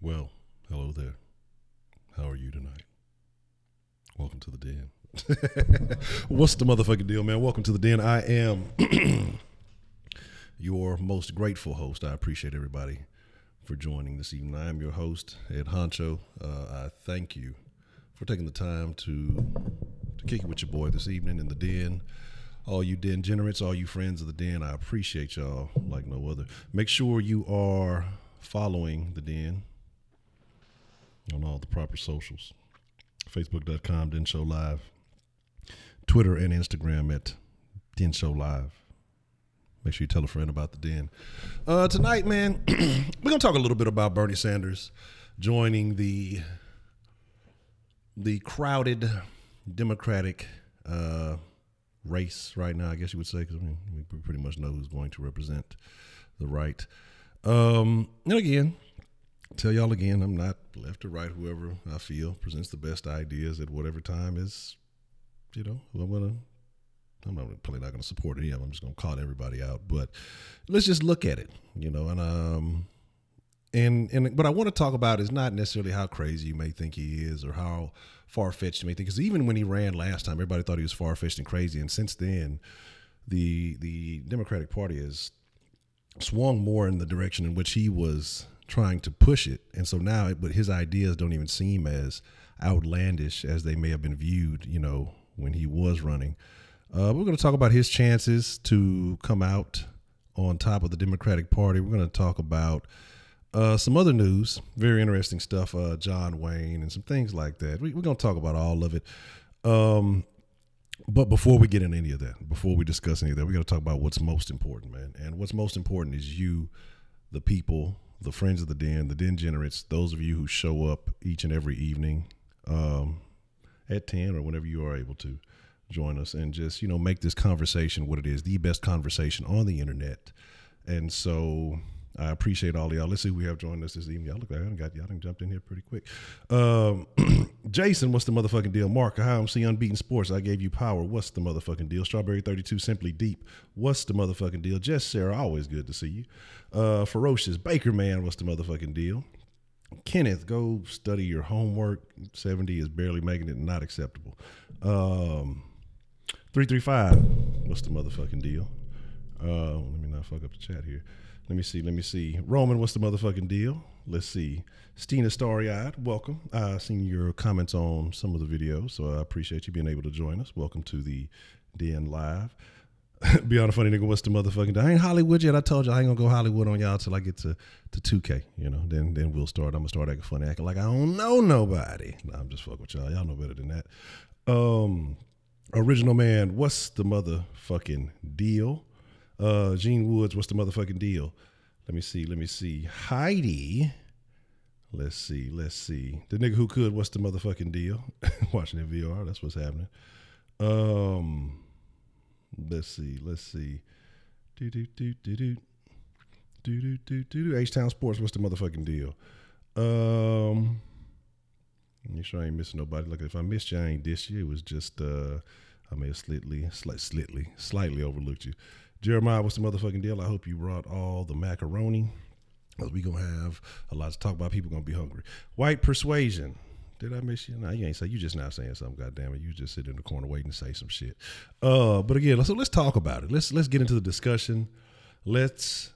Well, hello there. How are you tonight? Welcome to the den. What's the motherfucking deal, man? Welcome to the den. I am your most grateful host. I appreciate everybody for joining this evening. I am your host, Ed Honcho. I thank you for taking the time to kick it with your boy this evening in the den. All you den generates, all you friends of the den, I appreciate y'all like no other. Make sure you are following the den on all the proper socials. Facebook.com, Den Show Live. Twitter and Instagram at Den Show Live. Make sure you tell a friend about the den. Tonight, man, we're going to talk a little bit about Bernie Sanders joining the crowded Democratic race right now, I guess you would say, because we pretty much know who's going to represent the right. And again, tell y'all again, I'm not left or right. Whoever I feel presents the best ideas at whatever time is, you know, I'm probably not going to support any of them. I'm just going to call everybody out. But let's just look at it, you know. And what I want to talk about is not necessarily how crazy you may think he is or how far-fetched you may think. Because even when he ran last time, everybody thought he was far-fetched and crazy. And since then, the Democratic Party has swung more in the direction in which he was trying to push it. And so now, but his ideas don't even seem as outlandish as they may have been viewed, you know, when he was running. We're going to talk about his chances to come out on top of the Democratic Party. We're going to talk about some other news, very interesting stuff, John Wayne and some things like that. We're going to talk about all of it. But before we get into any of that, before we discuss any of that, we got to talk about what's most important, man. And what's most important is you, the people, the friends of the den generates, those of you who show up each and every evening at 10 or whenever you are able to join us and just, you know, make this conversation what it is, the best conversation on the internet. And so I appreciate all of y'all. Let's see who we have joining us this evening. Y'all look like y'all done jumped in here pretty quick. Jason, what's the motherfucking deal? Mark, hi, I'm C Unbeaten Sports. I gave you power. What's the motherfucking deal? Strawberry 32, Simply Deep. What's the motherfucking deal? Jess Sarah, always good to see you. Ferocious Baker Man, what's the motherfucking deal? Kenneth, go study your homework. 70 is barely making it, not acceptable. 335, what's the motherfucking deal? Let me not fuck up the chat here. Let me see. Roman, what's the motherfucking deal? Let's see. Stina Starry-Eyed, welcome. I've seen your comments on some of the videos, so I appreciate you being able to join us. Welcome to the Den Live. Beyond a funny nigga, what's the motherfucking deal? I ain't Hollywood yet. I told you I ain't gonna go Hollywood on y'all till I get to 2K, you know. Then we'll start. I'm gonna start acting funny, acting like I don't know nobody. Nah, I'm just fucking with y'all. Y'all know better than that. Original man, what's the motherfucking deal? Gene Woods, what's the motherfucking deal? Let me see. Heidi, let's see. The nigga who could, what's the motherfucking deal? Watching it VR, that's what's happening. Let's see. H-Town Sports, what's the motherfucking deal? Make sure I ain't missing nobody. Like, if I missed you, I ain't dissed you. It was just, I may have slightly overlooked you. Jeremiah, what's the motherfucking deal? I hope you brought all the macaroni, because we going to have a lot to talk about. People going to be hungry. White Persuasion. Did I miss you? No, you ain't say. You just not saying something, goddammit. You just sit in the corner waiting to say some shit. But again, so let's talk about it. Let's get into the discussion. Let's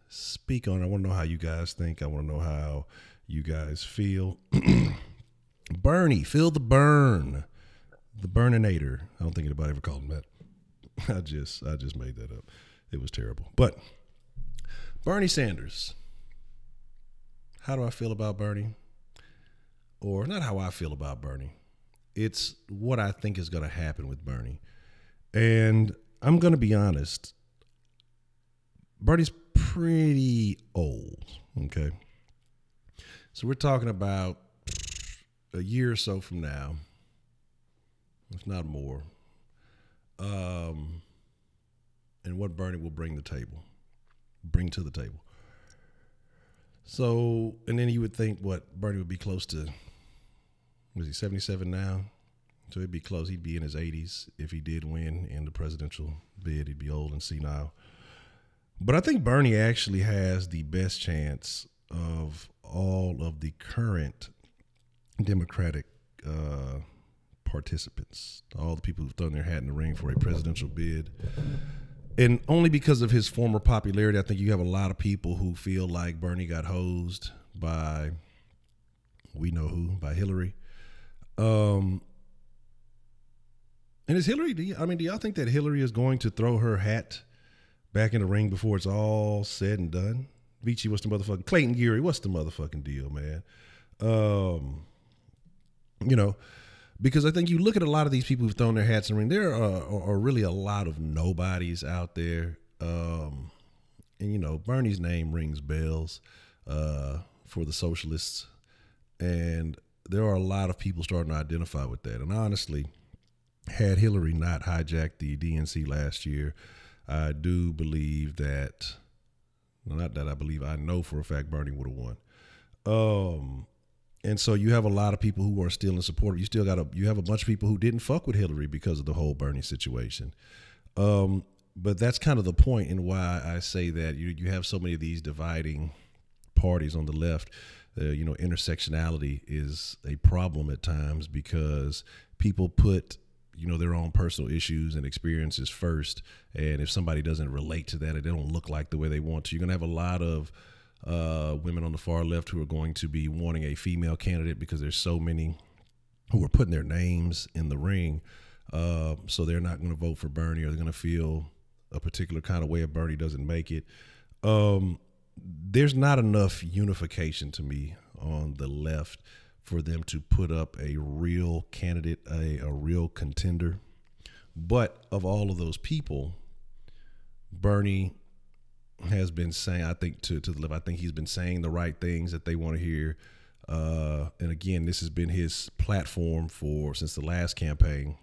speak on it. I want to know how you guys think. I want to know how you guys feel. Bernie, feel the burn. The Burninator. I don't think anybody ever called him that. I just made that up. It was terrible. But Bernie Sanders. How do I feel about Bernie? Or not how I feel about Bernie. It's what I think is going to happen with Bernie. And I'm going to be honest. Bernie's pretty old. Okay. So we're talking about a year or so from now, if not more. And what Bernie will bring to the table. So, and then you would think what Bernie would be close to, was he 77 now? So it'd be close. He'd be in his 80s if he did win in the presidential bid. He'd be old and senile. But I think Bernie actually has the best chance of all of the current Democratic participants, all the people who've thrown their hat in the ring for a presidential bid. And only because of his former popularity, I think you have a lot of people who feel like Bernie got hosed by, we know who, by Hillary. And is Hillary, do y'all think that Hillary is going to throw her hat back in the ring before it's all said and done? Vici, what's the motherfucking, Clayton Geary, what's the motherfucking deal, man? Because I think you look at a lot of these people who've thrown their hats in the ring, there are really a lot of nobodies out there. And, Bernie's name rings bells for the socialists. And there are a lot of people starting to identify with that. And honestly, had Hillary not hijacked the DNC last year, I do believe that, not that I believe, I know for a fact Bernie would have won. And so you have a lot of people who are still in support. You have a bunch of people who didn't fuck with Hillary because of the whole Bernie situation. But that's kind of the point in why I say that you have so many of these dividing parties on the left. Intersectionality is a problem at times because people put their own personal issues and experiences first. And if somebody doesn't relate to that, or they don't look like the way they want to, you're going to have a lot of women on the far left who are going to be wanting a female candidate because there's so many who are putting their names in the ring. So they're not going to vote for Bernie, or they're going to feel a particular kind of way if Bernie doesn't make it. There's not enough unification to me on the left for them to put up a real candidate, a real contender. But of all of those people, Bernie has been saying, I think to the left, I think he's been saying the right things that they want to hear. And again, this has been his platform since the last campaign.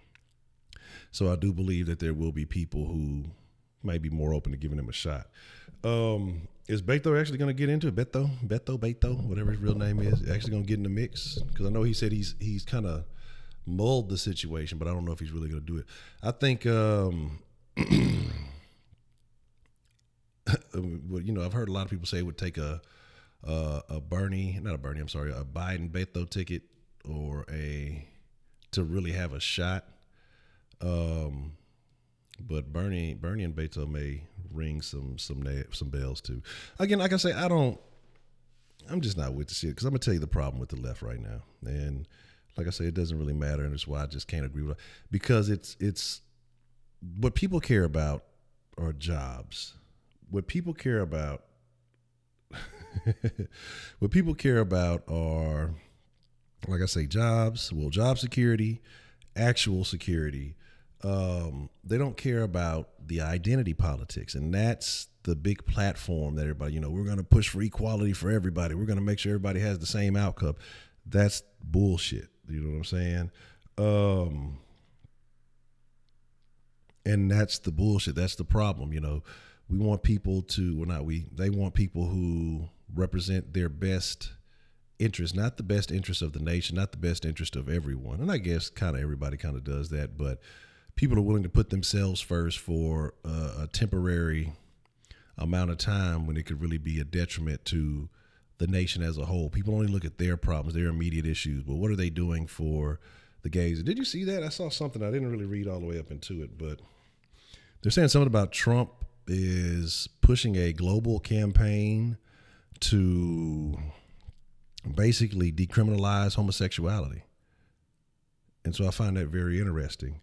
So I do believe that there will be people who may be more open to giving him a shot. Is Beto actually going to get into it? Beto, whatever his real name is, actually going to get in the mix? Because I know he said he's kind of mulled the situation, but I don't know if he's really going to do it. I think, I've heard a lot of people say it would take a Biden Beto ticket to really have a shot. But Bernie and Beto may ring some bells too. Again, like I say, I'm just not with the shit, because I'm gonna tell you the problem with the left right now. And like I say, it doesn't really matter, and that's why I just can't agree with it. Because it's what people care about are jobs. What people care about are, like I say, jobs. Well, job security, actual security. They don't care about the identity politics, and that's the big platform that everybody, we're going to push for equality for everybody. We're going to make sure everybody has the same outcome. That's bullshit. You know what I'm saying? And that's the bullshit. That's the problem. We want people they want people who represent their best interest, not the best interest of the nation, not the best interest of everyone. And I guess kind of everybody kind of does that, but people are willing to put themselves first for a temporary amount of time when it could really be a detriment to the nation as a whole. People only look at their problems, their immediate issues, but what are they doing for the gays? Did you see that? I saw something. I didn't really read all the way up into it, but they're saying something about Trump is pushing a global campaign to basically decriminalize homosexuality. And so I find that very interesting.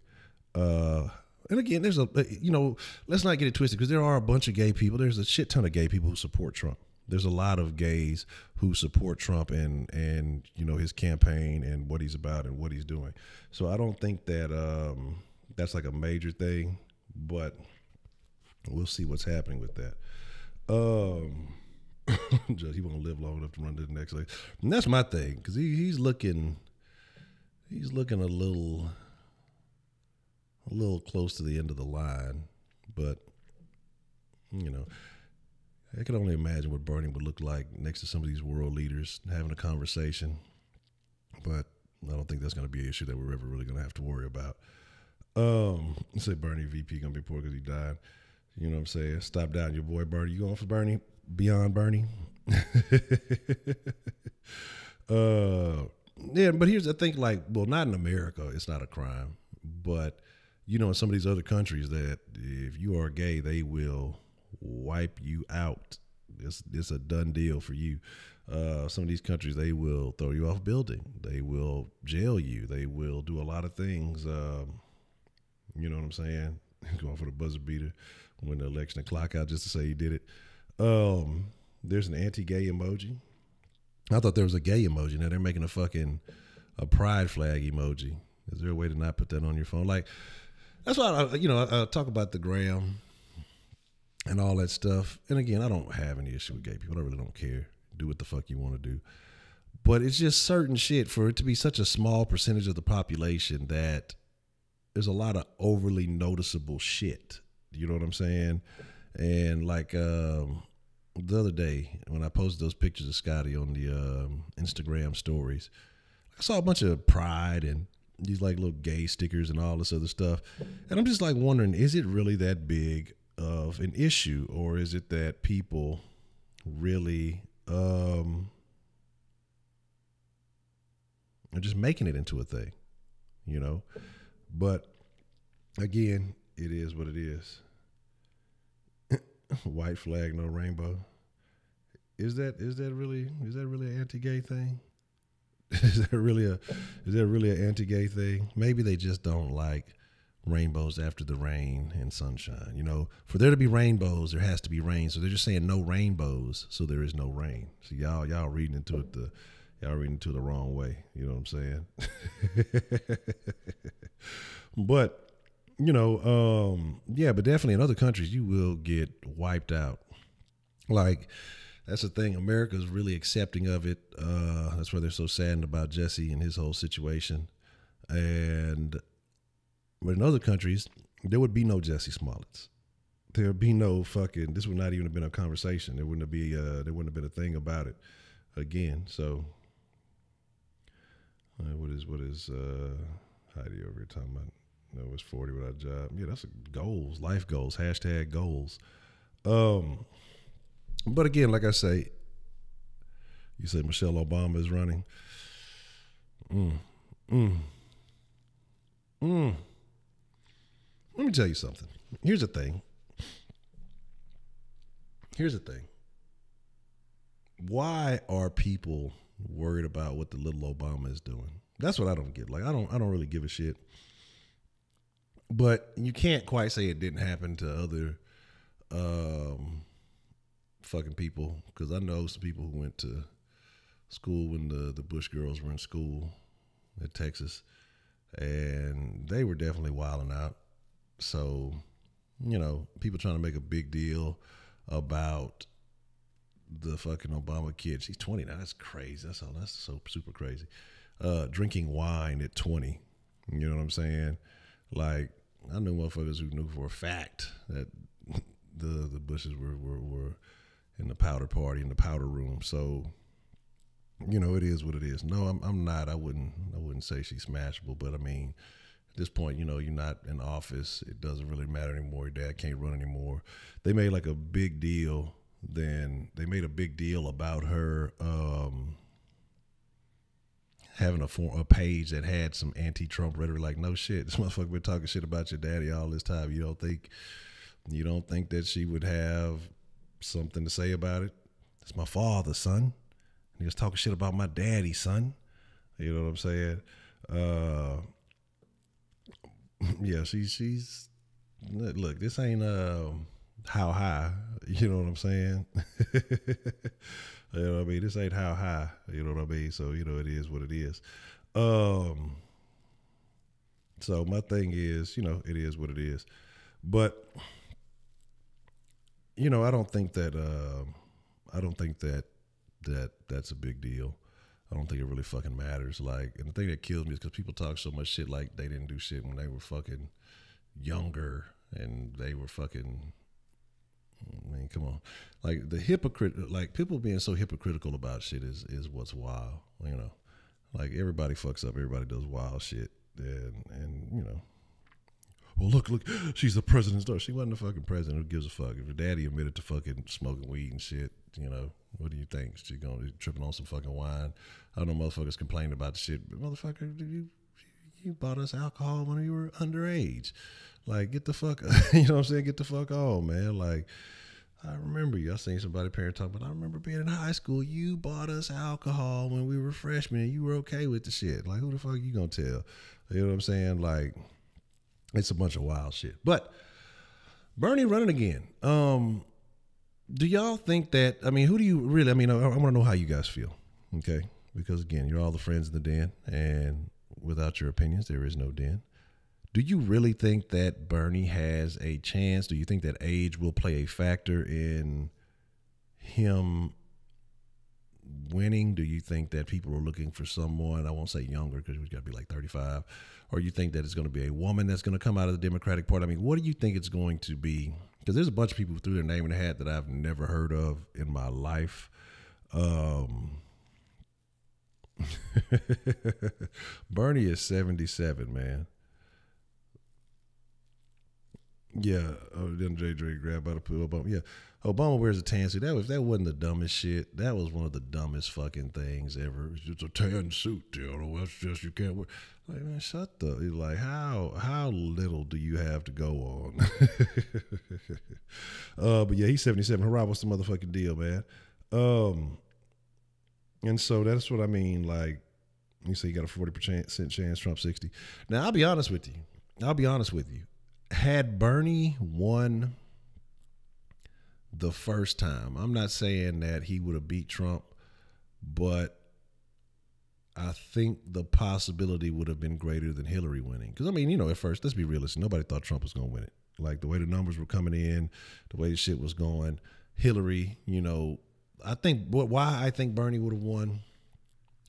And again, there's let's not get it twisted, because there are a bunch of gay people. There's a shit ton of gay people who support Trump. There's a lot of gays who support Trump and his campaign and what he's about and what he's doing. So I don't think that that's like a major thing, but we'll see what's happening with that. He won't live long enough to run to the next leg. And that's my thing, because he's looking a little close to the end of the line. But I can only imagine what Bernie would look like next to some of these world leaders having a conversation. But I don't think that's going to be an issue that we're ever really going to have to worry about. Say Bernie VP going to be poor because he died. You know what I'm saying? Stop doubting your boy Bernie. You going for Bernie? Beyond Bernie? Yeah, but here's I think like, well, not in America, it's not a crime, but you know, in some of these other countries that if you are gay, they will wipe you out. It's a done deal for you. Some of these countries, they will throw you off building. They will jail you. They will do a lot of things. You know what I'm saying? Going for the buzzer beater when the election clock out just to say you did it. There's an anti-gay emoji. I thought there was a gay emoji. Now they're making a pride flag emoji. Is there a way to not put that on your phone? Like, that's why I talk about the gram and all that stuff. And again, I don't have any issue with gay people. I really don't care. Do what the fuck you want to do. But it's just certain shit for it to be such a small percentage of the population that there's a lot of overly noticeable shit. You know what I'm saying? And like the other day when I posted those pictures of Scotty on the Instagram stories, I saw a bunch of pride and these like little gay stickers and all this other stuff. And I'm just like wondering, is it really that big of an issue, or is it that people really are just making it into a thing, you know? But again, it is what it is. White flag, no rainbow. Is that really an anti-gay thing? Is that really an anti-gay thing? Maybe they just don't like rainbows after the rain and sunshine. You know, for there to be rainbows, there has to be rain. So they're just saying no rainbows, so there is no rain. So y'all reading into it the wrong way. You know what I'm saying? But you know, yeah, but definitely in other countries you will get wiped out. Like, that's the thing. America's really accepting of it. That's why they're so saddened about Jesse and his whole situation. But in other countries, there would be no Jesse Smollett's. There would be no fucking. This would not even have been a conversation. There wouldn't have been a thing about it. Again, so what is Heidi over here talking about? No, it's 40 without a job. Yeah, that's goals, life goals, hashtag goals. But again, like I say, you said Michelle Obama is running. Let me tell you something. Here's the thing. Why are people worried about what the little Obama is doing? That's what I don't get. Like, I don't really give a shit. But you can't quite say it didn't happen to other fucking people, because I know some people who went to school when the Bush girls were in school at Texas, and they were definitely wilding out. So, you know, people trying to make a big deal about the fucking Obama kid. She's 20 now. That's crazy. That's so super crazy. Drinking wine at 20. You know what I'm saying? Like, I knew motherfuckers who knew for a fact that the Bushes were in the powder party, in the powder room. So, you know, it is what it is. No, I'm not. I wouldn't say she's smashable, but I mean, at this point, you know, you're not in office. It doesn't really matter anymore. Your dad can't run anymore. They made like a big deal. Then they made a big deal about her having a page that had some anti-Trump rhetoric. Like, no shit, this motherfucker been talking shit about your daddy all this time. You don't think that she would have something to say about it? It's my father, son. He was talking shit about my daddy, son. You know what I'm saying? Yeah, she's look, this ain't how high, you know what I'm saying? You know what I mean? This ain't how high, you know what I mean? So, you know, it is what it is. So my thing is, you know, it is what it is. But, you know, I don't think that that's a big deal. I don't think it really fucking matters. Like, and the thing that kills me is because people talk so much shit like they didn't do shit when they were fucking younger and they were fucking, I mean, come on. Like, the hypocrite, like, people being so hypocritical about shit is what's wild, you know. Like, everybody fucks up, everybody does wild shit. And you know, well, look, she's the president's daughter. She wasn't the fucking president. Who gives a fuck? If her daddy admitted to fucking smoking weed and shit, you know, what do you think? She gonna be tripping on some fucking wine? I know motherfuckers complaining about the shit, but motherfucker, you bought us alcohol when we were underage. Like, get the fuck, you know what I'm saying? Get the fuck on, man. Like, I remember you. I seen somebody parent talk, but I remember being in high school. You bought us alcohol when we were freshmen. And you were okay with the shit. Like, who the fuck you gonna tell? You know what I'm saying? Like, it's a bunch of wild shit. But Bernie running again. Do y'all think that? I mean, who do you really? I mean, I want to know how you guys feel. Okay, because again, you're all the friends in the den, and without your opinions, there is no den. Do you really think that Bernie has a chance? Do you think that age will play a factor in him winning? Do you think that people are looking for someone, I won't say younger because we've got to be like 35, or you think that it's going to be a woman that's going to come out of the Democratic Party? I mean, what do you think it's going to be? Because there's a bunch of people who threw their name in the hat that I've never heard of in my life. Bernie is 77, man. Yeah, then J. grabbed by the pool. Obama. Yeah, Obama wears a tan suit. That wasn't the dumbest shit. That was one of the dumbest fucking things ever. It's just a tan suit, you know. That's just you can't wear. Like, man, shut the. Like, how little do you have to go on? But yeah, he's 77. Hurrah! What's the motherfucking deal, man? And so that's what I mean. Like, you say you got a 40% chance, Trump 60. Now I'll be honest with you. Had Bernie won the first time, I'm not saying that he would have beat Trump, but I think the possibility would have been greater than Hillary winning. Because, I mean, you know, at first, let's be realistic. Nobody thought Trump was going to win it. Like, the way the numbers were coming in, the way the shit was going, Hillary, you know, I think why I think Bernie would have won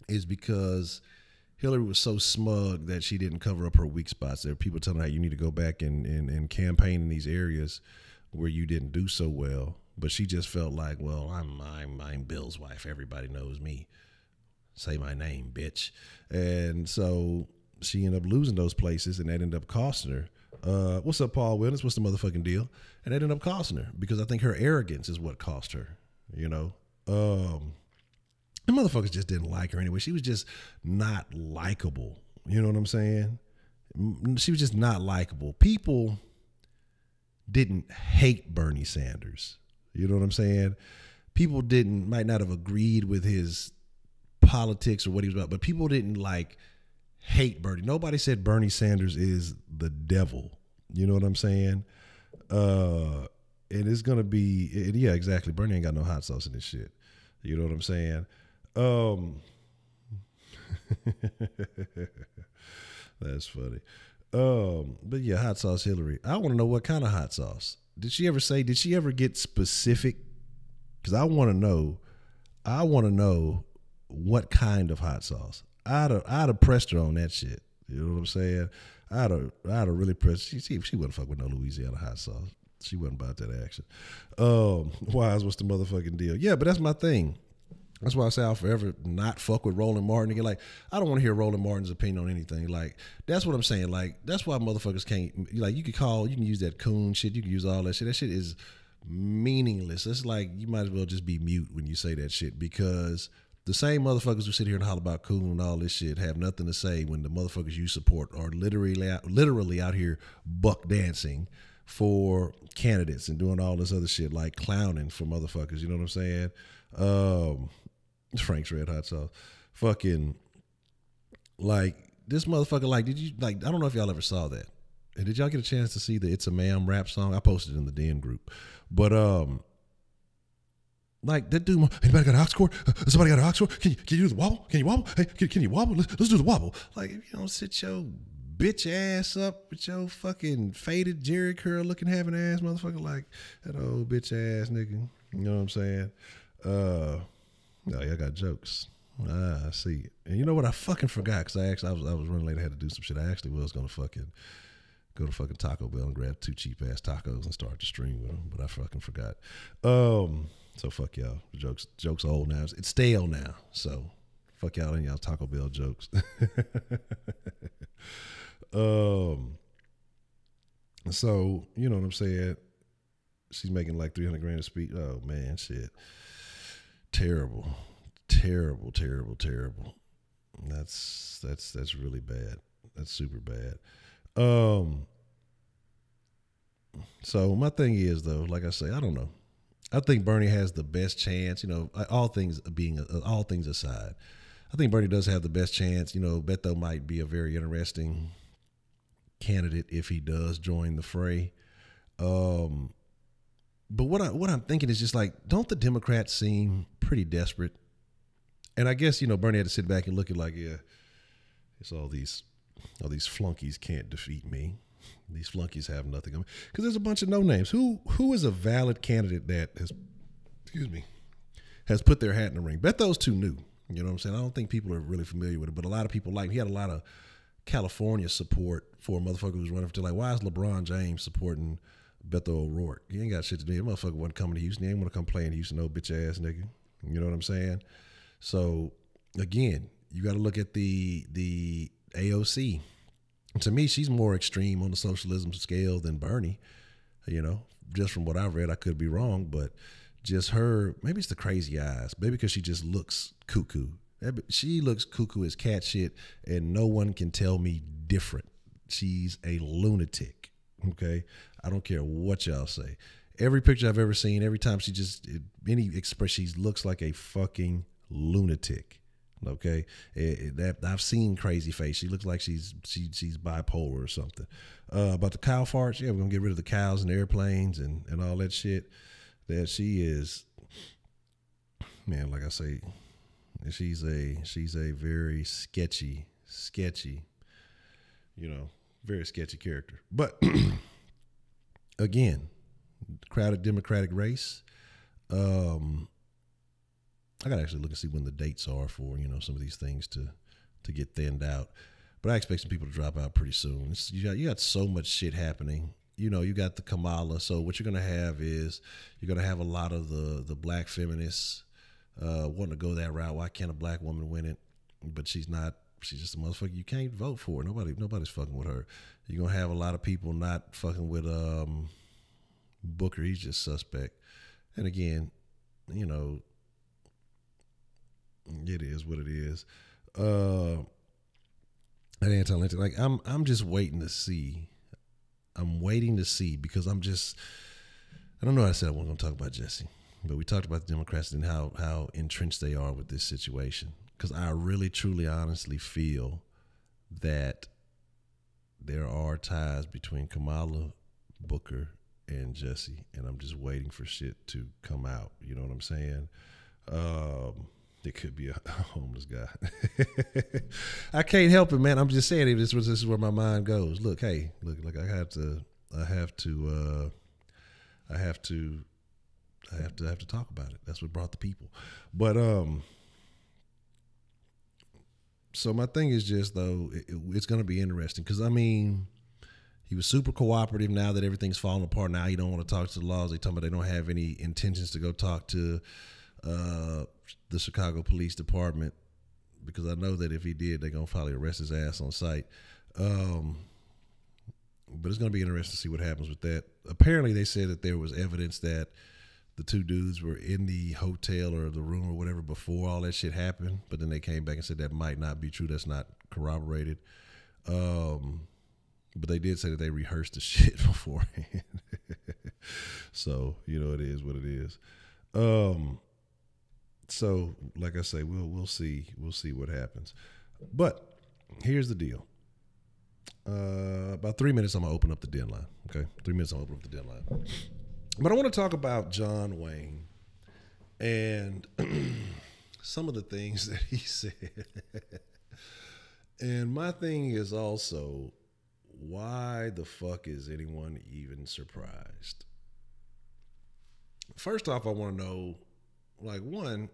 is because Hillary was so smug that she didn't cover up her weak spots. There were people telling her, you need to go back and campaign in these areas where you didn't do so well. But she just felt like, well, I'm Bill's wife. Everybody knows me. Say my name, bitch. And so she ended up losing those places, and that ended up costing her. What's up, Paul Willis? What's the motherfucking deal? And that ended up costing her because I think her arrogance is what cost her, you know. The motherfuckers just didn't like her anyway. She was just not likable. You know what I'm saying? She was just not likable. People didn't hate Bernie Sanders. You know what I'm saying? People might not have agreed with his politics or what he was about, but people didn't like hate Bernie. Nobody said Bernie Sanders is the devil. You know what I'm saying? And it's going to be, yeah, exactly. Bernie ain't got no hot sauce in this shit. You know what I'm saying? That's funny. But yeah, hot sauce Hillary. I want to know what kind of hot sauce. Did she ever get specific? Because I want to know what kind of hot sauce. I'd have pressed her on that shit. You know what I'm saying? I'd have really pressed. She wouldn't fuck with no Louisiana hot sauce. She wasn't about that action. Wise, what's the motherfucking deal? Yeah, but that's my thing. That's why I say I'll forever not fuck with Roland Martin again. Like, I don't want to hear Roland Martin's opinion on anything. Like, that's what I'm saying. Like, that's why motherfuckers can't, like, you can use that coon shit. You can use all that shit. That shit is meaningless. It's like, you might as well just be mute when you say that shit, because the same motherfuckers who sit here and holler about coon and all this shit have nothing to say when the motherfuckers you support are literally out here buck dancing for candidates and doing all this other shit, like clowning for motherfuckers. You know what I'm saying? Frank's Red Hot Sauce. Fucking, like, this motherfucker, like, did you, like, I don't know if y'all ever saw that. And did y'all get a chance to see the It's a Ma'am rap song? I posted it in the Den group. But, like, that dude, anybody got an ox cord? Somebody got an ox cord? Can you do the wobble? Can you wobble? Hey, can you wobble? Let's do the wobble. Like, if you don't sit your bitch ass up with your fucking faded Jerry curl looking having ass motherfucker, like that old bitch ass nigga. You know what I'm saying? No, y'all got jokes. I see it. And you know what? I fucking forgot, because I was running late. I had to do some shit. I actually was gonna fucking go to fucking Taco Bell and grab 2 cheap ass tacos and start the stream with them, but I fucking forgot. So fuck y'all. Jokes old now. It's stale now. So fuck y'all and y'all Taco Bell jokes. So you know what I'm saying? She's making like $300,000 a speech. Oh man, shit. Terrible, terrible, terrible, terrible. That's really bad. That's super bad. So my thing is though, like I say, I don't know. I think Bernie has the best chance. You know, all things aside, I think Bernie does have the best chance. You know, Beto might be a very interesting candidate if he does join the fray. But what I'm thinking is just like, don't the Democrats seem pretty desperate? And I guess, you know, Bernie had to sit back and look at like, yeah, it's all these flunkies can't defeat me. These flunkies have nothing. Because there's a bunch of no names. Who is a valid candidate that has put their hat in the ring? Beto's too new. You know what I'm saying? I don't think people are really familiar with it, but a lot of people like him. He had a lot of California support for a motherfucker who was running for, like, why is LeBron James supporting Beto O'Rourke? He ain't got shit to do. That motherfucker wasn't coming to Houston. He ain't want to come play in Houston, no bitch ass nigga. You know what I'm saying? So again, you got to look at the AOC. To me, she's more extreme on the socialism scale than Bernie. You know, just from what I've read, I could be wrong, but just her, maybe it's the crazy eyes, maybe because she just looks cuckoo. She looks cuckoo as cat shit, and no one can tell me different. She's a lunatic. Okay, I don't care what y'all say. Every picture I've ever seen, every time any expression, she looks like a fucking lunatic. Okay, that I've seen crazy face. She looks like she's bipolar or something. About the cow farts, yeah, we're gonna get rid of the cows and airplanes and all that shit. That she is, man. Like I say, she's a very sketchy, you know, very sketchy character. But again, crowded Democratic race. I gotta actually look and see when the dates are for, you know, some of these things to get thinned out. But I expect some people to drop out pretty soon. You got so much shit happening. You know, you got the Kamala. So what you're gonna have is you're gonna have a lot of the black feminists wanting to go that route. Why can't a black woman win it? But she's not. She's just a motherfucker you can't vote for. Nobody's fucking with her. You're gonna have a lot of people not fucking with Booker. He's just suspect. And again, you know, it is what it is. That anti-Lincoln, like I'm just waiting to see. I'm waiting to see because I don't know. I said I wasn't going to talk about Jesse, but we talked about the Democrats and how entrenched they are with this situation. Because I really, truly, honestly feel that there are ties between Kamala, Booker, and Jesse, and I'm just waiting for shit to come out. You know what I'm saying? It could be a homeless guy. I can't help it, man. I'm just saying this is where my mind goes. Look, I have to talk about it. That's what brought the people. But so my thing is just though, it's going to be interesting because I mean, he was super cooperative. Now that everything's falling apart, now he don't want to talk to the laws. They talking about they don't have any intentions to go talk to the Chicago Police Department, because I know that if he did, they're gonna probably arrest his ass on sight. But it's gonna be interesting to see what happens with that. Apparently, they said that there was evidence that the two dudes were in the hotel or the room or whatever before all that shit happened. But then they came back and said that might not be true. That's not corroborated. But they did say that they rehearsed the shit beforehand. So, you know, it is what it is. So, like I say, we'll see what happens. But here's the deal. About 3 minutes, I'm gonna open up the Denline. Okay, 3 minutes, I'm gonna open up the Denline. But I want to talk about John Wayne and some of the things that he said. And my thing is also, why the fuck is anyone even surprised? First off, I want to know, like, one,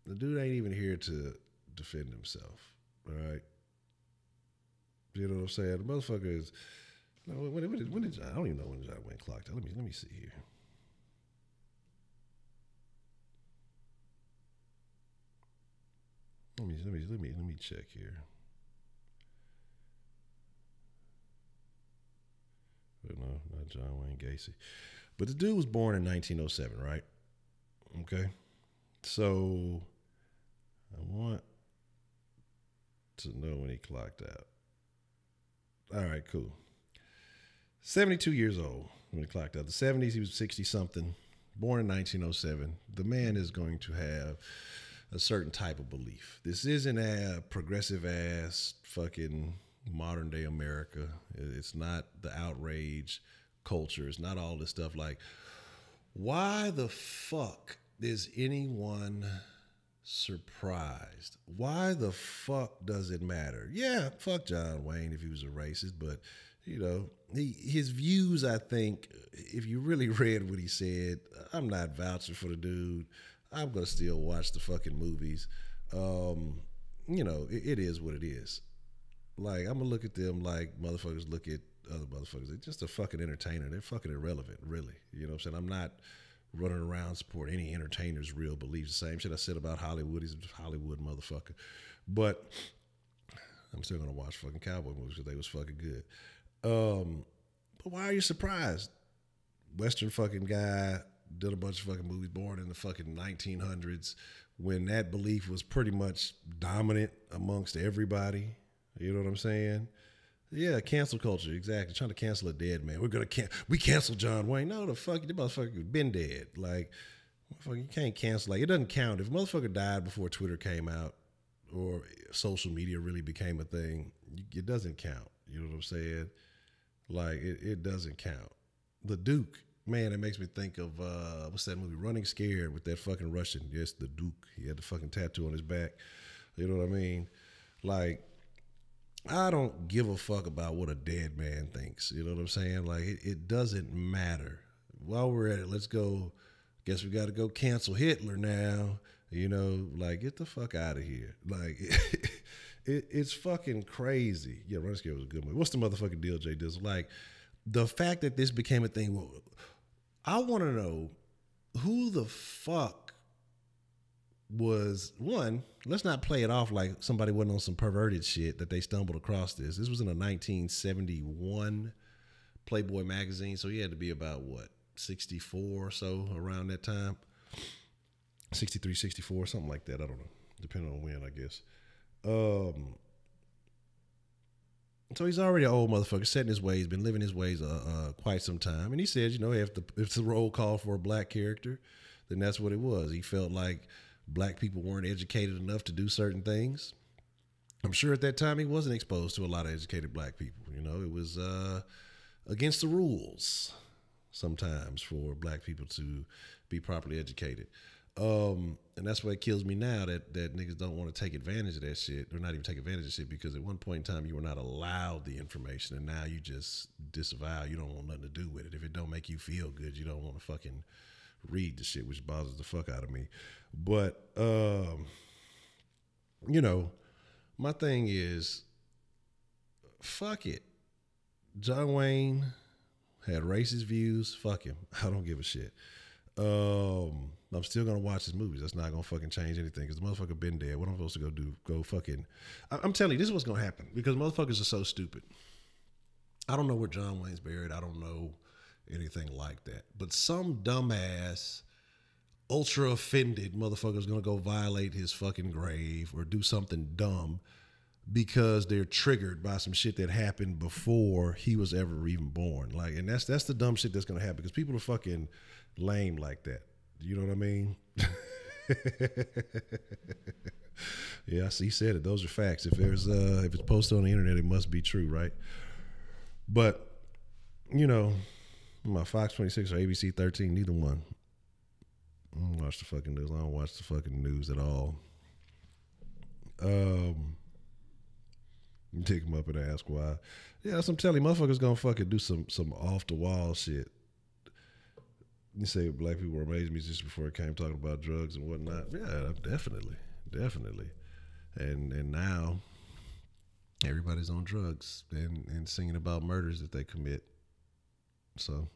the dude ain't even here to defend himself, all right? You know what I'm saying? The motherfucker is, when did John, I don't even know when John Wayne clocked out. Let me see here. Let me check here. But no, not John Wayne Gacy. But the dude was born in 1907, right? Okay. So I want to know when he clocked out. All right, cool. 72 years old when he clocked out. The 70s, he was 60 something, born in 1907. The man is going to have a certain type of belief. This isn't a progressive ass fucking modern day America. It's not the outrage culture. It's not all this stuff like, why the fuck is anyone surprised? Why the fuck does it matter? Yeah, fuck John Wayne if he was a racist, but you know, his views, I think, if you really read what he said, I'm not vouching for the dude. I'm going to still watch the fucking movies. You know, it is what it is. Like, I'm going to look at them like motherfuckers look at other motherfuckers. They're just a fucking entertainer. They're fucking irrelevant, really. You know what I'm saying? I'm not running around supporting any entertainer's real beliefs. The same shit I said about Hollywood. He's a Hollywood motherfucker. But I'm still going to watch fucking cowboy movies because they was fucking good. But why are you surprised? Western fucking guy did a bunch of fucking movies, born in the fucking 1900s when that belief was pretty much dominant amongst everybody. You know what I'm saying? Yeah, cancel culture, exactly. Trying to cancel a dead man. We cancel John Wayne. No, the fuck, the motherfucker been dead. Like, motherfucker, you can't cancel. Like, it doesn't count. If a motherfucker died before Twitter came out or social media really became a thing, it doesn't count. You know what I'm saying? Like, it doesn't count. The Duke, man, it makes me think of, what's that movie? Running Scared with that fucking Russian. Yes, the Duke. He had the fucking tattoo on his back. You know what I mean? Like, I don't give a fuck about what a dead man thinks. You know what I'm saying? Like, it doesn't matter. While we're at it, let's go. Guess we got to go cancel Hitler now. You know, like, get the fuck out of here. Like, it's fucking crazy. Yeah, Running Scared was a good movie. What's the motherfucking deal, Jay Dizzle? Like, the fact that this became a thing, well, I want to know who the fuck was, one, let's not play it off like somebody wasn't on some perverted shit that they stumbled across this. This was in a 1971 Playboy magazine, so he had to be about, what, 64 or so around that time? 63, 64, something like that. I don't know, depending on when, I guess. So he's already an old motherfucker, set in his ways, been living his ways quite some time. And he says, you know, if the role called for a black character, then that's what it was. He felt like black people weren't educated enough to do certain things. I'm sure at that time he wasn't exposed to a lot of educated black people. You know, it was against the rules sometimes for black people to be properly educated. And that's why it kills me now that niggas don't want to take advantage of that shit, or not even take advantage of shit, because at one point in time you were not allowed the information, and now you just disavow. You don't want nothing to do with it. If it don't make you feel good, you don't want to fucking read the shit, which bothers the fuck out of me. But you know, my thing is, fuck it. John Wayne had racist views. Fuck him. I don't give a shit. I'm still gonna watch his movies. That's not gonna fucking change anything, because the motherfucker been dead. What am I supposed to go do? Go fucking... I'm telling you, this is what's gonna happen, because motherfuckers are so stupid. I don't know where John Wayne's buried. I don't know anything like that. But some dumbass, ultra offended motherfucker's gonna go violate his fucking grave or do something dumb because they're triggered by some shit that happened before he was ever even born. Like, and that's the dumb shit that's gonna happen, because people are fucking lame like that. You know what I mean? Yeah, I see. He said it. Those are facts. If it's posted on the internet, it must be true, right? But, you know, my Fox 26 or ABC 13, neither one. I don't watch the fucking news. I don't watch the fucking news at all. You take them up and ask why. Yeah, that's what I'm telling you. Motherfuckers gonna fucking do some off the wall shit. You say black people were amazing musicians before it came talking about drugs and whatnot. Yeah, definitely. And now everybody's on drugs and singing about murders that they commit. So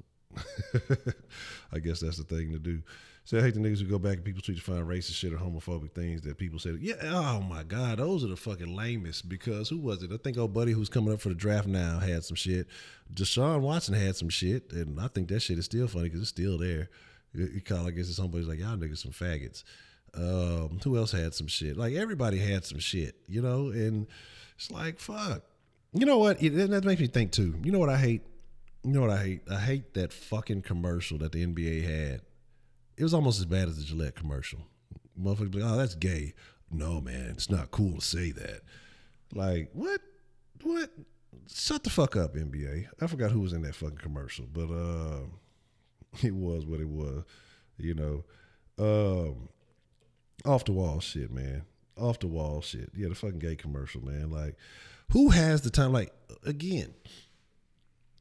I guess that's the thing to do. So I hate the niggas who go back and people tweet to find racist shit or homophobic things that people say, yeah, oh my God, those are the fucking lamest. Because who was it? I think old buddy who's coming up for the draft now had some shit. Deshaun Watson had some shit, and I think that shit is still funny because it's still there. He called against his homeboys like, y'all niggas some faggots. Who else had some shit? Like, everybody had some shit, you know? And it's like, fuck. You know what? That makes me think, too. You know what I hate? I hate that fucking commercial that the NBA had. It was almost as bad as the Gillette commercial. Motherfuckers be like, oh, that's gay. No, man, it's not cool to say that. Like, what? Shut the fuck up, NBA. I forgot who was in that fucking commercial, but it was what it was, you know. Off the wall shit, man. Off the wall shit. Yeah, the fucking gay commercial, man. Like, who has the time? Like, again,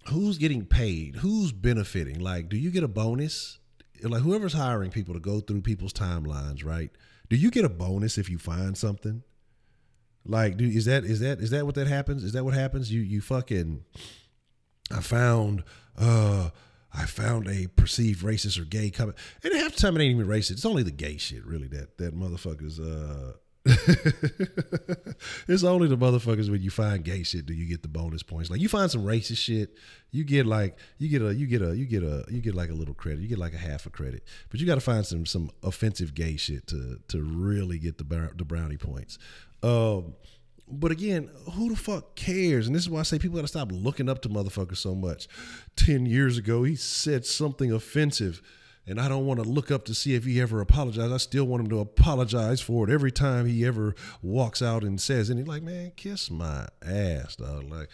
who's getting paid? Who's benefiting? Like, do you get a bonus? Like, whoever's hiring people to go through people's timelines, right? Do you get a bonus if you find something? Like, is that what that happens? Is that what happens? You fucking, I found a perceived racist or gay comment. And half the time it ain't even racist. It's only the gay shit, really, that motherfuckers, it's only the motherfuckers when you find gay shit do you get the bonus points. Like, you find some racist shit, you get like a little credit. You get like a half a credit. But you got to find some offensive gay shit to really get the brownie points. But again, who the fuck cares? And this is why I say people got to stop looking up to motherfuckers so much. 10 years ago, he said something offensive, and I don't want to look up to see if he ever apologized. I still want him to apologize for it every time he ever walks out and says anything. Like, man, kiss my ass, dog. Like,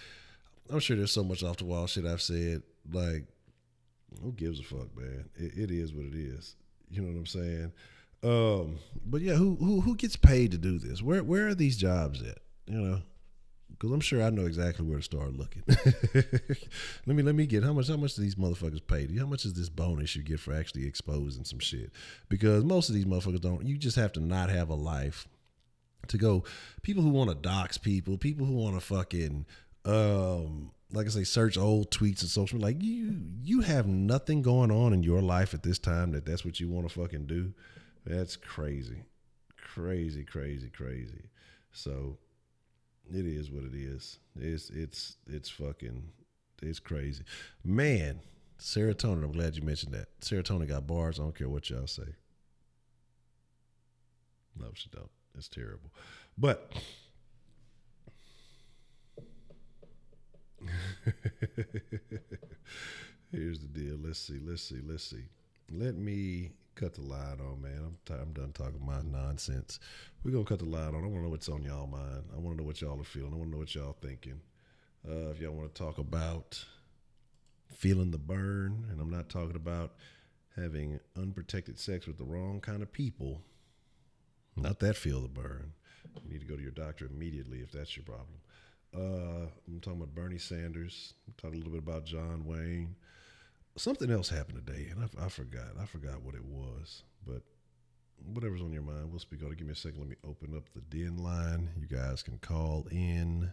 I'm sure there's so much off the wall shit I've said. Like, who gives a fuck, man? It is what it is. You know what I'm saying? But yeah, who gets paid to do this? Where are these jobs at? You know, because I'm sure I know exactly where to start looking. let me get how much do these motherfuckers pay? How much is this bonus you get for actually exposing some shit? Because most of these motherfuckers don't. You just have to not have a life to go. People who want to dox people who want to fucking like I say, search old tweets and social. Like, you have nothing going on in your life at this time that's what you want to fucking do. That's crazy. So it is what it is. It's crazy. Man, serotonin, I'm glad you mentioned that. Serotonin got bars. I don't care what y'all say. No, she don't. It's terrible. But here's the deal. Let's see. Let me cut the light on, man. I'm done talking my nonsense. We're going to cut the light on. I want to know what's on y'all mind. I want to know what y'all are feeling. I want to know what y'all thinking. If y'all want to talk about feeling the burn, and I'm not talking about having unprotected sex with the wrong kind of people, not that feel the burn. You need to go to your doctor immediately if that's your problem. I'm talking about Bernie Sanders. I'm talking a little bit about John Wayne. Something else happened today, and I forgot what it was. But whatever's on your mind, we'll speak on it. Give me a second. Let me open up the Denline. You guys can call in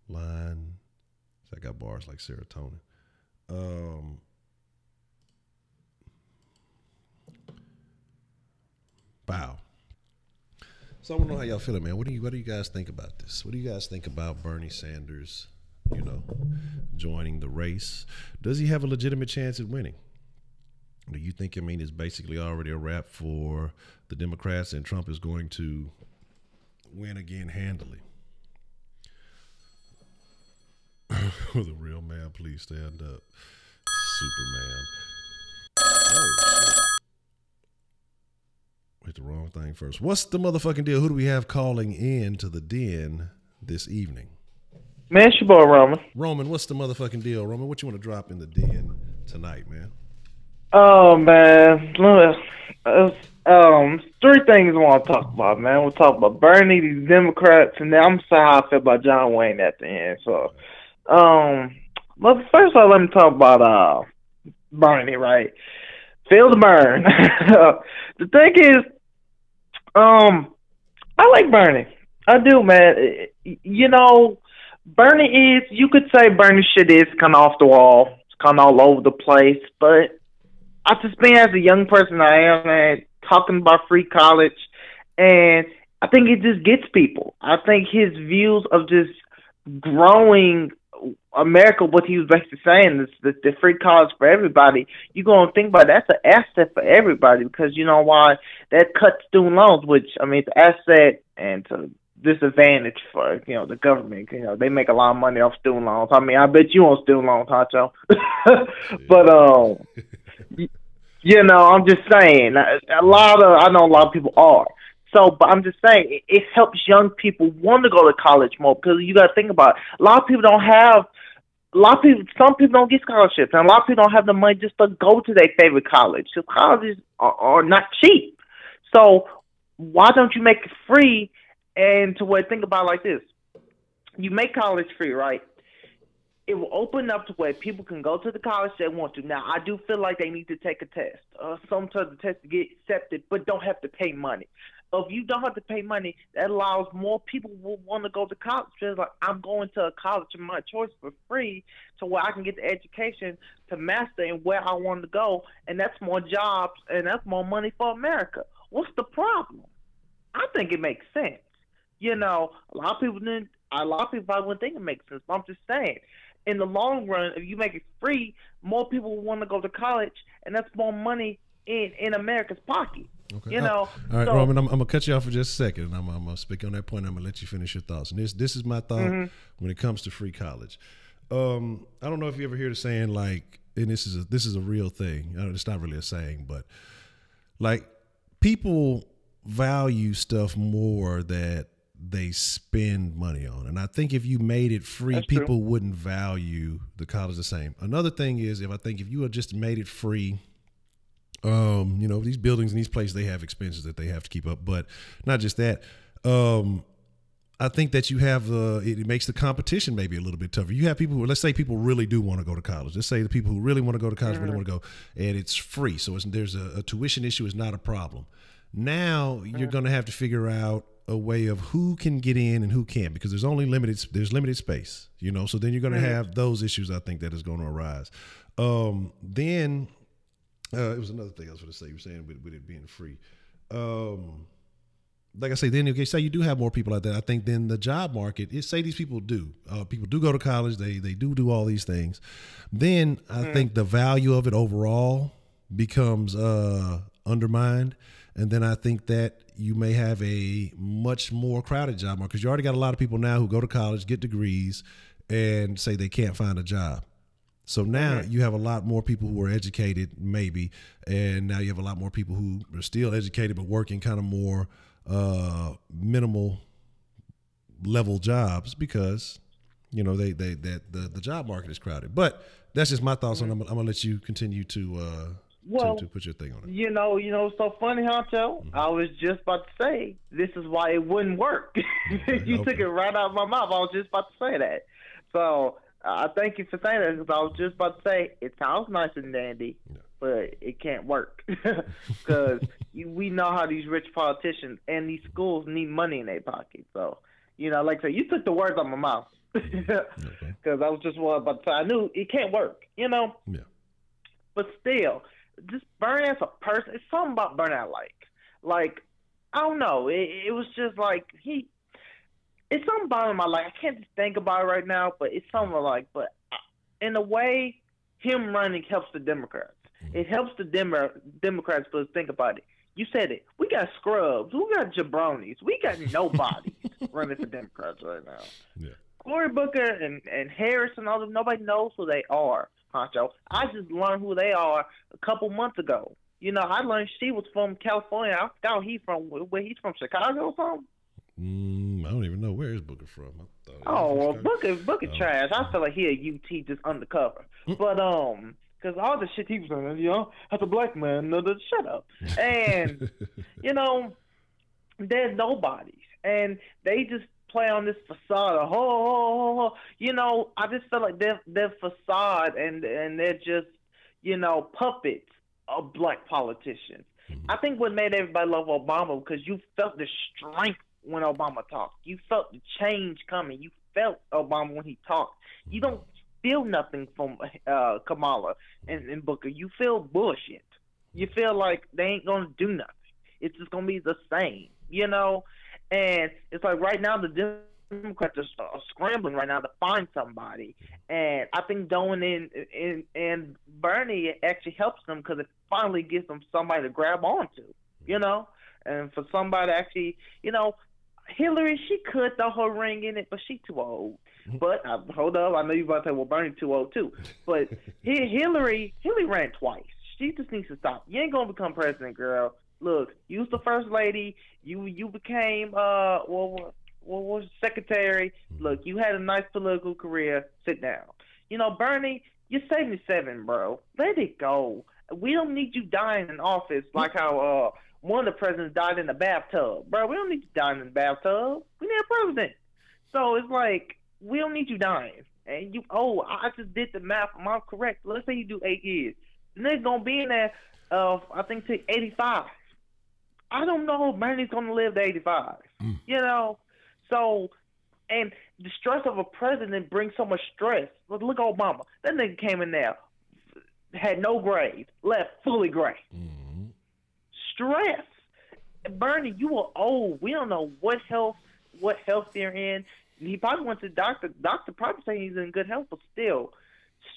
line. So I got bars like serotonin. Bow. So I want to know how y'all feeling, man. What do you guys think about this? What do you guys think about Bernie Sanders, you know, joining the race? Does he have a legitimate chance at winning? Do you think, I mean, it's basically already a wrap for the Democrats and Trump is going to win again handily? Will the real man please stand up? Superman. Oh, shit. Hit the wrong thing first. What's the motherfucking deal? Who do we have calling in to the den this evening? Man, it's your boy Roman. Roman, what's the motherfucking deal? Roman, what you want to drop in the den tonight, man? Oh, man. Three things I want to talk about, man. We'll talk about Bernie, these Democrats, and then I'm going to say how I feel about John Wayne at the end. So, but first of all, let me talk about Bernie, right? Feel the burn. The thing is, I like Bernie. I do, man. You know, Bernie is, you could say Bernie shit is kind of off the wall. It's kind of all over the place. But I just been as a young person I am, man, talking about free college. And I think it just gets people. I think his views of just growing America, what he was basically saying is that the free college for everybody. You're gonna think about it, that's an asset for everybody because you know why that cuts student loans, which I mean it's an asset and it's a disadvantage for the government. They make a lot of money off student loans. I mean, I bet you on student loans, Honcho. But I'm just saying I know a lot of people are. So, but I'm just saying, it helps young people want to go to college more because you got to think about it. Some people don't get scholarships, and a lot of people don't have the money just to go to their favorite college. So colleges are not cheap. So why don't you make it free? And think about it like this: you make college free, right? It will open up to where people can go to the college they want to. Now, I do feel like they need to take a test, some sort of test to get accepted, but don't have to pay money. If you don't have to pay money, that allows more people will want to go to college. Just like I'm going to a college of my choice for free, to where I can get the education to master in where I want to go, and that's more jobs and that's more money for America. What's the problem? I think it makes sense. A lot of people probably wouldn't think it makes sense. But I'm just saying, in the long run, if you make it free, more people will want to go to college, and that's more money in America's pocket. Okay. All right, so, Roman, I'm gonna cut you off for just a second, and I'm gonna speak on that point. I'm gonna let you finish your thoughts. And this is my thought when it comes to free college. I don't know if you ever hear the saying like, and this is a real thing. It's not really a saying, but like people value stuff more that they spend money on. And I think if you made it free, people wouldn't value the college the same. Another thing is if you had just made it free. These buildings and these places, they have expenses that they have to keep up, but not just that. I think that you have it makes the competition maybe a little bit tougher. You have people who, let's say people really do want to go to college. Let's say the people who really want to go to college really want to go, and it's free. So there's a tuition issue is not a problem. Now you're going to have to figure out a way of who can get in and who can't, because there's limited space, so then you're going to have those issues. I think that is going to arise. Then it was another thing I was going to say. You were saying with it being free. Like I say, then okay, say you do have more people like that. I think then the job market is, say these people do go to college. They do all these things. Then I think the value of it overall becomes undermined. And then I think that you may have a much more crowded job market because you already got a lot of people now who go to college, get degrees, and say they can't find a job. So now you have a lot more people who are educated, maybe, and now you have a lot more people who are still educated but working kind of more minimal level jobs because the job market is crowded. But that's just my thoughts on it. I'm gonna let you continue to put your thing on it. So funny, Honcho. I was just about to say this is why it wouldn't work. You took it right out of my mouth. I was just about to say that. So. I thank you for saying that because I was just about to say it sounds nice and dandy, but it can't work because we know how these rich politicians and these schools need money in their pocket. So, like I said, you took the words out of my mouth because I was just about to say I knew it can't work, Yeah. But still, just Bernie as a person, it's something about Bernie I like I don't know, it was just like it's something about him I like. I can't just think about it right now, but it's something I like. But in a way, him running helps the Democrats. It helps the Democrats because think about it. You said it. We got scrubs. We got jabronis. We got nobody running for Democrats right now. Yeah. Cory Booker and Harris and all them, nobody knows who they are, Honcho. I just learned who they are a couple months ago. I learned she was from California. I forgot where he's from, Chicago or something. I don't even know where is Booker from. Booker trash. I feel like he a UT just undercover. But because all the shit he was doing, as a black man, shut up. And they're nobodies, and they just play on this facade of I just feel like they're facade, and they're just puppets of black politicians. I think what made everybody love Obama because you felt the strength. When Obama talked, you felt the change coming. You felt Obama when he talked. You don't feel nothing from Kamala and Booker. You feel bullshit. You feel like they ain't gonna do nothing. It's just gonna be the same, And it's like right now the Democrats are scrambling right now to find somebody, and I think going in and Bernie actually helps them because it finally gives them somebody to grab onto, and for somebody to actually, Hillary, she could throw her ring in it, but she's too old. But hold up, I know you about to say, well, Bernie's too old too. But Hillary ran twice. She just needs to stop. You ain't gonna become president, girl. Look, you was the first lady. You became what was secretary. Look, you had a nice political career. Sit down. Bernie, you're 77, bro. Let it go. We don't need you dying in office like how one of the presidents died in the bathtub, bro. We don't need you dying in the bathtub. We need a president. So it's like we don't need you dying. And I just did the math. Am I correct? Let's say you do 8 years. The nigga's gonna be in there. I think to 85. I don't know if Bernie's gonna live to 85. So, and the stress of a president brings so much stress. Look at Obama. That nigga came in there, had no grade, left fully gray. Mm-hmm. Stress. Bernie, you are old. We don't know what health you're in. He probably went to the doctor. Doctor probably saying he's in good health, but still,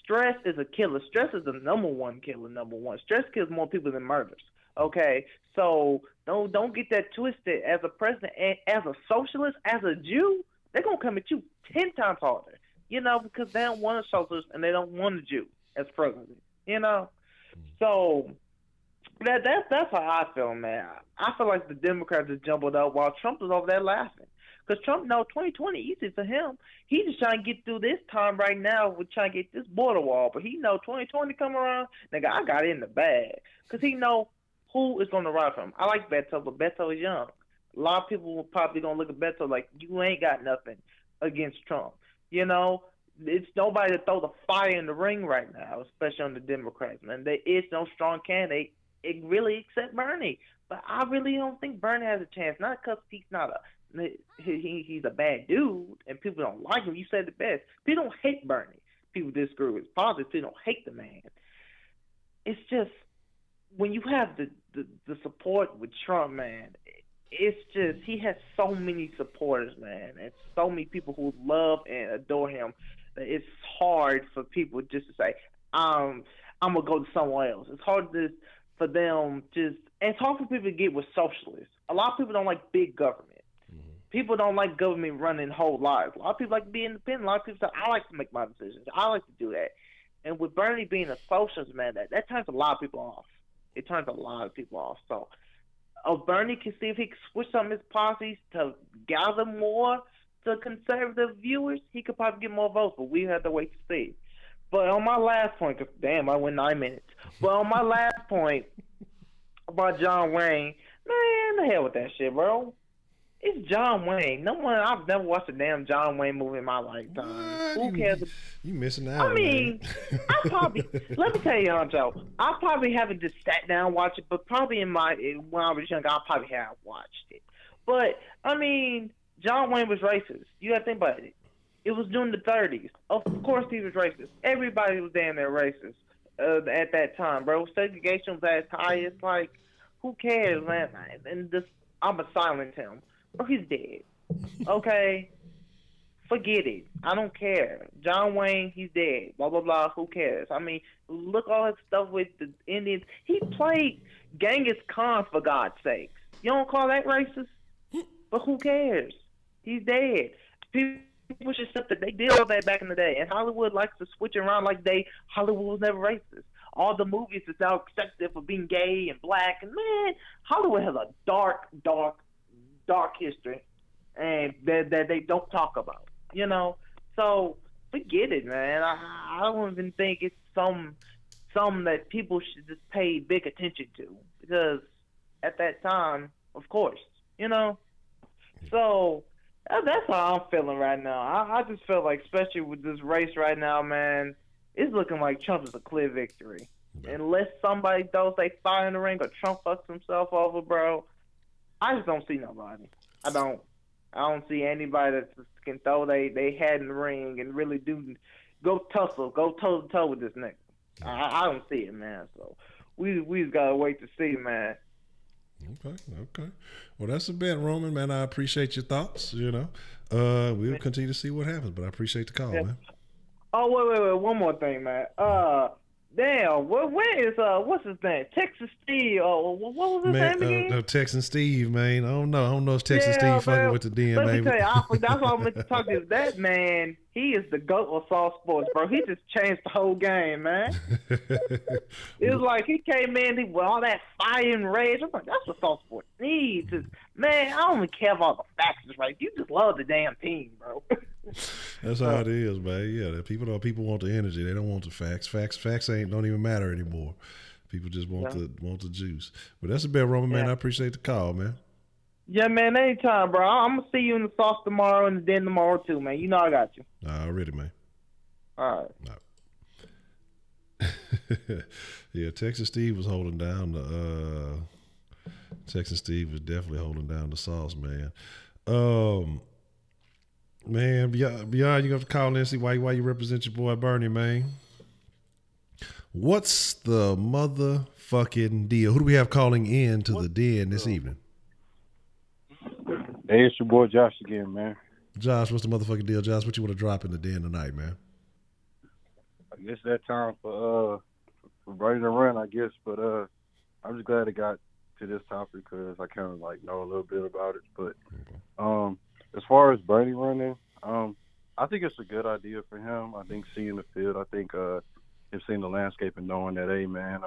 stress is a killer. Stress is the number one killer. Stress kills more people than murders. Okay, so don't get that twisted. As a president, as a socialist, as a Jew, they're gonna come at you 10 times harder. Because they don't want a socialist and they don't want a Jew as president. So that's how I feel, man. I feel like the Democrats just jumbled up while Trump was over there laughing. Because Trump knows 2020 easy for him. He's just trying to get through this time right now with trying to get this border wall. But he knows 2020 come around, nigga, I got it in the bag. Because he know who is going to ride for him. I like Beto, but Beto is young. A lot of people will probably going to look at Beto like, you ain't got nothing against Trump. It's nobody to throw the fire in the ring right now, especially on the Democrats. Man, there is no strong candidate, really, except Bernie. But I really don't think Bernie has a chance. Not because he's a bad dude and people don't like him. You said the best. People don't hate Bernie. People disagree with his politics. People don't hate the man. It's just when you have the support with Trump, man, it's just he has so many supporters, man, and so many people who love and adore him that it's hard for people just to say, I'm gonna go to someone else. It's hard for them and it's hard for people to get with socialists. A lot of people don't like big government. Mm-hmm. People don't like government running whole lives. A lot of people like to be independent. A lot of people say, I like to make my decisions. I like to do that. And with Bernie being a socialist, man, that turns a lot of people off. It turns a lot of people off. So Bernie can see if he can switch some of his policies to gather more to conservative viewers. He could probably get more votes, but we have to wait to see. But on my last point, because damn, I went 9 minutes. But on my last point about John Wayne, man, the hell with that shit, bro. It's John Wayne. I've never watched a damn John Wayne movie in my lifetime. Who cares? You missing out. I mean, I probably let me tell you, Honcho. I probably haven't just sat down and watched it, but probably when I was younger, I probably have watched it. But I mean, John Wayne was racist. You got to think about it. It was during the 30s. Of course, he was racist. Everybody was damn near racist at that time, bro. Segregation was at its highest. Like, who cares, man? And I'ma silence him. Bro, he's dead. Okay? Forget it. I don't care. John Wayne, he's dead. Blah, blah, blah. Who cares? I mean, look all that stuff with the Indians. He played Genghis Khan, for God's sakes. You don't call that racist? But who cares? He's dead. People should accept that they did all that back in the day. And Hollywood likes to switch around like Hollywood was never racist. All the movies is now accepted for being gay and black. And, man, Hollywood has a dark history and that they don't talk about, So forget it, man. I don't even think it's some that people should just pay big attention to because at that time, of course, So that's how I'm feeling right now. I just feel like, especially with this race right now, man, it's looking like Trump is a clear victory. Yeah. Unless somebody throws a fire in the ring or Trump fucks himself over, bro, I just don't see nobody. I don't see anybody that can throw they head in the ring and really do go tussle, go toe to toe with this nigga. I don't see it, man. So we just gotta wait to see, man. Okay. Well, that's a bet, Roman, man. I appreciate your thoughts, We'll continue to see what happens, but I appreciate the call, Yeah. man. Oh, wait, one more thing, man. Damn, where is what's his name? Texas Steve. What was his Man, name again? Texan Steve, man. I don't know if Texan Yeah, Steve fucking man. with the Den, Let me baby. tell you, that's what I meant to talk to you. That man, he is the GOAT of soft sports, bro. He just changed the whole game, man. It was like he came in with all that fire and rage. I'm like, that's what soft sports needs. Man, I don't even care about the facts is right. You just love the damn team, bro. That's how it is, man. Yeah, people want the energy. They don't want the facts. Facts don't even matter anymore. People just want the juice. But that's a bet, Roman, man. I appreciate the call, man. Yeah, man, anytime, bro. I'm gonna see you in the sauce tomorrow and then tomorrow too, man. You know I got you. Already, man. All right. Yeah, Texas Steve was holding down the Texas Steve was definitely holding down the sauce, man. Man, beyond you have to call in and see why you represent your boy Bernie, man. What's the motherfucking deal? Who do we have calling in to the Den this evening? Hey, it's your boy Josh again, man. Josh, what's the motherfucking deal, Josh? What you want to drop in the Den tonight, man? I guess that time for Bernie to run, I guess, but I'm just glad it got to this topic because I kind of know a little bit about it. But as far as Bernie running, I think it's a good idea for him. I think seeing the field, I think him seeing the landscape and knowing that, hey man,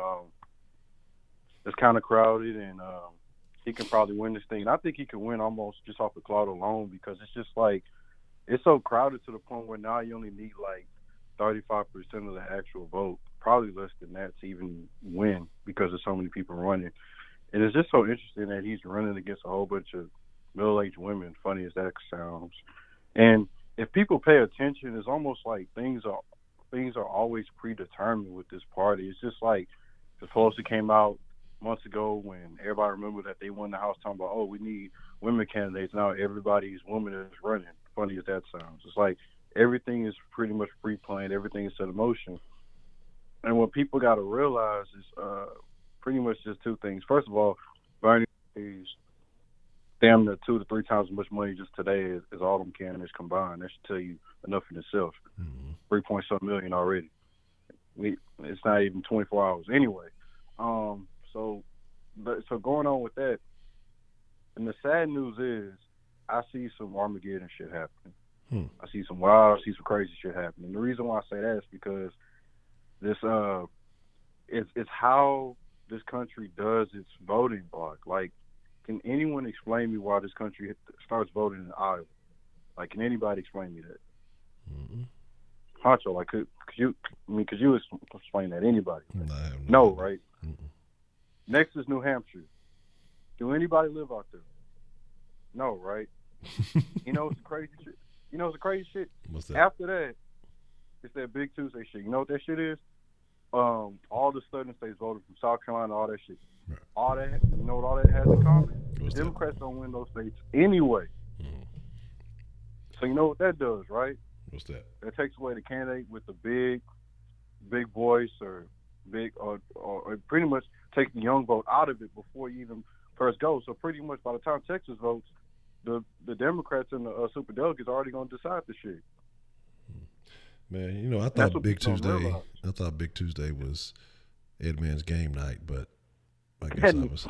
it's kind of crowded and he can probably win this thing. And I think he can win almost just off the cloud alone because it's just it's so crowded to the point where now you only need 35% of the actual vote, probably less than that to even win because there's so many people running. And it's just so interesting that he's running against a whole bunch of middle-aged women, funny as that sounds. And if people pay attention, it's almost like things are always predetermined with this party. It's just like the Pelosi came out months ago when everybody remembered that they won the House talking about, oh, we need women candidates. Now everybody's woman is running, funny as that sounds. It's like everything is pretty much pre-planned. Everything is set in motion. And what people got to realize is pretty much just two things. First of all, Bernie is damn near 2 to 3 times as much money just today as all them candidates combined. That should tell you enough in itself. 3-point-something million already. It's not even 24 hours anyway. So going on with that, and the sad news is I see some Armageddon shit happening. I see some crazy shit happening. The reason why I say that is because this it's how this country does its voting block. Can anyone explain me why this country starts voting in Iowa? Can anybody explain me that? Honcho, could you explain that? Anybody? No, right? Next is New Hampshire. Do anybody live out there? No, right? You know what's the crazy shit? What's that? After that, it's that Big Tuesday shit. You know what that shit is? All the southern states voted from South Carolina, all that shit. Right. All that, you know what all that has in common? What's Democrats don't win those states anyway. So you know what that does, right? What's that? That takes away the candidate with the big voice or pretty much takes the young vote out of it before you even first go. So pretty much by the time Texas votes, the Democrats and the superdelegates are already going to decide the shit. Man, I thought Big Tuesday was Ed Man's game night, but I guess I was.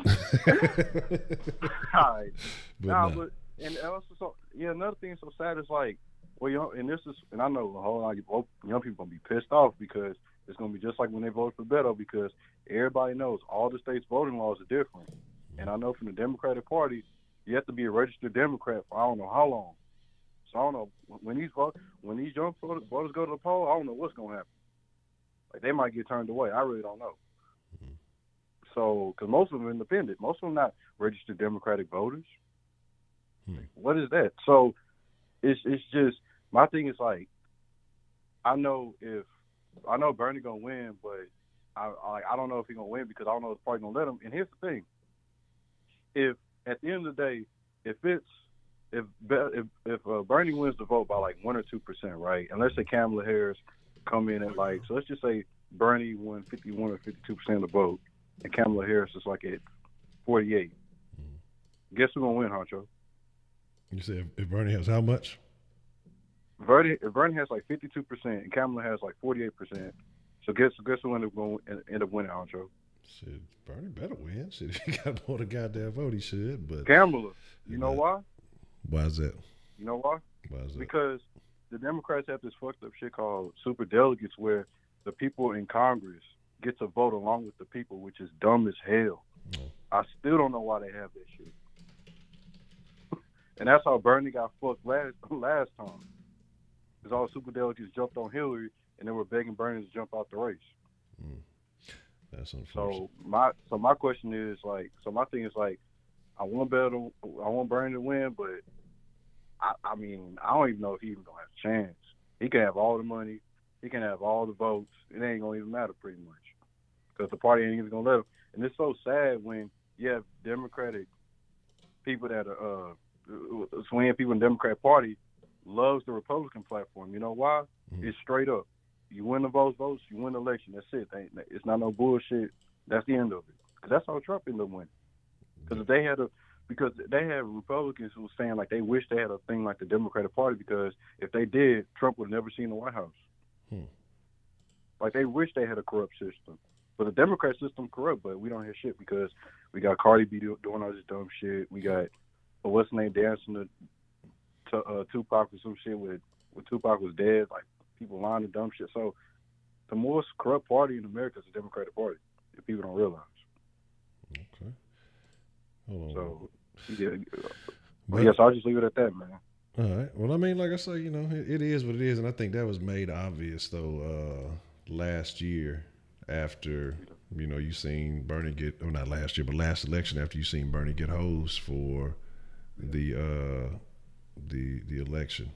All right. But and also, another thing that's so sad is and I know a whole lot of young people gonna be pissed off because it's gonna be just like when they voted for Beto because everybody knows all the states' voting laws are different. And I know from the Democratic Party, you have to be a registered Democrat for I don't know how long. So I don't know when these young voters go to the poll, I don't know what's gonna happen. They might get turned away. I really don't know. So, because most of them are independent, most of them not registered Democratic voters. What is that? So, it's just my thing is I know Bernie gonna win, but I don't know if he's gonna win because I don't know if the party gonna let him. And here's the thing: if at the end of the day, if Bernie wins the vote by 1 or 2%, right? And let's say Kamala Harris come in at so let's just say Bernie won 51 or 52% of the vote, and Kamala Harris is at 48. Guess who's gonna win, Honcho? You said if Bernie has how much? If Bernie has like 52% and Kamala has like 48%, so guess who end up winning, Honcho? Shit, Bernie better win. Shit, if he got more than goddamn vote, he should. But Kamala. You know why? Why is that? You know why? Why is that? Because the Democrats have this fucked up shit called super delegates, where the people in Congress get to vote along with the people, which is dumb as hell. Oh. I still don't know why they have that shit. And that's how Bernie got fucked last time. Because all the super delegates jumped on Hillary and they were begging Bernie to jump out the race. That's unfortunate. So my question is my thing is I want Bernie to win, but I mean, I don't even know if he even gonna have a chance. He can have all the money, he can have all the votes, it ain't gonna even matter pretty much, because the party ain't even gonna let him. And it's so sad when you have Democratic people that are swinging people in the Democratic Party loves the Republican platform. You know why? It's straight up. You win the votes, you win the election. That's it. It's not no bullshit. That's the end of it. Because that's how Trump ended up winning. Because they had Republicans who were saying like they wish they had a thing like the Democratic Party, because if they did, Trump would have never seen the White House. Like they wish they had a corrupt system. But the Democrat system corrupt, but we don't hear shit because we got Cardi B doing all this dumb shit. We got what's his name dancing to Tupac or some shit when Tupac was dead. Like people lying to dumb shit. So the most corrupt party in America is the Democratic Party. If people don't realize. Okay. Hold on. So yes, I'll just leave it at that, man. All right. Well, I mean, like I say, it is what it is, and I think that was made obvious though last year after you seen Bernie get, or not last year, but last election after you seen Bernie get hosed for the election.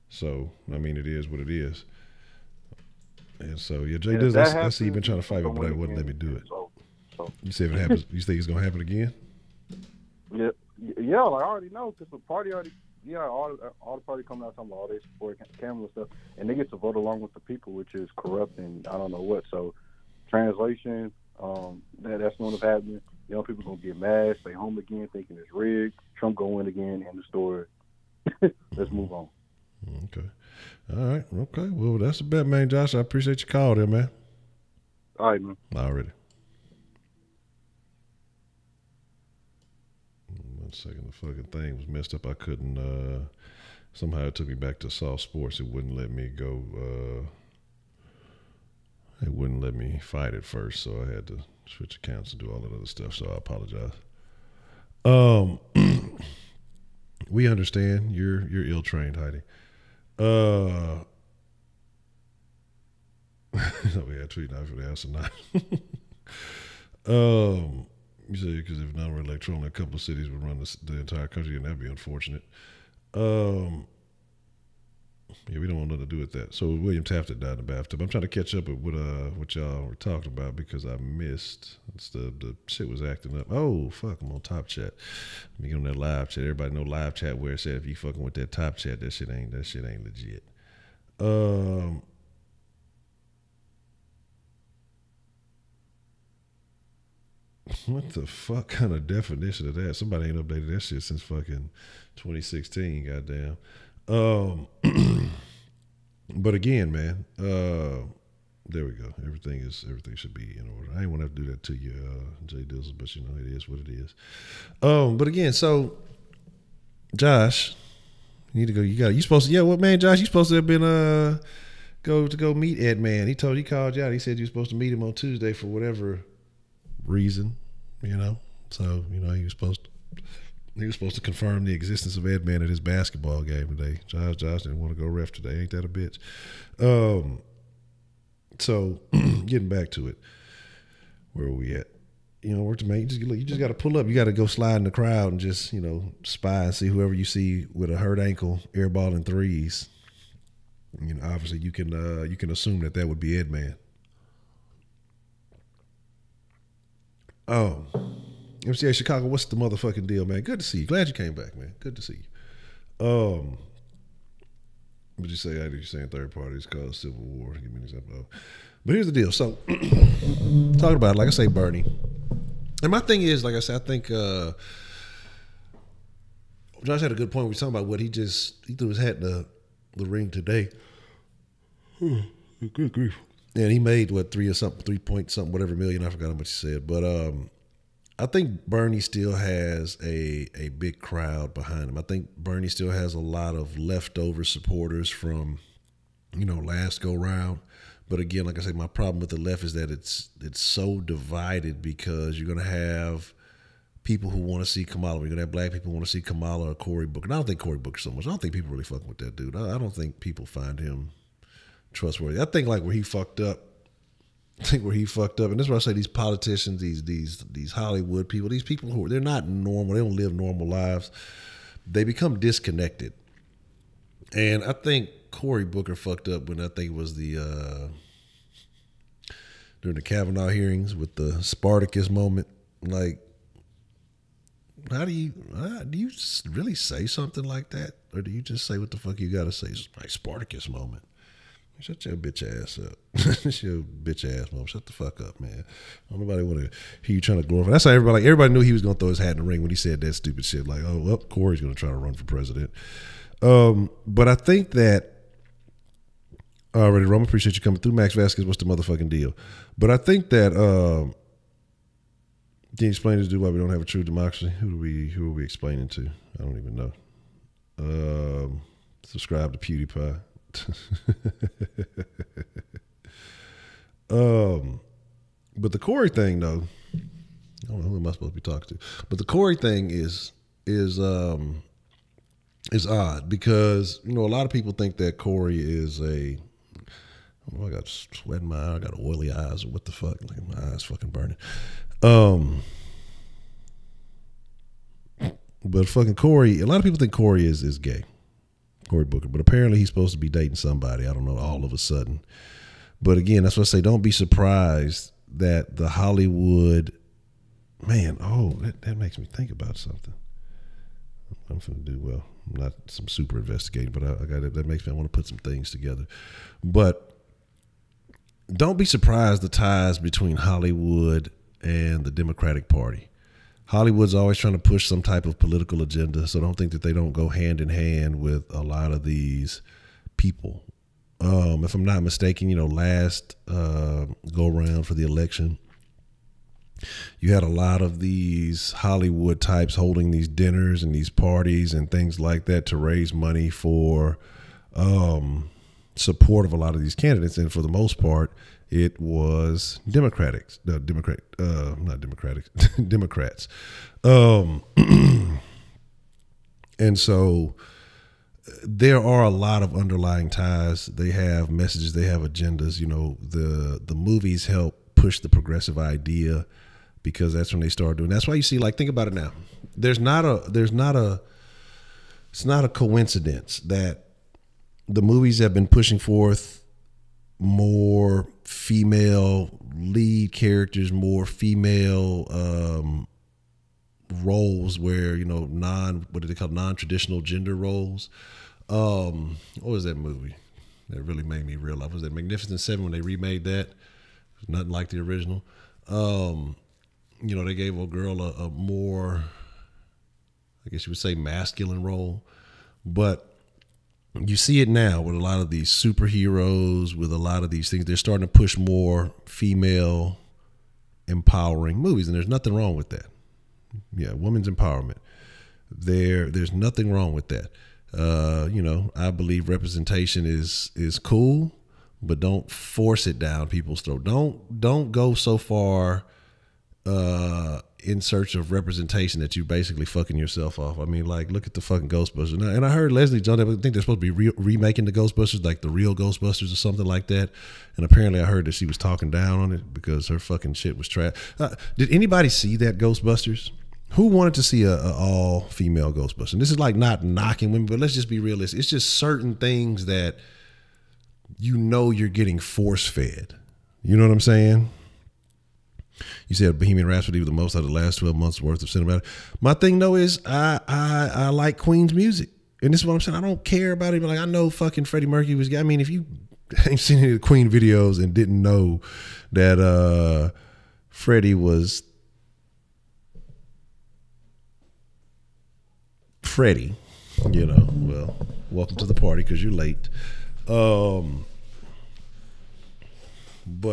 So I mean, it is what it is. And so Jay does. I see you've been trying to fight me, but they wouldn't let me do it. So you say if it happens, you think it's gonna happen again? Yeah. Like I already know, because the party already. Yeah, all the party coming out talking about all they support Kamala and stuff, and they get to vote along with the people, which is corrupt and I don't know what. So, translation, that's going to happen. Young people gonna get mad, stay home again, thinking it's rigged. Trump gonna win again, end the story. Let's move on. Okay, all right, okay. Well, that's a bet, man, Josh. I appreciate your call there, man. All right, man. Already. 1 second, the fucking thing was messed up. I couldn't. Somehow it took me back to soft sports. It wouldn't let me go. It wouldn't let me fight it first, so I had to switch accounts and do all that other stuff. So I apologize. We understand you're ill trained, Heidi. We had tweet out for the answer not. You say because if non electronic, a couple of cities would run the entire country, and that'd be unfortunate. Yeah, we don't want nothing to do with that. So William Taft died in the bathtub. I'm trying to catch up with what y'all were talking about because I missed. The shit was acting up. Oh, fuck, I'm on Top Chat. Let me get on that live chat. Everybody know live chat where it said if you fucking with that Top Chat, that shit ain't legit. What the fuck kind of definition of that? Somebody ain't updated that shit since fucking 2016, goddamn. But again, man, there we go. Everything should be in order. I ain't want to have to do that to you, Jay Dizzle, but it is what it is. But again, so Josh, you need to go. You supposed to? Yeah, what man, Josh? You supposed to have been go meet Ed Man. He called you out. He said you were supposed to meet him on Tuesday for whatever reason, So he was supposed to confirm the existence of Ed Man at his basketball game today. Josh didn't want to go ref today. Ain't that a bitch? So getting back to it, where are we at? Man, you just got to pull up. You got to go slide in the crowd and just spy and see whoever you see with a hurt ankle, airballing threes. Obviously you can assume that would be Ed Man. MCA Chicago, what's the motherfucking deal, man? Good to see you. Glad you came back, man. Good to see you. What you say? I think you're saying third parties cause civil war. Give me an example. But here's the deal. So, talking about it, like I say, Bernie. And my thing is, like I said, I think Josh had a good point. We were talking about what he threw his hat in the ring today. Good grief. And he made what 3 point something, whatever million. I forgot how much he said. But I think Bernie still has a big crowd behind him. I think Bernie still has a lot of leftover supporters from, last go round. But again, like I said, my problem with the left is that it's so divided because you're going to have people who want to see Kamala. You're going to have black people who want to see Kamala or Cory Booker. And I don't think Cory Booker so much. I don't think people really fucking with that dude. I don't think people find him trustworthy. I think like where he fucked up, and that's why I say these politicians, these Hollywood people, these people who they're not normal, they don't live normal lives. They become disconnected. And I think Cory Booker fucked up when I think it was during the Kavanaugh hearings with the Spartacus moment. Like, how do you really say something like that? Or do you just say what the fuck you gotta say? It's like Spartacus moment. Shut your bitch ass up. Shut your bitch ass mom. Shut the fuck up, man. Nobody want to hear you trying to glorify. That's how everybody knew he was going to throw his hat in the ring when he said that stupid shit. Like, oh, well, Cory's going to try to run for president. But I think that already, Rome, appreciate you coming through. Max Vasquez, what's the motherfucking deal? But I think that can you explain this dude why we don't have a true democracy? Who are we explaining to? I don't even know. Subscribe to PewDiePie. But the Cory thing though, I don't know who am I supposed to be talking to, but the Cory thing is odd because a lot of people think that Cory is I got sweat in my eye, I got oily eyes, or what the fuck, like my eyes fucking burning. But fucking Cory, a lot of people think Cory is gay. Cory Booker, but apparently he's supposed to be dating somebody. I don't know, all of a sudden. But again, that's what I say. Don't be surprised that the Hollywood man. Oh, that makes me think about something. I'm finna do well. I'm not some super investigating, but I got it. That makes me want to put some things together. But don't be surprised the ties between Hollywood and the Democratic Party. Hollywood's always trying to push some type of political agenda, so don't think that they don't go hand in hand with a lot of these people. If I'm not mistaken, last go around for the election, you had a lot of these Hollywood types holding these dinners and these parties and things like that to raise money for support of a lot of these candidates. And for the most part, it was Democrats. And so there are a lot of underlying ties. They have messages, they have agendas. The movies help push the progressive idea because that's when they start doing. That's why you see, like, think about it now. It's not a coincidence that the movies have been pushing forth more female lead characters, more female roles where, what do they call non-traditional gender roles? What was that movie that really made me realize? Was that Magnificent Seven when they remade that? It was nothing like the original. They gave a girl a more, I guess you would say, masculine role. But you see it now with a lot of these superheroes, with a lot of these things. They're starting to push more female empowering movies, and there's nothing wrong with that. Yeah, women's empowerment. There's nothing wrong with that. I believe representation is cool, but don't force it down people's throat. Don't go so far in search of representation that you basically fucking yourself off. I mean, like, look at the fucking Ghostbusters. And I heard Leslie Jones, I think they're supposed to be remaking the Ghostbusters, like the real Ghostbusters or something like that. And apparently I heard that she was talking down on it because her fucking shit was trash. Did anybody see that Ghostbusters? Who wanted to see a all-female Ghostbuster? And this is like not knocking women, but let's just be realistic. It's just certain things that you're getting force-fed. You know what I'm saying? You said Bohemian Rhapsody was the most out of the last 12 months worth of cinematic. My thing though is I like Queen's music. And this is what I'm saying. I don't care about it. But like, I know fucking Freddie Mercury was, I mean, if you ain't seen any of the Queen videos and didn't know that Freddie was Freddie, you know, well, welcome to the party because you're late. But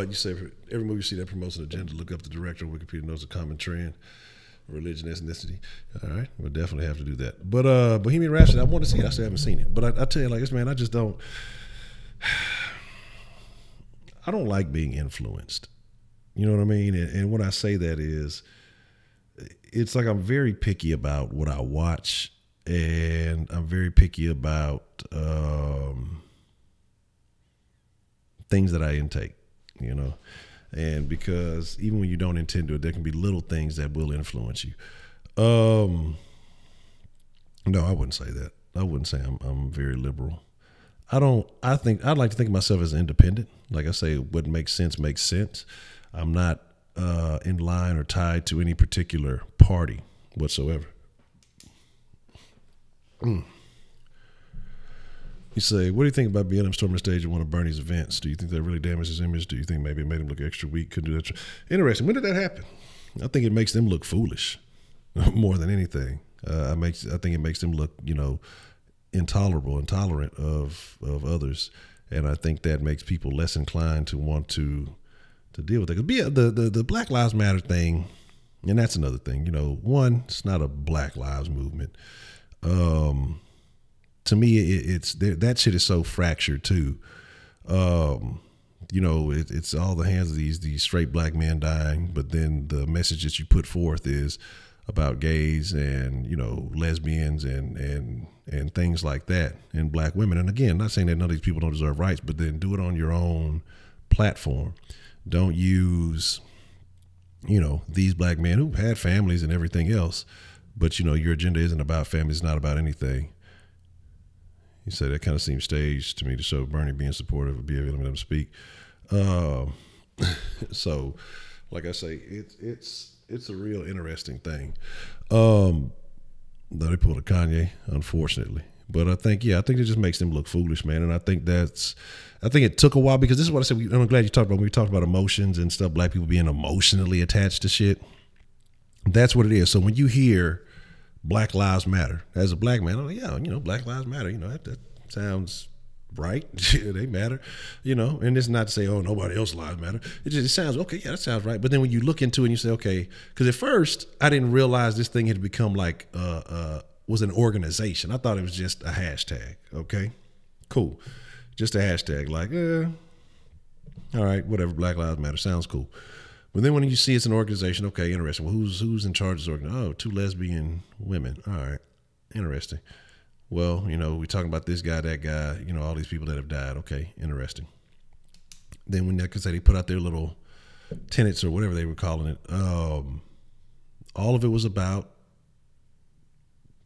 you say for every movie you see that promotes an agenda, look up the director. Wikipedia knows a common trend, religion, ethnicity. All right, we'll definitely have to do that. But Bohemian Rhapsody, I want to see it. I still haven't seen it. But I tell you like this, man, I just don't. I don't like being influenced. You know what I mean? And when I say that is, it's like I'm very picky about what I watch, and I'm very picky about things that I intake. You know, and because even when you don't intend to, there can be little things that will influence you. No, I wouldn't say that. I wouldn't say I'm very liberal. I'd like to think of myself as independent. Like I say, what makes sense makes sense. I'm not in line or tied to any particular party whatsoever. You say, what do you think about BLM storming the stage at one of Bernie's events? Do you think that really damaged his image? Do you think maybe it made him look extra weak? Couldn't do that. Interesting. When did that happen? I think it makes them look foolish more than anything. I think it makes them look, you know, intolerant of others. And I think that makes people less inclined to want to deal with it. The Black Lives Matter thing, and that's another thing. You know, one, it's not a Black Lives movement. To me, it's that shit is so fractured too. You know, it's all the hands of these straight black men dying, but then the message that you put forth is about gays and, you know, lesbians and things like that, and black women. And again, not saying that none of these people don't deserve rights, but then do it on your own platform. Don't use, you know, these black men who had families and everything else, but, you know, your agenda isn't about family. It's not about anything. He said that kind of seems staged to me to show Bernie being supportive of BLM and let him speak. So, like I say, it's a real interesting thing. Though they pulled a Kanye, unfortunately. But I think it just makes them look foolish, man. And I think it took a while, because this is what I said. I'm glad you talked about when we talked about emotions and stuff, black people being emotionally attached to shit. That's what it is. So when you hear Black Lives Matter, as a black man, I'm like, yeah, you know, Black Lives Matter, you know, that sounds right. They matter, you know, and it's not to say, oh, nobody else's lives matter. It sounds, okay, yeah, that sounds right. But then when you look into it and you say, okay, because at first I didn't realize this thing had become like, was an organization. I thought it was just a hashtag. Okay, cool. Just a hashtag, like, all right, whatever, Black Lives Matter, sounds cool. But then when you see it's an organization, okay, interesting. Well, who's in charge of this organization? Oh, 2 lesbian women. All right, interesting. Well, you know, we're talking about this guy, that guy, you know, all these people that have died. Okay, interesting. Then when, like I said, they put out their little tenets or whatever they were calling it, all of it was about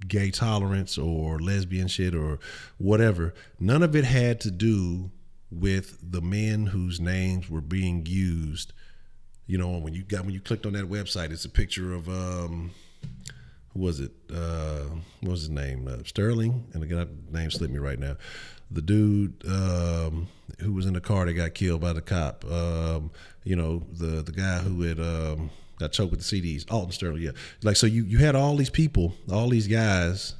gay tolerance or lesbian shit or whatever. None of it had to do with the men whose names were being used. You know, when you clicked on that website, it's a picture of who was it? What was his name? Sterling. And again, that name slipped me right now. The dude who was in the car that got killed by the cop. You know, the guy who had got choked with the CDs. Alton Sterling. Yeah. Like, so you had all these people, all these guys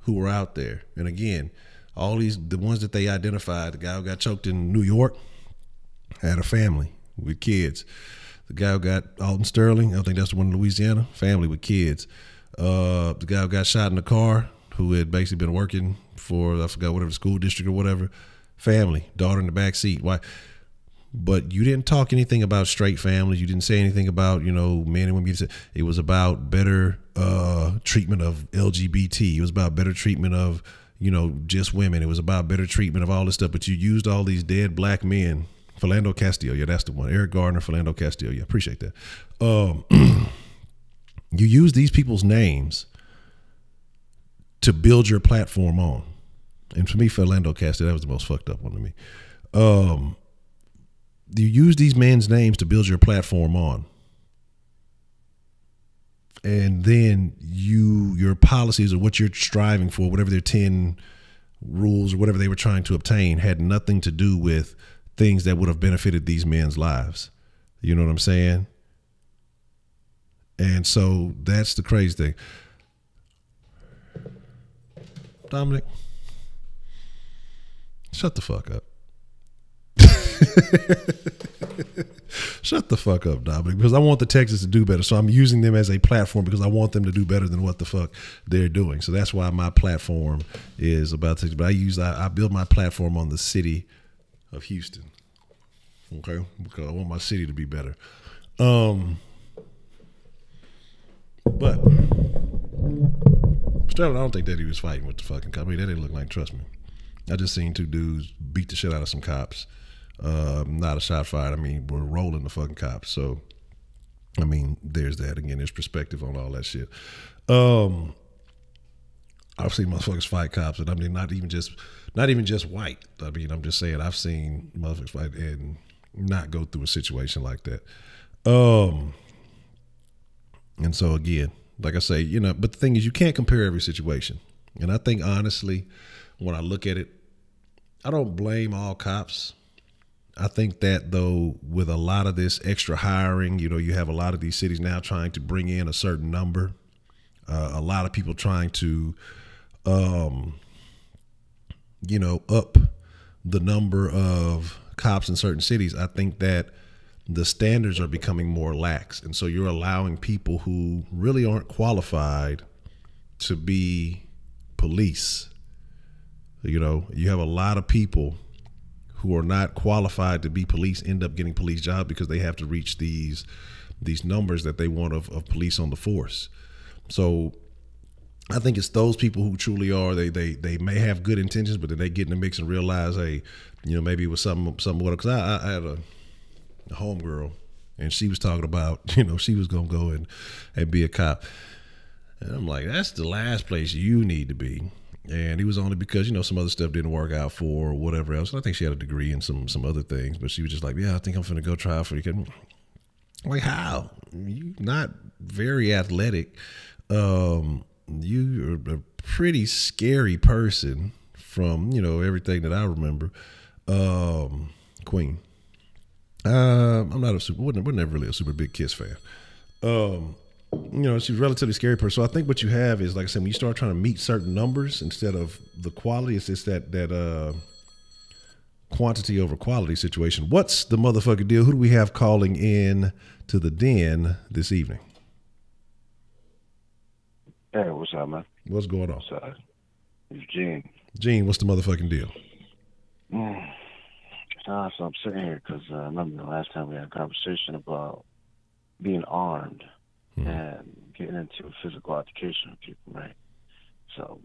who were out there, and again, the ones that they identified. The guy who got choked in New York had a family with kids. The guy who got Alton Sterling, I think that's the one in Louisiana, family with kids. The guy who got shot in the car, who had basically been working for, I forgot, whatever school district or whatever, family, daughter in the back seat. Why? But you didn't talk anything about straight families. You didn't say anything about, you know, men and women. It was about better treatment of LGBT. It was about better treatment of, you know, just women. It was about better treatment of all this stuff. But you used all these dead black men. Philando Castillo, yeah, that's the one. Eric Gardner, Philando Castillo, yeah, appreciate that. You use these people's names to build your platform on. And for me, Philando Castillo, that was the most fucked up one to me. You use these men's names to build your platform on. And then your policies or what you're striving for, whatever their 10 rules or whatever they were trying to obtain, had nothing to do with things that would have benefited these men's lives. You know what I'm saying? And so that's the crazy thing. Dominic? Shut the fuck up. Shut the fuck up, Dominic, because I want the Texans to do better. So I'm using them as a platform because I want them to do better than what the fuck they're doing. So that's why my platform is about Texas. But I build my platform on the city of Houston. Okay? Because I want my city to be better. But Sterling, I don't think that he was fighting with the fucking cop. I mean, that didn't look like, trust me. I just seen two dudes beat the shit out of some cops. Not a shot fired. I mean, we're rolling the fucking cops. So, I mean, there's that. Again, there's perspective on all that shit. I've seen motherfuckers fight cops, and I mean, not even just white. I mean, I'm just saying I've seen motherfuckers fight and not go through a situation like that. And so again, like I say, you know, but the thing is, you can't compare every situation. And I think honestly, when I look at it, I don't blame all cops. I think that though, with a lot of this extra hiring, you know, you have a lot of these cities now trying to bring in a certain number. A lot of people trying to, you know, up the number of cops in certain cities. I think that the standards are becoming more lax. And so you're allowing people who really aren't qualified to be police. You know, you have a lot of people who are not qualified to be police end up getting police jobs because they have to reach these numbers that they want of police on the force. So I think it's those people who truly are, they may have good intentions, but then they get in the mix and realize, hey, you know, maybe it was something with it. Because I had a homegirl, and she was talking about, you know, she was going to go and be a cop. And I'm like, that's the last place you need to be. And it was only because, you know, some other stuff didn't work out for her or whatever else. And I think she had a degree in some other things, but she was just like, yeah, I think I'm finna go try out for you. I'm like, how? You're not very athletic. You're a pretty scary person from, you know, everything that I remember. Queen. I'm not wasn't never really a super big Kiss fan. You know, she's a relatively scary person. So I think what you have is, like I said, when you start trying to meet certain numbers instead of the quality, it's just that quantity over quality situation. What's the motherfucking deal? Who do we have calling in to the den this evening? Hey, what's up, man? What's going on? What's up? It's Gene. Gene, what's the motherfucking deal? So I'm sitting here because I remember the last time we had a conversation about being armed and getting into a physical altercation with people, right? So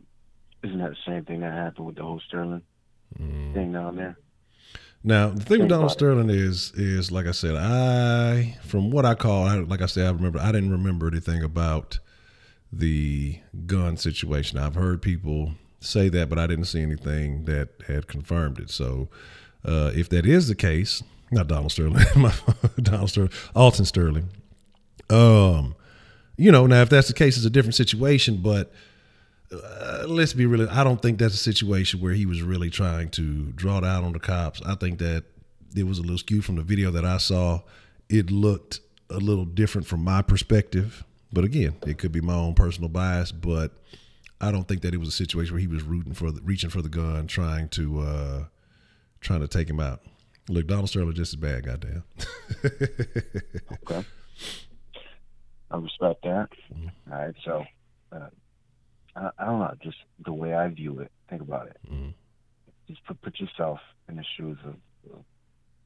isn't that the same thing that happened with the whole Sterling thing down there? Now, the thing with Donald Sterling is like I said, from what I call, like I said, I didn't remember anything about the gun situation. I've heard people say that, but I didn't see anything that had confirmed it. So if that is the case, not Donald Sterling, Donald Sterling, Alton Sterling. You know, now if that's the case, it's a different situation, but let's be real. I don't think that's a situation where he was really trying to draw down on the cops. I think that it was a little skewed from the video that I saw. It looked a little different from my perspective, but again, it could be my own personal bias, but I don't think that it was a situation where he was reaching for the gun, trying to take him out. Look, Donald Sterling just as bad, goddamn. Okay. I respect that. All right, so I don't know, just the way I view it, think about it. Just put yourself in the shoes of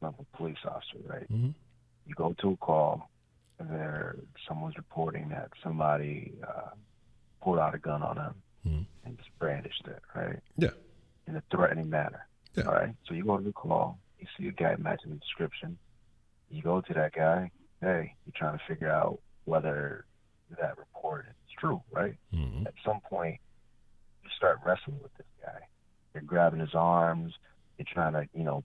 a police officer, right? You go to a call, someone's reporting that somebody pulled out a gun on them and just brandished it, right? Yeah. In a threatening manner. Yeah. All right, so you go to the call, you see a guy matching the description, you go to that guy, hey, you're trying to figure out whether that report is true, right? At some point, you start wrestling with this guy. You're grabbing his arms. You're trying to, you know,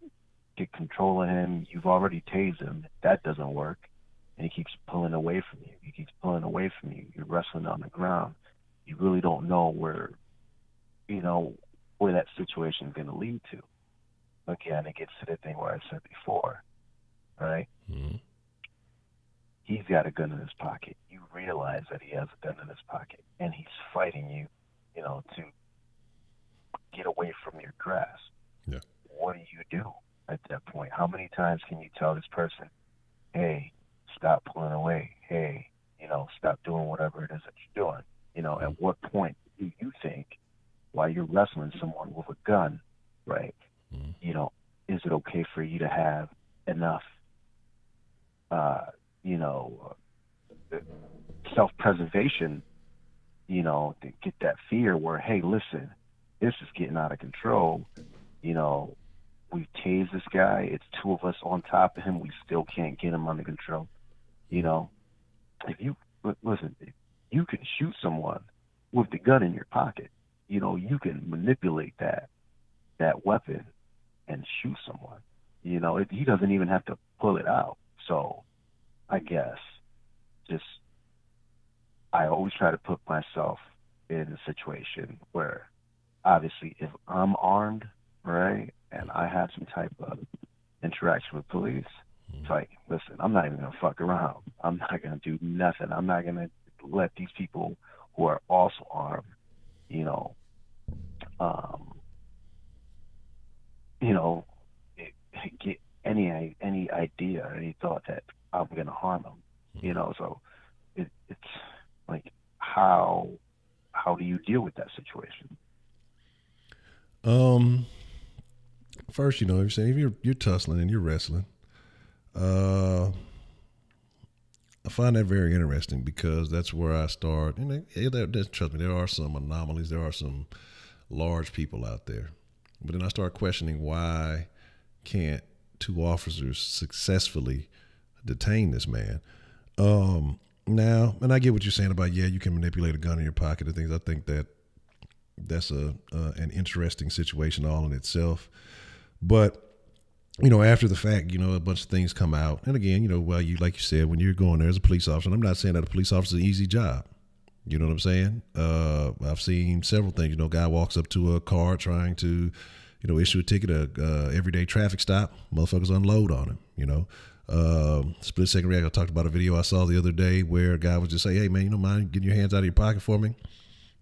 get control of him. You've already tased him. That doesn't work. And he keeps pulling away from you. He keeps pulling away from you. You're wrestling on the ground. You really don't know where that situation is going to lead to. Again, it gets to the thing where I said before, right? He's got a gun in his pocket. You realize that he has a gun in his pocket, and he's fighting you, you know, to get away from your grasp. Yeah. What do you do at that point? How many times can you tell this person, hey, stop pulling away? Hey, stop doing whatever it is that you're doing? At what point do you think, while you're wrestling someone with a gun, right, is it okay for you to have enough, self-preservation, to get that fear where, hey, listen, this is getting out of control. We've tased this guy. It's two of us on top of him. We still can't get him under control. If you can shoot someone with the gun in your pocket. You can manipulate that weapon and shoot someone. He doesn't even have to pull it out. So I guess I always try to put myself in a situation where, obviously, if I'm armed, right, and I have some type of interaction with police, it's like, listen, I'm not even going to fuck around. I'm not going to do nothing. I'm not going to let these people who are also armed, get any idea or any thought that I'm going to harm them. So it's like, how do you deal with that situation? First, you're saying if you're tussling and you're wrestling, I find that very interesting because that's where I start. And trust me, there are some anomalies. There are some large people out there. But then I start questioning, why can't two officers successfully detain this man? Now, and I get what you're saying about, you can manipulate a gun in your pocket and things. I think that's an interesting situation all in itself. But after the fact, a bunch of things come out. And again, like you said, when you're going there as a police officer, and I'm not saying that a police officer is an easy job. You know what I'm saying? I've seen several things. Guy walks up to a car trying to, issue a ticket, a everyday traffic stop. Motherfuckers unload on him, Split second reaction. I talked about a video I saw the other day where a guy was just saying, hey, man, you don't mind getting your hands out of your pocket for me?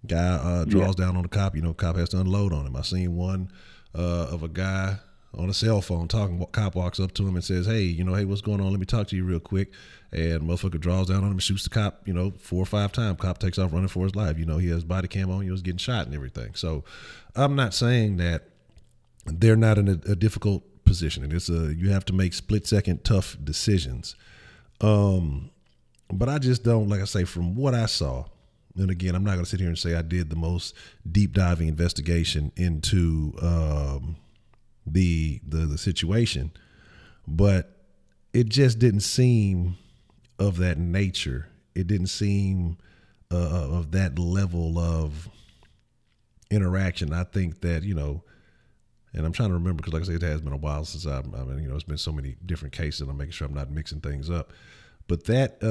Guy draws down on the cop. Cop has to unload on him. I seen one of a guy on a cell phone talking. Cop walks up to him and says, hey, hey, what's going on? Let me talk to you real quick. And motherfucker draws down on him and shoots the cop, 4 or 5 times. Cop takes off running for his life. He has body cam on. He was getting shot and everything. So I'm not saying that they're not in a difficult position. And you have to make split second tough decisions. But I just don't, like I say, from what I saw, and again, I'm not going to sit here and say I did the most deep diving investigation into the situation, but it just didn't seem of that nature. It didn't seem of that level of interaction. I think that, and I'm trying to remember, because like I said, it has been a while since it's been so many different cases. I'm making sure I'm not mixing things up. But that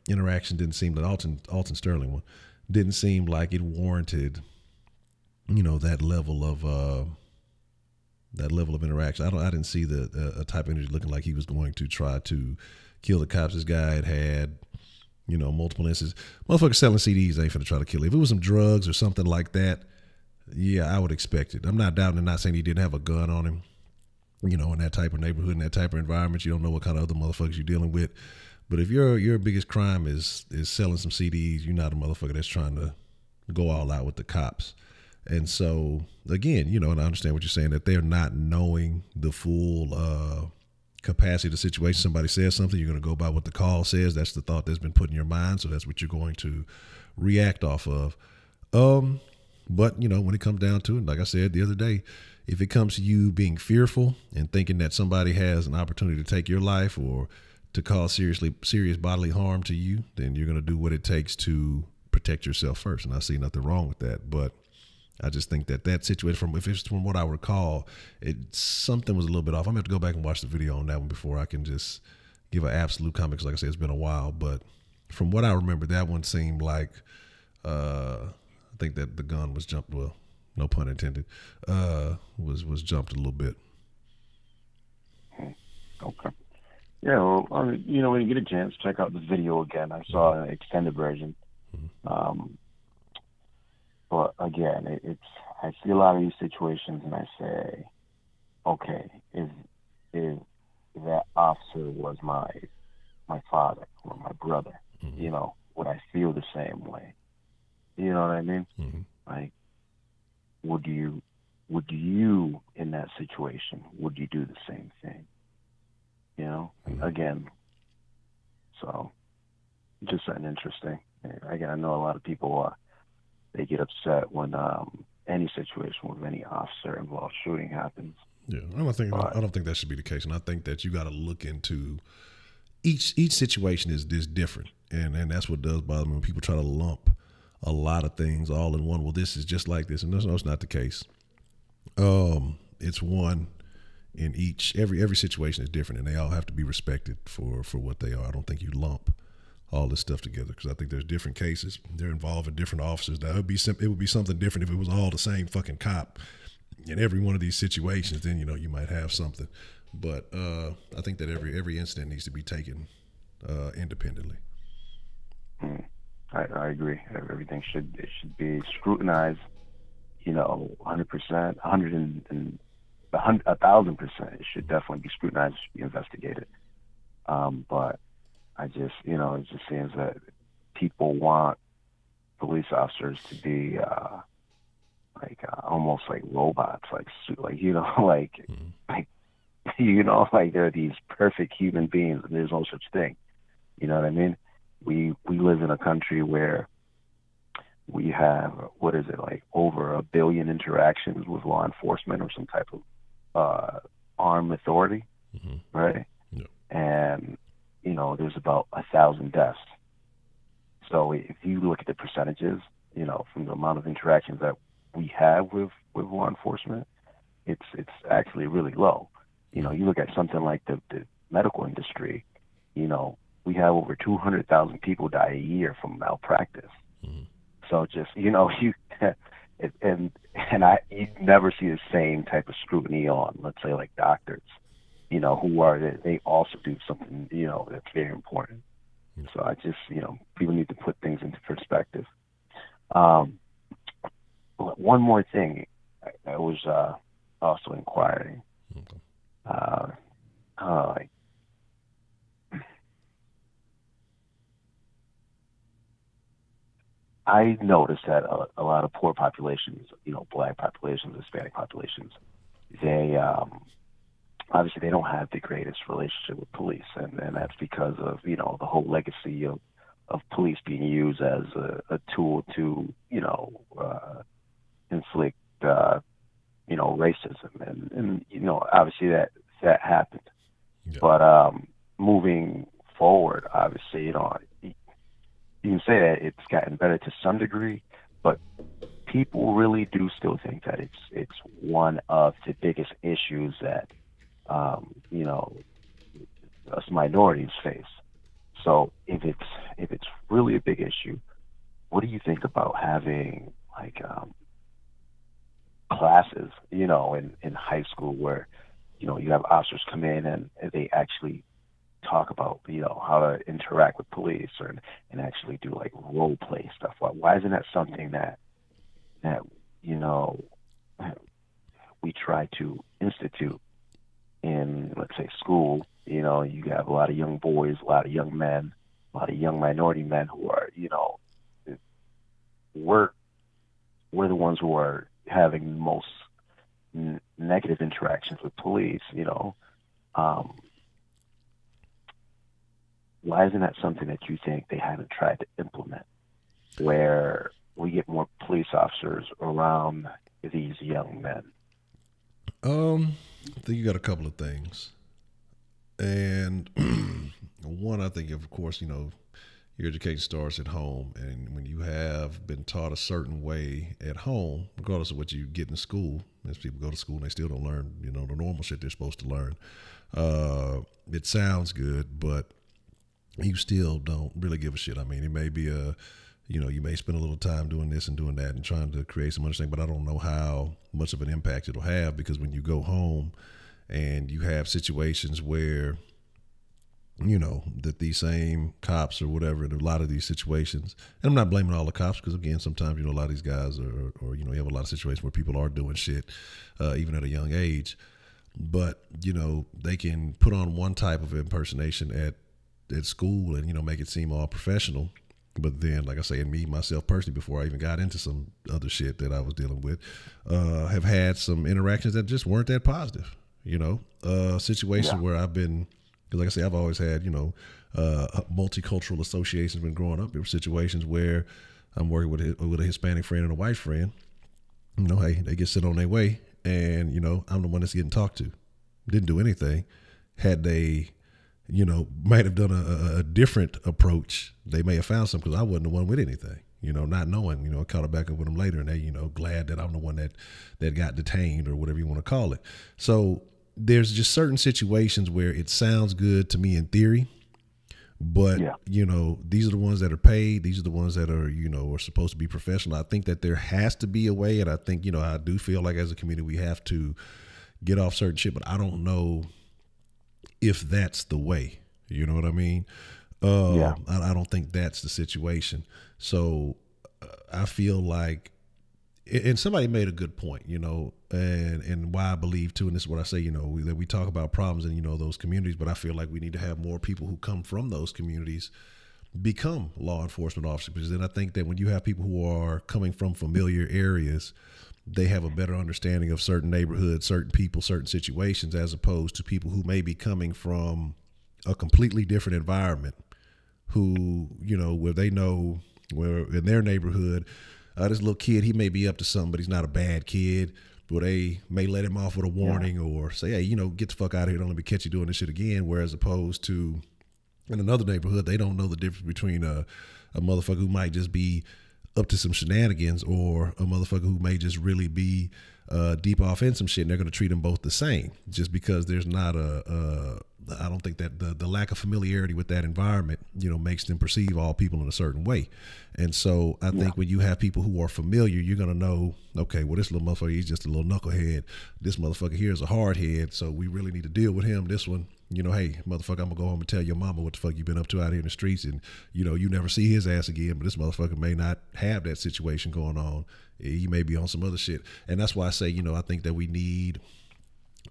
interaction didn't seem, that Alton Sterling one, didn't seem like it warranted, that level of interaction. I didn't see the type of energy looking like he was going to try to kill the cops. This guy had multiple instances. Motherfuckers selling CDs ain't finna try to kill him. If it was some drugs or something like that, I would expect it. I'm not doubting and not saying he didn't have a gun on him. In that type of neighborhood, in that type of environment, you don't know what kind of other motherfuckers you're dealing with. But if your biggest crime is selling some CDs, you're not a motherfucker that's trying to go all out with the cops. And so, again, and I understand what you're saying, that they're not knowing the full capacity of the situation. Somebody says something, you're going to go by what the call says. That's the thought that's been put in your mind, so that's what you're going to react off of. But, when it comes down to it, like I said the other day, if it comes to you being fearful and thinking that somebody has an opportunity to take your life or to cause serious bodily harm to you, then you're going to do what it takes to protect yourself first. And I see nothing wrong with that. But I just think that situation, if it's from what I recall, something was a little bit off. I'm going to have to go back and watch the video on that one before I can just give an absolute comment, because like I said, it's been a while. But from what I remember, that one seemed like, I think that the gun was jumped, well, no pun intended, was jumped a little bit. Okay. Yeah, well, when you get a chance, check out the video again. I saw an extended version. But again, I see a lot of these situations and I say, okay, if that officer was my father or my brother, you know, would I feel the same way? You know what I mean? Like, would you in that situation, would you do the same thing? You know, again, so just something interesting. Again, I know a lot of people, they get upset when any situation with any officer involved shooting happens. Yeah, I don't think that should be the case, and I think that you got to look into each situation is different, and that's what does bother me when people try to lump a lot of things all in one. Well, this is just like this, and no, it's not the case. It's one in each. Every situation is different, and they all have to be respected for what they are. I don't think you lump all this stuff together because I think there's different cases. They're involving different officers. It would be something different if it was all the same fucking cop in every one of these situations. Then you might have something. But I think that every incident needs to be taken independently. I agree. Everything should be scrutinized. 100%, 1,000%. It should definitely be scrutinized. It should be investigated. But I just, it just seems that people want police officers to be almost like robots, like they're these perfect human beings, and there's no such thing. You know what I mean? We live in a country where we have, what is it, like over 1 billion interactions with law enforcement or some type of armed authority, right? Yeah. And there's about 1,000 deaths. So if you look at the percentages, from the amount of interactions that we have with law enforcement, it's actually really low. You look at something like the medical industry, we have over 200,000 people die a year from malpractice. So just, you never see the same type of scrutiny on, let's say, like doctors, they also do something, that's very important. So I just, people need to put things into perspective. One more thing, I was also inquiring. I noticed that a lot of poor populations, Black populations, Hispanic populations, they obviously they don't have the greatest relationship with police, and that's because of the whole legacy of police being used as a tool to inflict racism, and obviously that happened. Yeah. But moving forward, obviously you can say that it's gotten better to some degree, but people really do still think that it's one of the biggest issues that us minorities face. So if it's really a big issue, what do you think about having like classes, in high school where you have officers come in and they actually talk about how to interact with police and actually do like role play stuff? Why isn't that something that we try to institute in, let's say, school? You have a lot of young boys, a lot of young men, a lot of young minority men who are we're the ones who are having the most negative interactions with police. Why isn't that something that you think they haven't tried to implement, where we get more police officers around these young men? I think you got a couple of things. And one, I think, of course, your education starts at home. And when you have been taught a certain way at home, regardless of what you get in school, as people go to school and they still don't learn, the normal shit they're supposed to learn. It sounds good, but you still don't really give a shit. I mean, it may be you may spend a little time doing this and doing that and trying to create some understanding, but I don't know how much of an impact it'll have, because when you go home and you have situations where you know, that these same cops or whatever in a lot of these situations, and I'm not blaming all the cops because, again, sometimes, you know, a lot of these guys or you know, you have a lot of situations where people are doing shit even at a young age. But, you know, they can put on one type of impersonation at school and, you know, make it seem all professional. But then, like I say, and me, myself personally, before I even got into some other shit that I was dealing with, have had some interactions that just weren't that positive, you know, situations where I've been, because like I say, I've always had, you know, multicultural associations when growing up. There were situations where I'm working with a Hispanic friend and a white friend. You know, hey, they get sent on their way, and, you know, I'm the one that's getting talked to. Didn't do anything. Had they, you know, might have done a different approach, they may have found something because I wasn't the one with anything, you know, not knowing, you know, I caught it back up with them later, and they, you know, glad that I'm the one that got detained or whatever you want to call it. So there's just certain situations where it sounds good to me in theory, but, you know, these are the ones that are paid. These are the ones that are, you know, are supposed to be professional. I think that there has to be a way, and I think, you know, I do feel like as a community we have to get off certain shit, but I don't know if that's the way. You know what I mean? I don't think that's the situation. So I feel like, and somebody made a good point, you know, and why I believe too, and this is what I say, you know, that we talk about problems in, you know, those communities, but I feel like we need to have more people who come from those communities become law enforcement officers. Because then I think that when you have people who are coming from familiar areas, they have a better understanding of certain neighborhoods, certain people, certain situations, as opposed to people who may be coming from a completely different environment, who, you know, where they know where in their neighborhood, this little kid, he may be up to something, but he's not a bad kid. But they may let him off with a warning or say, hey, you know, get the fuck out of here. Don't let me catch you doing this shit again. Whereas opposed to in another neighborhood, they don't know the difference between a motherfucker who might just be up to some shenanigans or a motherfucker who may just really be deep off in some shit, and they're going to treat them both the same just because there's not I don't think that the lack of familiarity with that environment, you know, makes them perceive all people in a certain way. And so I think when you have people who are familiar, you're going to know, okay, well, this little motherfucker, he's just a little knucklehead. This motherfucker here is a hard head, so we really need to deal with him. This one, you know, hey, motherfucker, I'm going to go home and tell your mama what the fuck you been up to out here in the streets, and, you know, you never see his ass again, but this motherfucker may not have that situation going on. He may be on some other shit. And that's why I say, you know, I think that we need,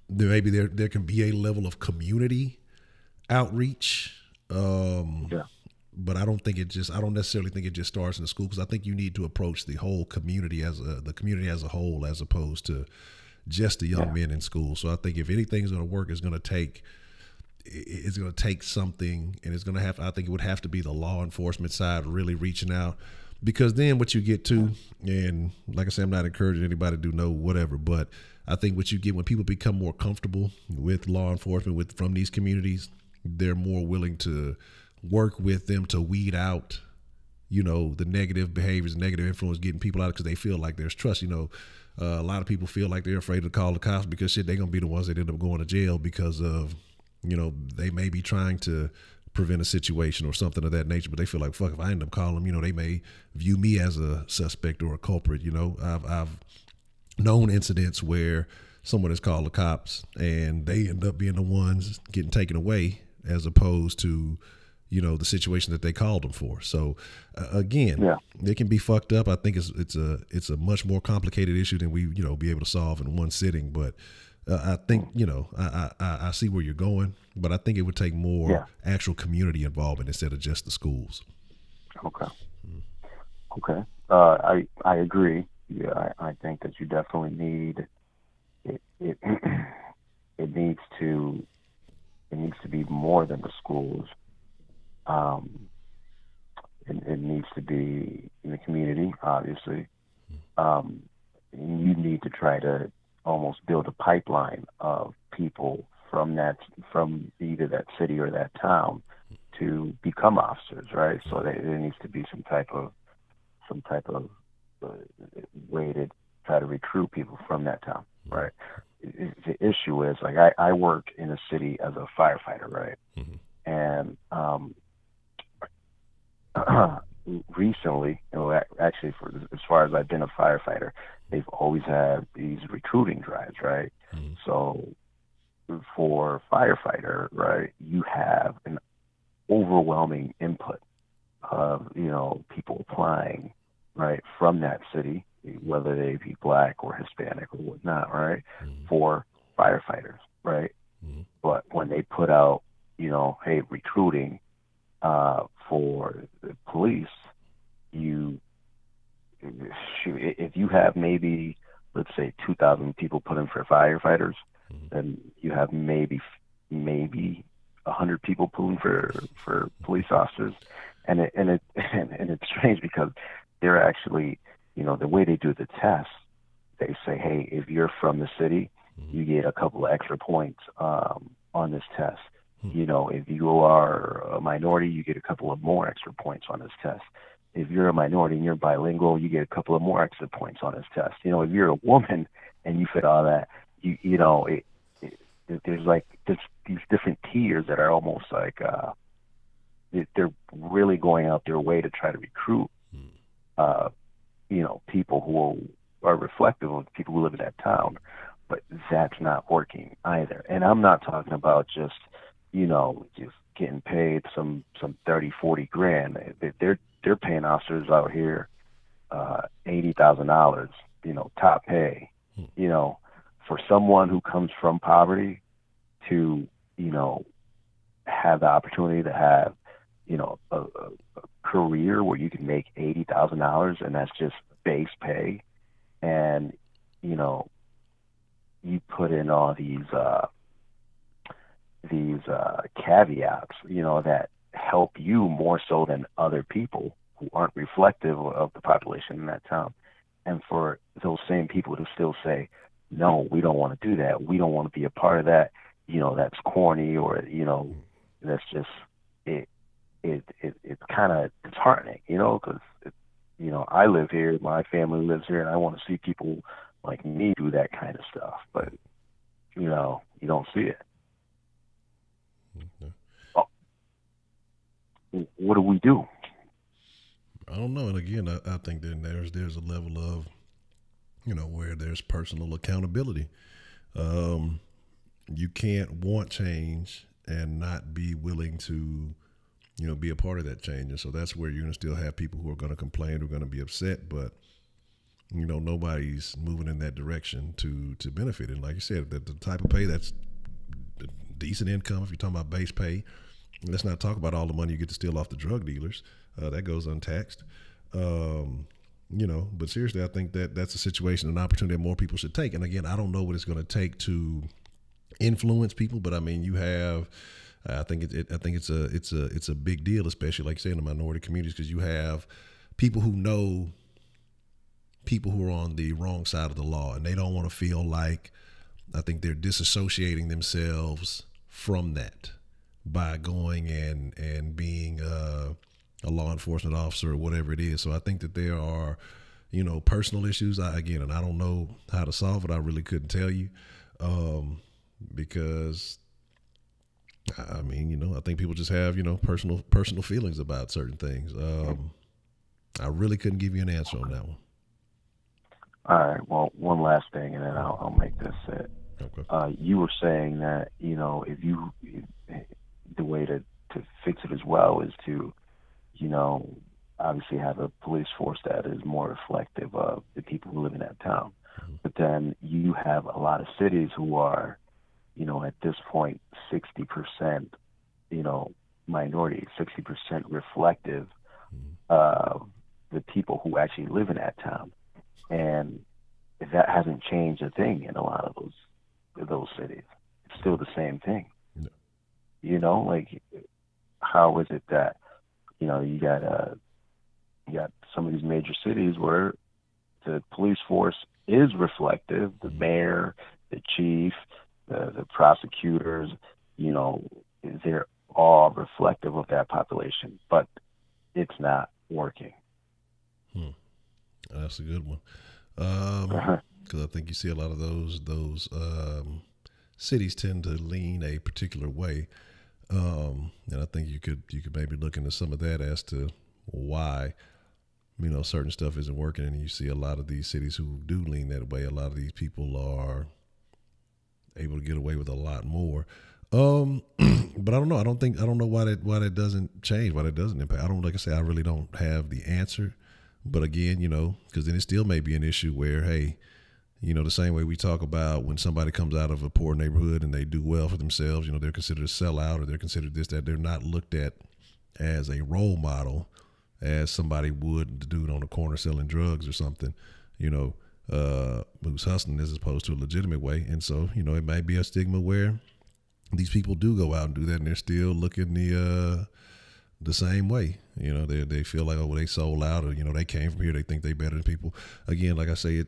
maybe there can be a level of community outreach. But I don't necessarily think it just starts in the school, because I think you need to approach the whole community the community as a whole, as opposed to just the young men in school. So I think if anything's going to work, it's going to take something, and it's going to have, I think it would have to be the law enforcement side really reaching out. Because then what you get to, and like I said, I'm not encouraging anybody to do no whatever, but I think what you get when people become more comfortable with law enforcement from these communities, they're more willing to work with them to weed out, you know, the negative behaviors, negative influence, getting people out, because they feel like there's trust. You know, a lot of people feel like they're afraid to call the cops because shit, they're going to be the ones that end up going to jail because of, you know, they may be trying to prevent a situation or something of that nature, but they feel like, fuck, if I end up calling them, you know, they may view me as a suspect or a culprit. You know, I've known incidents where someone has called the cops and they end up being the ones getting taken away, as opposed to, you know, the situation that they called them for. So again, it can be fucked up. I think it's a much more complicated issue than we, you know, be able to solve in one sitting. But I think, you know, I see where you're going, but I think it would take more actual community involvement instead of just the schools. Okay. Okay. I agree. Yeah, I think that you definitely need it. It needs to be more than the schools. It needs to be in the community, obviously. You need to try to almost build a pipeline of people from either that city or that town to become officers, right? So there needs to be some type of way to try to recruit people from that town, right? The issue is, like, I work in a city as a firefighter, right? And recently, you know, actually, for as far as I've been a firefighter, they've always had these recruiting drives, right? So for firefighter, right, you have overwhelming input of, you know, people applying, right, from that city, whether they be black or Hispanic or whatnot, right, for firefighters, right? But when they put out, you know, hey, recruiting for the police, if you have maybe, let's say, 2,000 people put in for firefighters, then you have maybe 100 people pulling for police officers, and it's strange because they're actually, you know, the way they do the test, they say, hey, if you're from the city, you get a couple of extra points on this test. You know, if you are a minority, you get a couple of more extra points on this test. If you're a minority and you're bilingual, you get a couple of more extra points on this test. You know, if you're a woman and you fit all that, you know, there's these different tiers that are almost like they're really going out their way to try to recruit, you know, people who are reflective of people who live in that town. But that's not working either. And I'm not talking about just, you know, just getting paid some 30, 40 grand. They're paying officers out here $80,000, you know, top pay, you know, for someone who comes from poverty to, you know, have the opportunity to have, you know, a career where you can make $80,000 and that's just base pay. And, you know, you put in all these caveats, you know, that help you more so than other people who aren't reflective of the population in that town. And for those same people to still say, no, we don't want to do that. We don't want to be a part of that. You know, that's corny, or, you know, that's just, it's kind of disheartening, you know, because, you know, I live here, my family lives here, and I want to see people like me do that kind of stuff. But, you know, you don't see it. What do we do? I don't know. And again, I think that there's a level of, you know, where there's personal accountability. You can't want change and not be willing to, you know, be a part of that change. And so that's where you're going to still have people who are going to complain, who are going to be upset, but, you know, nobody's moving in that direction to benefit. And like you said, the type of pay that's decent income, if you're talking about base pay, let's not talk about all the money you get to steal off the drug dealers. That goes untaxed. You know, but seriously, I think that that's a situation, an opportunity that more people should take. And again, I don't know what it's going to take to influence people, but I mean, you have, I think it's a big deal, especially like you say in the minority communities, because you have people who know people who are on the wrong side of the law, and they don't want to feel like, I think they're disassociating themselves from that by going and being a law enforcement officer or whatever it is. So I think that there are, you know, personal issues. And I don't know how to solve it. I really couldn't tell you, because I mean, you know, I think people just have, you know, personal feelings about certain things. I really couldn't give you an answer on that one. All right. Well, one last thing, and then I'll make this it. Okay. You were saying that, you know, the way to fix it as well is to, you know, obviously have a police force that is more reflective of the people who live in that town. Mm-hmm. But then you have a lot of cities who are, you know, at this point, 60%, you know, minority, 60% reflective of the people who actually live in that town. And that hasn't changed a thing in a lot of those cities. It's still the same thing. No. You know, like, how is it that, you know, you got some of these major cities where the police force is reflective, the mayor, the chief, the prosecutors, you know, they're all reflective of that population, but it's not working. That's a good one. Because I think you see a lot of those cities tend to lean a particular way. And I think you could maybe look into some of that as to why, you know, certain stuff isn't working. And you see a lot of these cities who do lean that way. A lot of these people are able to get away with a lot more. But I don't know. I don't know why that doesn't change, why that doesn't impact. I don't, like I say, I really don't have the answer. But again, because then it still may be an issue where, hey, the same way we talk about when somebody comes out of a poor neighborhood and they do well for themselves, they're considered a sellout, or they're considered this, that. They're not looked at as a role model as somebody would, the dude on the corner selling drugs or something, who's hustling as opposed to a legitimate way. And so, it might be a stigma where these people do go out and do that, and they're still looking the same way. They feel like, they sold out, or they came from here, they think they better than people. Again, like I say,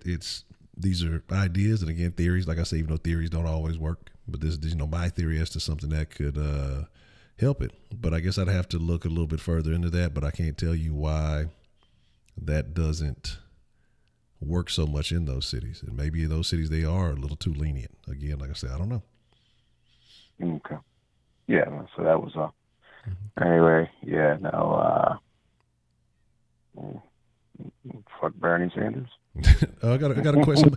these are ideas, and again, theories. Like I say, even though theories don't always work, but this is my theory as to something that could help it. But I guess I'd have to look a little bit further into that. But I can't tell you why that doesn't work so much in those cities. And maybe in those cities they are a little too lenient. Again, like I said, I don't know. Okay. Yeah, so that was all. Anyway, yeah, no, fuck Bernie Sanders. I got a question.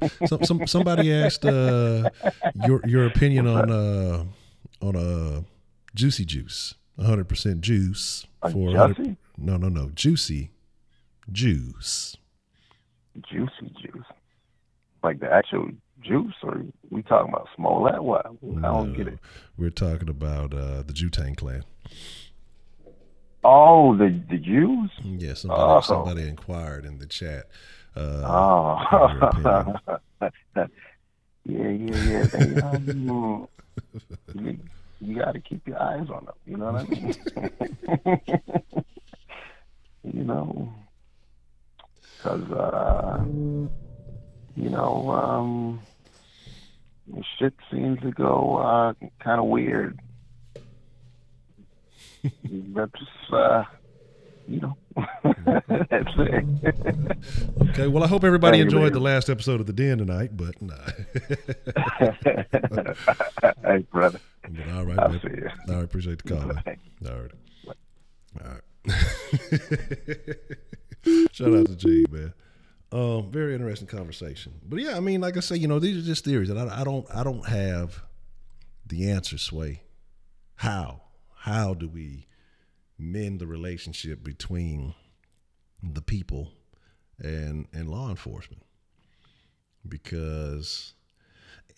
Somebody asked your opinion on Juicy Juice, 100% juice for no juicy juice. Juicy juice, like the actual juice, or we talking about Smollett? What? I don't get it. We're talking about the Jutang clan. Oh, the Jews? Yeah, somebody inquired in the chat. Yeah. You got to keep your eyes on them. You know what I mean? Because shit seems to go kind of weird. That's that's it. Okay, well, I hope everybody enjoyed the last episode of The Den tonight, but nah. Hey, brother. But all right, I'll man. see you. All right, appreciate the call, man. All right. Shout out to G, man. Very interesting conversation. But yeah, I mean, like I say, these are just theories, and I don't have the answer, Sway. How do we mend the relationship between the people and law enforcement? Because,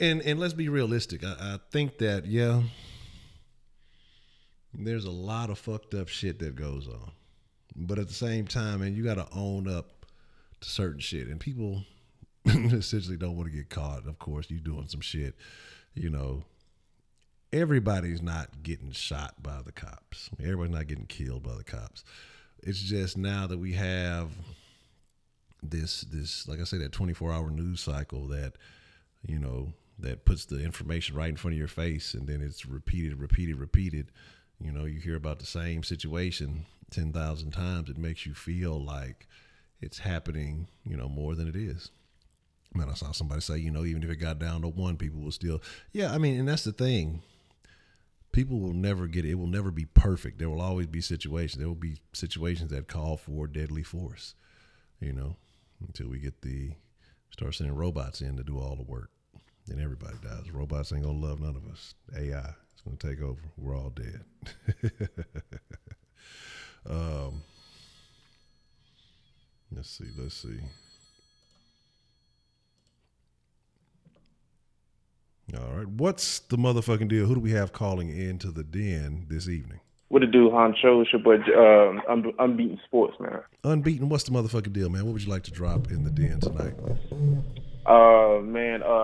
and let's be realistic. I think that, yeah, there's a lot of fucked up shit that goes on. But at the same time, man, you got to own up to certain shit. And people essentially don't want to get caught. Of course, you doing some shit, everybody's not getting shot by the cops. Everybody's not getting killed by the cops. It's just now that we have this, like I say, that 24-hour news cycle that, that puts the information right in front of your face, and then it's repeated. You hear about the same situation 10,000 times. It makes you feel like it's happening, more than it is. Man, I saw somebody say, even if it got down to one, people will still, yeah, I mean, and that's the thing. People will never get it. It will never be perfect. There will always be situations. There will be situations that call for deadly force, until we start sending robots in to do all the work. Then everybody dies. Robots ain't going to love none of us. AI is going to take over. We're all dead. Let's see. All right. What's the motherfucking deal? Who do we have calling into the den this evening? What it do, Honcho? It's your boy, Unbeaten Sports, man. Unbeaten, what's the motherfucking deal, man? What would you like to drop in the den tonight?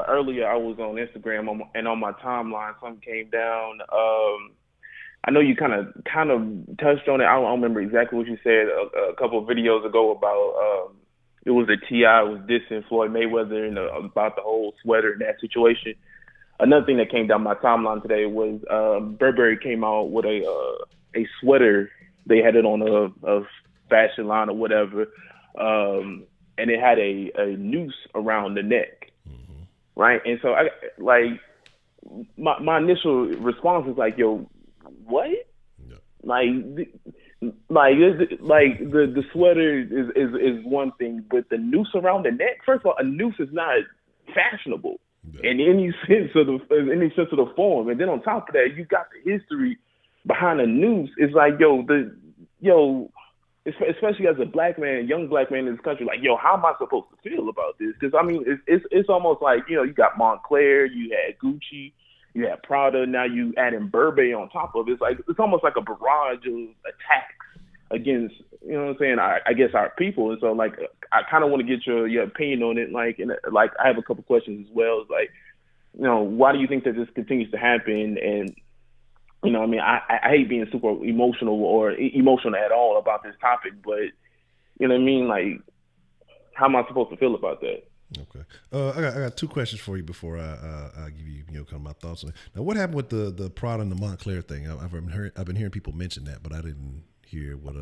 Earlier I was on Instagram and on my timeline, something came down. I know you kind of touched on it. I don't remember exactly what you said a couple of videos ago about it was a T.I. was dissing Floyd Mayweather and about the whole sweater and that situation. Another thing that came down my timeline today was Burberry came out with a sweater. They had it on a fashion line or whatever, and it had a noose around the neck, right? And so my initial response was like, "Yo, what?" Yeah. The sweater is one thing, but the noose around the neck. First of all, a noose is not fashionable. in any sense of the form. And then on top of that, you got the history behind the noose. It's like, especially as a black man, young black man in this country, like, how am I supposed to feel about this? Because I mean, it's almost like, you got Montclair, you had Gucci, you had Prada, now you adding Burberry on top of it. It's like, it's almost like a barrage of attacks against, I guess our people. And so, like, I kind of want to get your opinion on it. Like, and like, I have a couple questions as well. It's like, why do you think that this continues to happen? And I hate being super emotional or emotional at all about this topic, but like, how am I supposed to feel about that? Okay. I got two questions for you before I give you kind of my thoughts on it. Now, what happened with the Prada and the Montclair thing? I've been hearing people mention that, but I didn't hear what.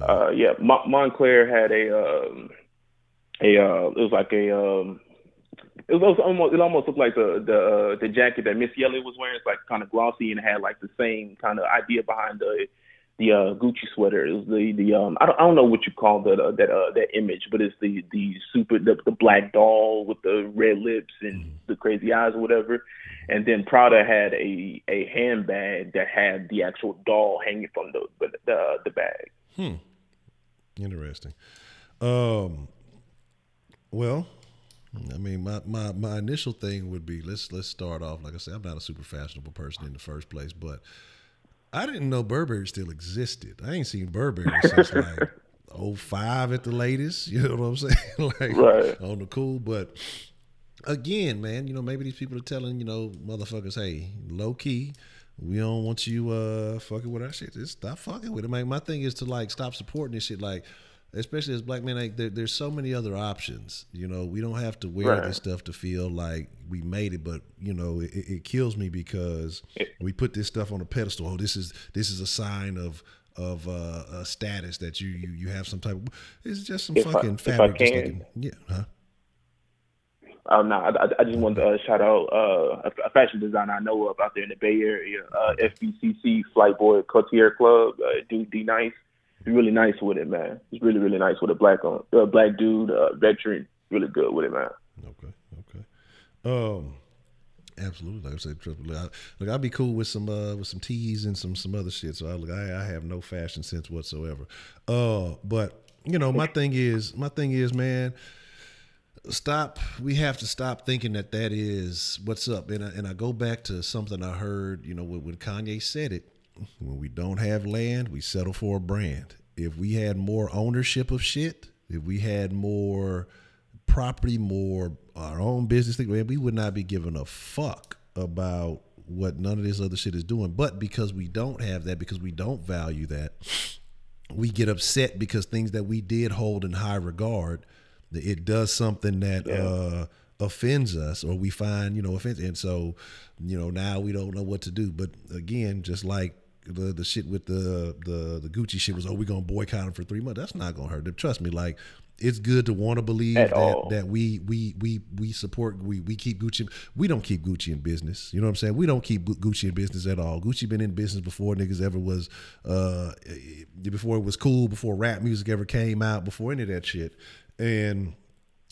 Montclair had it almost looked like the jacket that Missy Elliott was wearing. It's like kind of glossy and had like the same kind of idea behind the Gucci sweater. It was the I don't know what you call that image, but it's the black doll with the red lips and the crazy eyes or whatever. And then Prada had a handbag that had the actual doll hanging from the bag. Interesting. Well, I mean, my initial thing would be let's start off. Like I said, I'm not a super fashionable person in the first place, but I didn't know Burberry still existed. I ain't seen Burberry since like 05 at the latest. You know what I'm saying? Like, right. On the cool. But again, man, maybe these people are telling, motherfuckers, hey, low key, we don't want you fucking with our shit. Just stop fucking with it. Man, my thing is to like stop supporting this shit. Like, especially as black men, like there's so many other options. We don't have to wear this stuff to feel like we made it. But it kills me because we put this stuff on a pedestal. Oh, this is a sign of a status that you have some type of. It's just some fucking fabric. Just looking, yeah, huh? Oh no, I just wanted to shout out a fashion designer I know of out there in the Bay Area, FBCC Flightboy Couture Club. Dude, D Nice. He's really nice with it, man. He's really, really nice with a black dude, veteran, really good with it, man. Okay. Absolutely. Like I said, look, I'd be cool with some tees and some other shit. So I have no fashion sense whatsoever. But my thing is, man, we have to stop thinking that is what's up. And I go back to something I heard, when Kanye said it. When we don't have land, we settle for a brand. If we had more ownership of shit, if we had more property, more our own business thing, man, we would not be giving a fuck about what none of this other shit is doing. But because we don't have that, because we don't value that, we get upset because things that we did hold in high regard, it does something that offends us, or we find offense, and so now we don't know what to do. But again, just like the shit with the Gucci shit was, we're gonna boycott them for 3 months. That's not gonna hurt them. Trust me. Like, it's good to want to believe that we support, we keep Gucci. We don't keep Gucci in business. You know what I'm saying? We don't keep Gucci in business at all. Gucci been in business before niggas ever was, before it was cool, before rap music ever came out, before any of that shit. And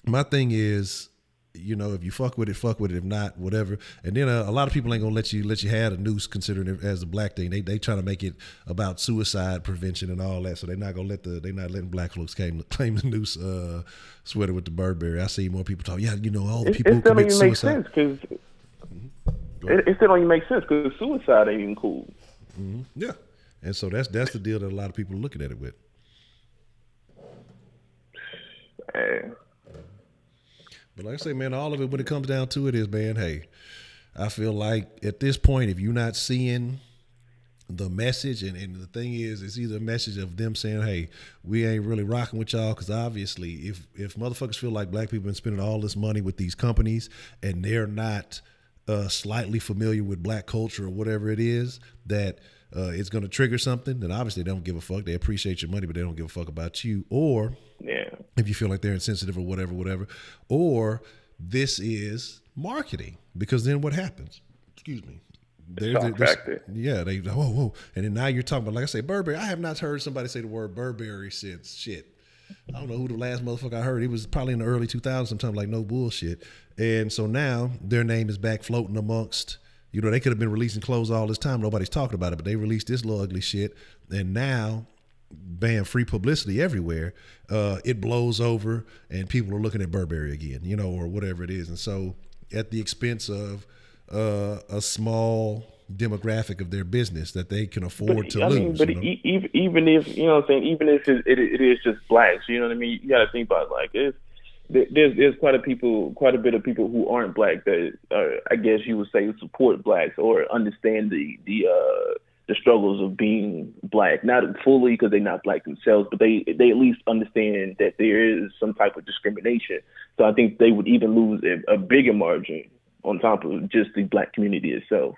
my thing is, if you fuck with it, fuck with it. If not, whatever. And then a lot of people ain't gonna let you have a noose, considering it as a black thing. They trying to make it about suicide prevention and all that. So they're not gonna they're not letting black folks claim the noose sweater with the Burberry. I see more people talk. Yeah, all the people who commit suicide. It still don't even make sense because suicide ain't even cool. Mm-hmm. Yeah, and so that's the deal that a lot of people are looking at it with. But like I say, man, all of it, when it comes down to it, is, man, hey, I feel like at this point, if you're not seeing the message, and the thing is, it's either a message of them saying, hey, we ain't really rocking with y'all, because obviously if motherfuckers feel like black people been spending all this money with these companies and they're not slightly familiar with black culture or whatever it is, that it's going to trigger something, then obviously they don't give a fuck. They appreciate your money, but they don't give a fuck about you. Or if you feel like they're insensitive or whatever, or this is marketing, because then what happens? Excuse me. They whoa. And then now you're talking about, like I say, Burberry. I have not heard somebody say the word Burberry since shit. I don't know who the last motherfucker I heard. It was probably in the early 2000s, sometime, like no bullshit. And so now their name is back floating amongst, you know, they could have been releasing clothes all this time. Nobody's talking about it, but they released this little ugly shit. And now, bam, free publicity everywhere. It blows over and people are looking at Burberry again, you know, or whatever it is. And so at the expense of a small demographic of their business that they can afford to lose. But even if, you know what I'm saying, even if it is just blacks, you know what I mean, you got to think about it, like there's quite a bit of people who aren't black that I guess you would say support blacks or understand the struggles of being black, not fully because they're not black themselves, but they at least understand that there is some type of discrimination. So I think they would even lose a bigger margin on top of just the black community itself.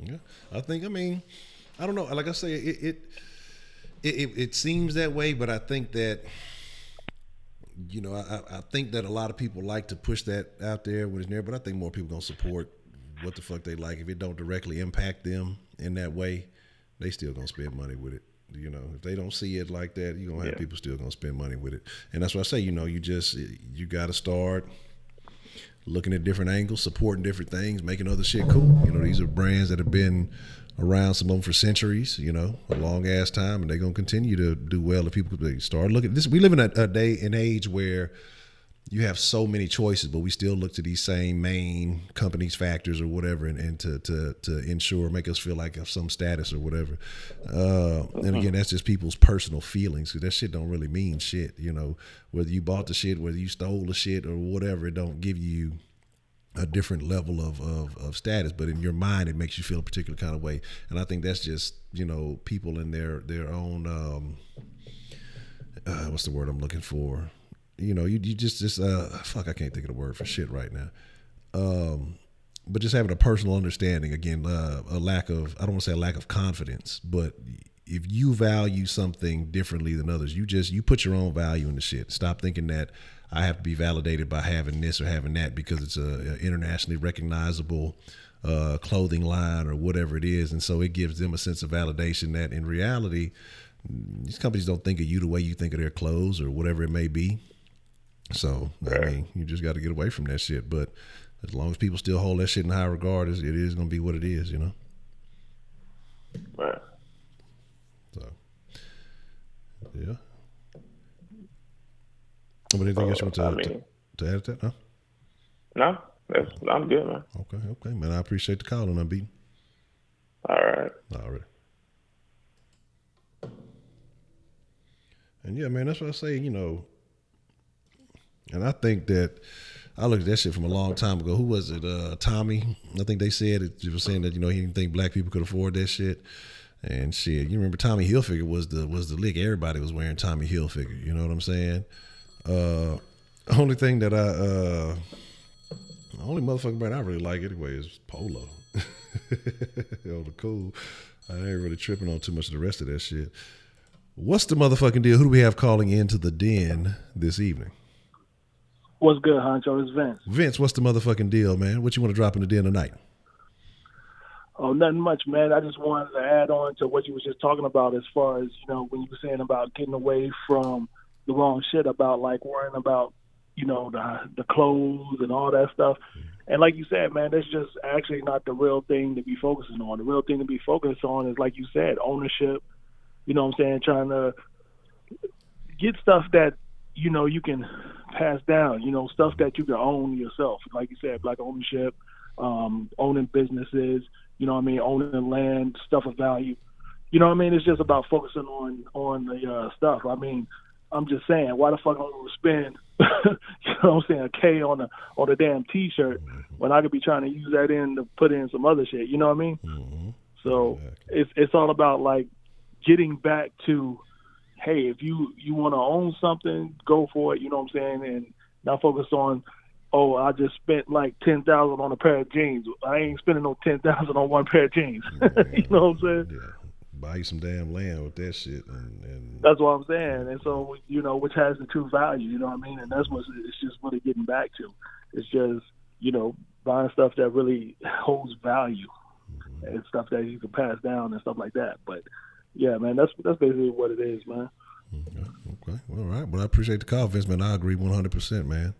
Yeah, I mean, I don't know. Like I say, it seems that way, but I think that, you know, I think that a lot of people like to push that out there when it's there, but I think more people gonna support what the fuck they like. If it don't directly impact them in that way, they still gonna spend money with it. You know, if they don't see it like that, you're gonna have people still gonna spend money with it. And that's why I say, you know, you gotta start looking at different angles, supporting different things, making other shit cool. You know, these are brands that have been around, some of them for centuries, you know, a long ass time, and they're going to continue to do well if people start looking. We live in a day and age where you have so many choices, but we still look to these same main companies, factors, or whatever, and to ensure, make us feel like of some status or whatever. And again, that's just people's personal feelings, because that shit don't really mean shit. You know, whether you bought the shit, whether you stole the shit, or whatever, it don't give you a different level of status, but in your mind, it makes you feel a particular kind of way. And I think that's just, you know, people in their own, what's the word I'm looking for? You know, you just fuck, I can't think of the word for shit right now. But just having a personal understanding, again, a lack of, I don't want to say a lack of confidence, but if you value something differently than others, you put your own value in the shit. Stop thinking that I have to be validated by having this or having that because it's a internationally recognizable clothing line or whatever it is. And so it gives them a sense of validation that in reality, these companies don't think of you the way you think of their clothes or whatever it may be. So, I mean, you just got to get away from that shit. But as long as people still hold that shit in high regard, it is going to be what it is, you know? Right. So, yeah. But anything else you want to add to that? Huh? No, I'm good, man. Okay, man. I appreciate the call, and I'm beating. All right. And yeah, man, that's what I say, you know. And I think that I looked at that shit from a long time ago. Who was it? Tommy. I think they said it. You were saying that, you know, he didn't think black people could afford that shit. And shit, you remember Tommy Hilfiger was the lick. Everybody was wearing Tommy Hilfiger. You know what I'm saying? Only thing that the only motherfucking brand I really like anyway is Polo. Yo, the cool. I ain't really tripping on too much of the rest of that shit. What's the motherfucking deal? Who do we have calling into the den this evening? What's good, Honcho? It's Vince. Vince, what's the motherfucking deal, man? What you want to drop in the den tonight? Oh, nothing much, man. I just wanted to add on to what you was just talking about as far as, you know, when you were saying about getting away from the wrong shit, about like worrying about, you know, the clothes and all that stuff. And like you said, man, that's just actually not the real thing to be focusing on. The real thing to be focused on is, like you said, ownership. You know what I'm saying? Trying to get stuff that, you know, you can pass down, you know, stuff that you can own yourself. Like you said, black ownership, owning businesses, you know what I mean, owning land, stuff of value. You know what I mean? It's just about focusing on the stuff. I mean, I'm just saying, why the fuck am I going to spend, you know what I'm saying, a K on a damn T-shirt when I could be trying to use that to put in some other shit, you know what I mean? Mm-hmm. So it's all about, like, getting back to, hey, if you want to own something, go for it, you know what I'm saying, and not focus on, oh, I just spent like $10,000 on a pair of jeans. I ain't spending no $10,000 on one pair of jeans. You know what I'm saying? Yeah. Buy you some damn land with that shit. And that's what I'm saying. And so, you know, which has the true value, you know what I mean? And that's what it's just really getting back to. It's just, you know, buying stuff that really holds value and stuff that you can pass down and stuff like that. But, yeah, man, that's basically what it is, man. Okay. All right. Well, I appreciate the call, Vince, man. I agree 100%, man.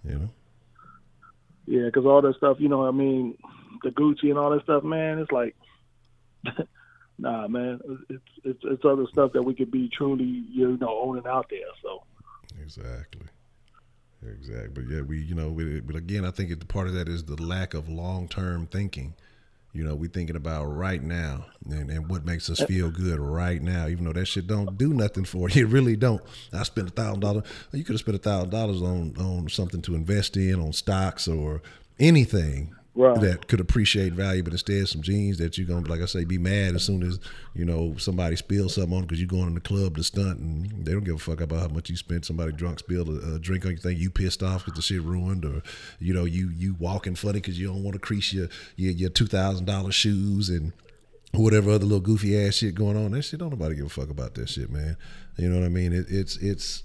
You know? Yeah, because all that stuff, you know what I mean, the Gucci and all that stuff, man, it's like, nah, man, it's other stuff that we could be truly, you know, owning out there, so. Exactly. But yeah, but again, I think the part of that is the lack of long-term thinking. You know, we thinking about right now and what makes us feel good right now, even though that shit don't do nothing for you. It really don't. I spent $1,000. You could have spent $1,000 on something to invest in, on stocks or anything that could appreciate value, but instead some jeans that you're going to, like I say, be mad as soon as, you know, somebody spills something on because you're going in the club to stunt and they don't give a fuck about how much you spent. Somebody drunk spilled a drink on your thing, you pissed off because the shit ruined, or, you know, you walking funny because you don't want to crease your $2,000 shoes and whatever other little goofy ass shit going on. That shit, don't nobody give a fuck about that shit, man. You know what I mean? It's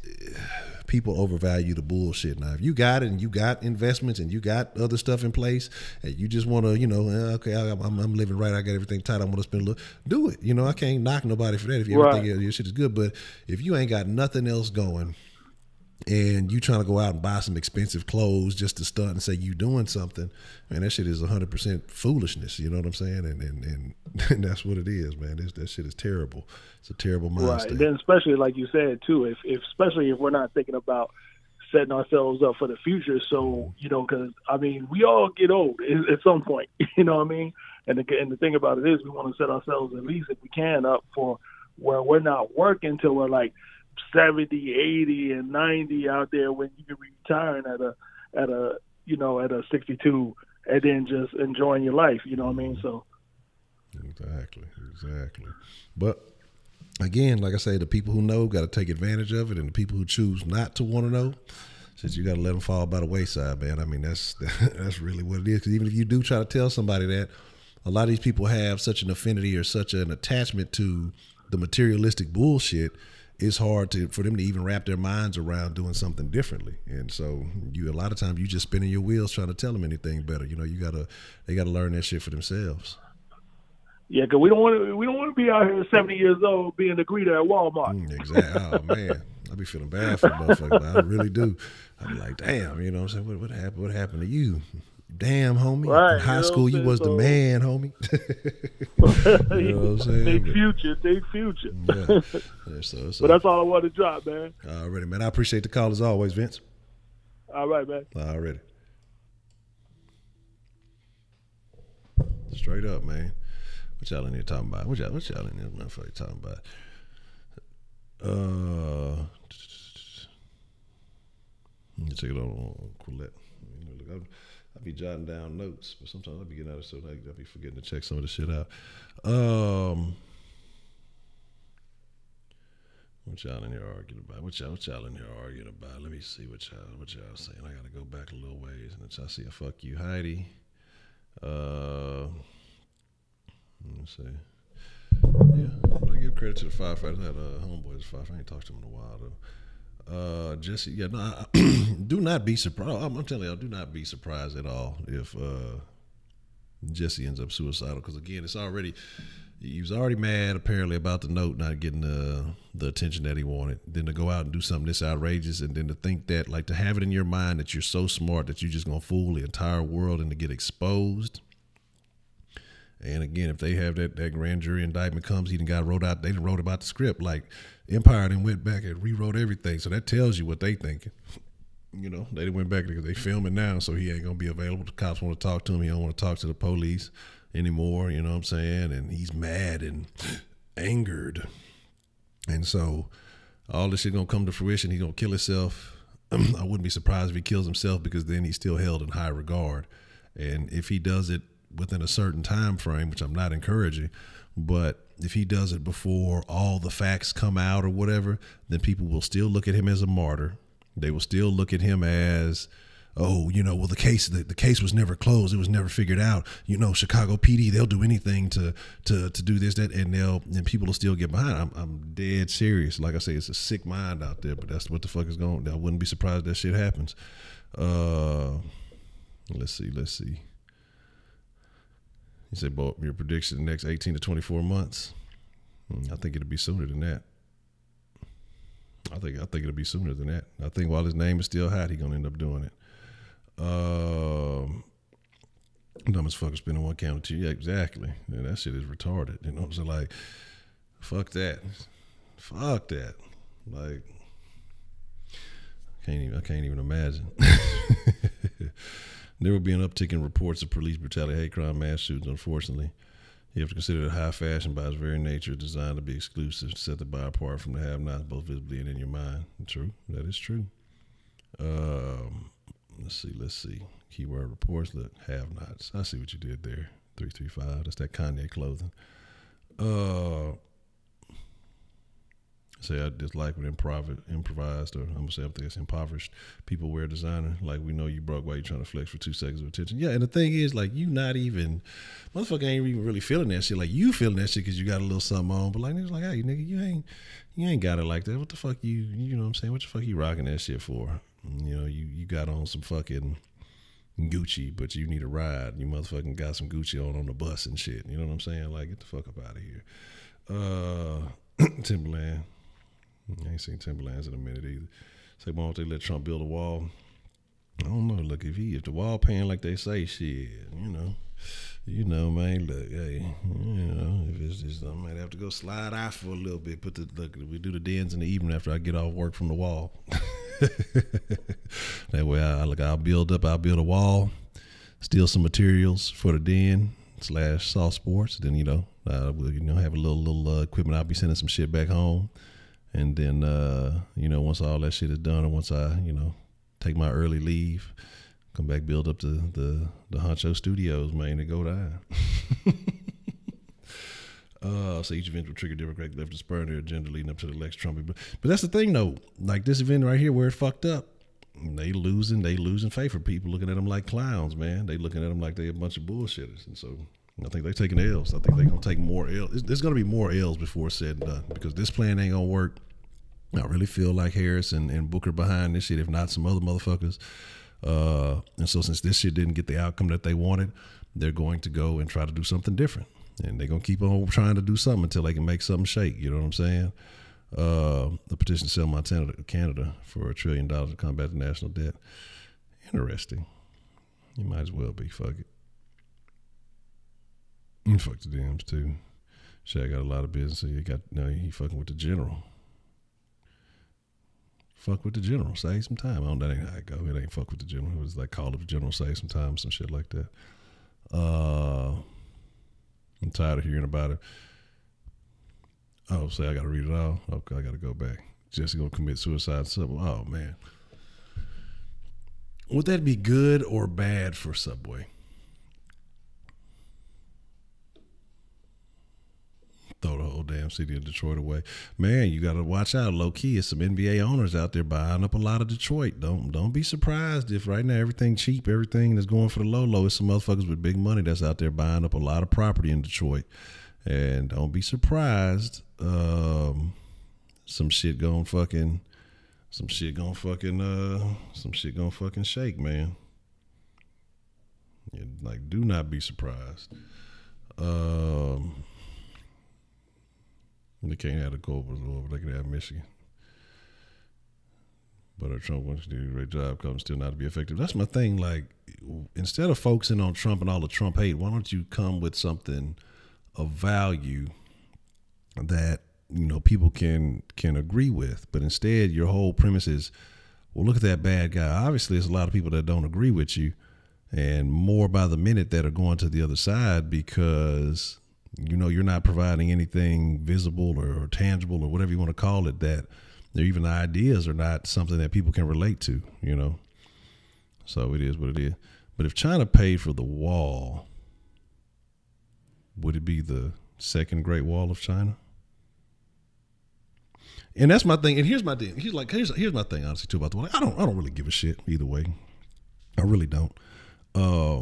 people overvalue the bullshit. Now, if you got it and you got investments and you got other stuff in place and you just want to, you know, okay, I'm living right, I got everything tight, I'm going to spend a little, do it. You know, I can't knock nobody for that if you ever think your shit is good. But if you ain't got nothing else going and you trying to go out and buy some expensive clothes just to stunt and say you doing something, man, that shit is 100% foolishness. You know what I'm saying? And that's what it is, man. That shit is terrible. It's a terrible mindset. Right. And then especially like you said too, if especially if we're not thinking about setting ourselves up for the future. So, you know, because I mean, we all get old at some point. You know what I mean? And the thing about it is, we want to set ourselves at least if we can up for where we're not working till we're like 70, 80, and 90 out there when you can be retiring at a 62 and then just enjoying your life. You know what I mean? So exactly. But again, like I say, the people who know got to take advantage of it, and the people who choose not to want to know, since you got to let them fall by the wayside, man. I mean, that's really what it is. Because even if you do try to tell somebody that, a lot of these people have such an affinity or such an attachment to the materialistic bullshit, it's hard for them to even wrap their minds around doing something differently. And so a lot of times you just spinning your wheels trying to tell them anything better. You know, they gotta learn that shit for themselves. Yeah, because we don't want to be out here 70 years old being a greeter at Walmart. Exactly. Oh man, I be feeling bad for the motherfuckers. I really do. I be like, damn, you know what I'm saying? What happened? What happened to you? Damn, homie. Right, in high school, you was the man, homie. You know what I'm saying? Think future. Yeah. So but that's all I want to drop, man. Already, man. I appreciate the call as always, Vince. All right, man. Already. Straight up, man. What y'all in here talking about? What y'all in here motherfucker talking about? Let me check it on Quillette. Look, I be jotting down notes, but sometimes I be getting out of stuff. I be forgetting to check some of the shit out. What y'all in here arguing about? What y'all in here arguing about? Let me see what y'all saying. I gotta go back a little ways, and I see a fuck you, Heidi. Let me see. Yeah, I give credit to the firefighters. I had homeboys firefighter. I ain't talked to them in a while though. Jesse, yeah, no, do not be surprised. I'm telling y'all, do not be surprised at all if Jesse ends up suicidal. Because again, he was already mad apparently about the note not getting the attention that he wanted. Then to go out and do something this outrageous, and then to think that, like, to have it in your mind that you're so smart that you're just gonna fool the entire world and to get exposed. And again, if they have that grand jury indictment comes, they done wrote about the script. Like Empire then went back and rewrote everything. So that tells you what they thinking. You know, they went back because they filming now, so he ain't gonna be available. The cops want to talk to him. He don't want to talk to the police anymore. You know what I'm saying? And he's mad and angered. And so all this shit gonna come to fruition. He's gonna kill himself. I wouldn't be surprised if he kills himself, because then he's still held in high regard. And if he does it within a certain time frame, which I'm not encouraging, but if he does it before all the facts come out or whatever, then people will still look at him as a martyr. They will still look at him as, oh, you know, well, the case was never closed. It was never figured out. You know, Chicago PD, they'll do anything to do this, that, and people will still get behind. I'm dead serious. Like I say, it's a sick mind out there, but that's what the fuck is going on. I wouldn't be surprised that shit happens. Let's see. He said, "Boy, your prediction the next 18 to 24 months." I think it'll be sooner than that. I think it'll be sooner than that. I think while his name is still hot, he's gonna end up doing it. Dumb as fuck spending one counter two. Yeah, exactly. Yeah, that shit is retarded. You know, so like, fuck that. Like, I can't even imagine. There will be an uptick in reports of police brutality, hate crime, mass shootings. Unfortunately, you have to consider that high fashion by its very nature is designed to be exclusive, to set the buyer apart from the have-nots, both visibly and in your mind. True, that is true. Let's see. Keyword reports. Look, have-nots. I see what you did there. 335. That's that Kanye clothing. Say I dislike when improvised, or I'm gonna say I think it's impoverished people wear designer. Like, we know you broke while you trying to flex for 2 seconds of attention. Yeah, and the thing is, like, you not even, motherfucker ain't even really feeling that shit. Like, you feeling that shit because you got a little something on, but like, niggas like, hey, nigga, you ain't got it like that. What the fuck you know what I'm saying? What the fuck you rocking that shit for? You know, you got on some fucking Gucci, but you need a ride. You motherfucking got some Gucci on the bus and shit. You know what I'm saying? Like, get the fuck up out of here. Timberland. I ain't seen Timberlands in a minute either. Say, why don't they let Trump build a wall? I don't know. Look, if the wall paying like they say, shit, you know, man. Look, hey, you know, if it's just, I might have to go slide out for a little bit. We do the dens in the evening after I get off work from the wall. That way, I'll build a wall, steal some materials for the den / Soft Sports. Then we'll have a little equipment. I'll be sending some shit back home. And then, once all that shit is done, and once I, take my early leave, come back, build up the Honcho Studios, man, to go down. So each event will trigger Democratic left to spur their agenda leading up to the election Trump. But that's the thing, though. Like, this event right here where it fucked up, they losing faith for people looking at them like clowns, man. They looking at them like they a bunch of bullshitters. And so I think they're taking L's. I think they're going to take more L's. There's going to be more L's before it's said and done, because this plan ain't going to work. I really feel like Harris and Booker behind this shit, if not some other motherfuckers. And so since this shit didn't get the outcome that they wanted, they're going to go and try to do something different. And they're going to keep on trying to do something until they can make something shake. You know what I'm saying? The petition to sell Montana to Canada for $1 trillion to combat the national debt. Interesting. You might as well be. Fuck it. Fuck the Dems too. Shaq got a lot of business. So he fucking with the general. Fuck with the general. Save some time. That ain't how it go. It ain't fuck with the general. It was like call up the general, save some time, some shit like that. I'm tired of hearing about it. Oh, say I got to read it all? Okay, I got to go back. Jesse gonna commit suicide. Subway. Oh, man. Would that be good or bad for Subway? Throw the whole damn city of Detroit away. Man, you got to watch out. Low key, it's some NBA owners out there buying up a lot of Detroit. Don't be surprised if right now everything cheap, everything that's going for the low, it's some motherfuckers with big money that's out there buying up a lot of property in Detroit. And don't be surprised, some shit gonna fucking shake, man. Yeah, like, do not be surprised. They can't have the Cobras, or they can have Michigan. But Trump wants to do a great job, comes still not to be effective. That's my thing. Like, instead of focusing on Trump and all the Trump hate, why don't you come with something of value that people can agree with? But instead, your whole premise is, well, look at that bad guy. Obviously, there's a lot of people that don't agree with you, and more by the minute that are going to the other side because you're not providing anything visible or tangible or whatever you want to call it, that even the ideas are not something that people can relate to, So it is what it is. But if China paid for the wall, would it be the second Great Wall of China? And that's my thing. And here's my thing. Here's my thing, honestly, too, about the wall. I don't really give a shit either way. I really don't. I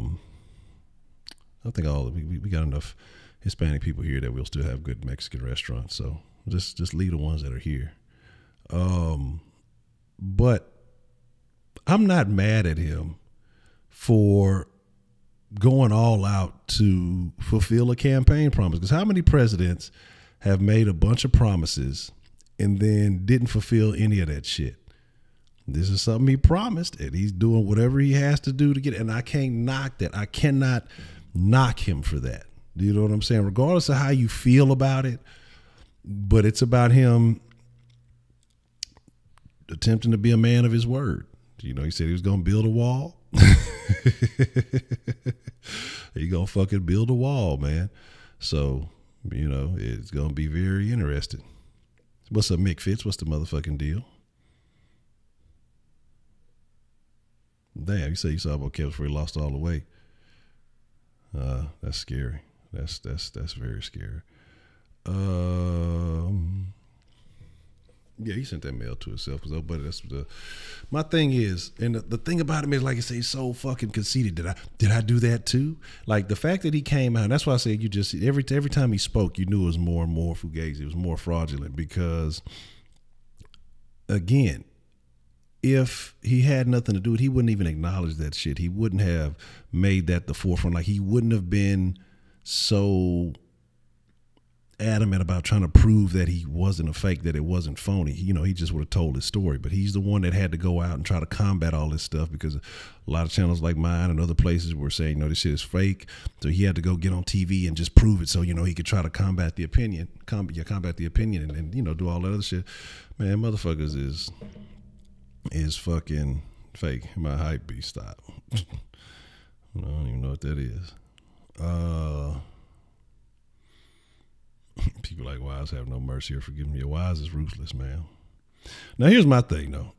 think we got enough Hispanic people here that we'll still have good Mexican restaurants. So just leave the ones that are here. But I'm not mad at him for going all out to fulfill a campaign promise. Because how many presidents have made a bunch of promises and then didn't fulfill any of that shit. This is something he promised, and he's doing whatever he has to do to get it. And I can't knock that. I cannot knock him for that. Do you know what I'm saying? Regardless of how you feel about it, but it's about him attempting to be a man of his word. You know, he said he was going to build a wall. He going to fucking build a wall, man. So, you know, it's going to be very interesting. What's up, Mick Fitz? What's the motherfucking deal? Damn, you say you saw about Kevin before he lost all the weight. That's scary. That's very scary. Yeah, he sent that mail to himself. Cause, oh, buddy, that's my thing is, and the thing about him is, like I say, he's so fucking conceited. Did I do that too? Like the fact that he came out, and that's why I said you just every time he spoke, you knew it was more and more fugazi. It was more fraudulent because, again, if he had nothing to do with it, he wouldn't even acknowledge that shit. He wouldn't have made that the forefront. Like he wouldn't have been so adamant about trying to prove that he wasn't a fake, that it wasn't phony. You know, he just would have told his story. But he's the one that had to go out and try to combat all this stuff because a lot of channels like mine and other places were saying, no, this shit is fake. So he had to go get on TV and just prove it so, you know, he could try to combat the opinion, and you know, do all that other shit. Man, motherfuckers is fucking fake. My hype beast, stop. I don't even know what that is. People like Wise have no mercy or forgive me. Wise is ruthless, man. Now here's my thing though.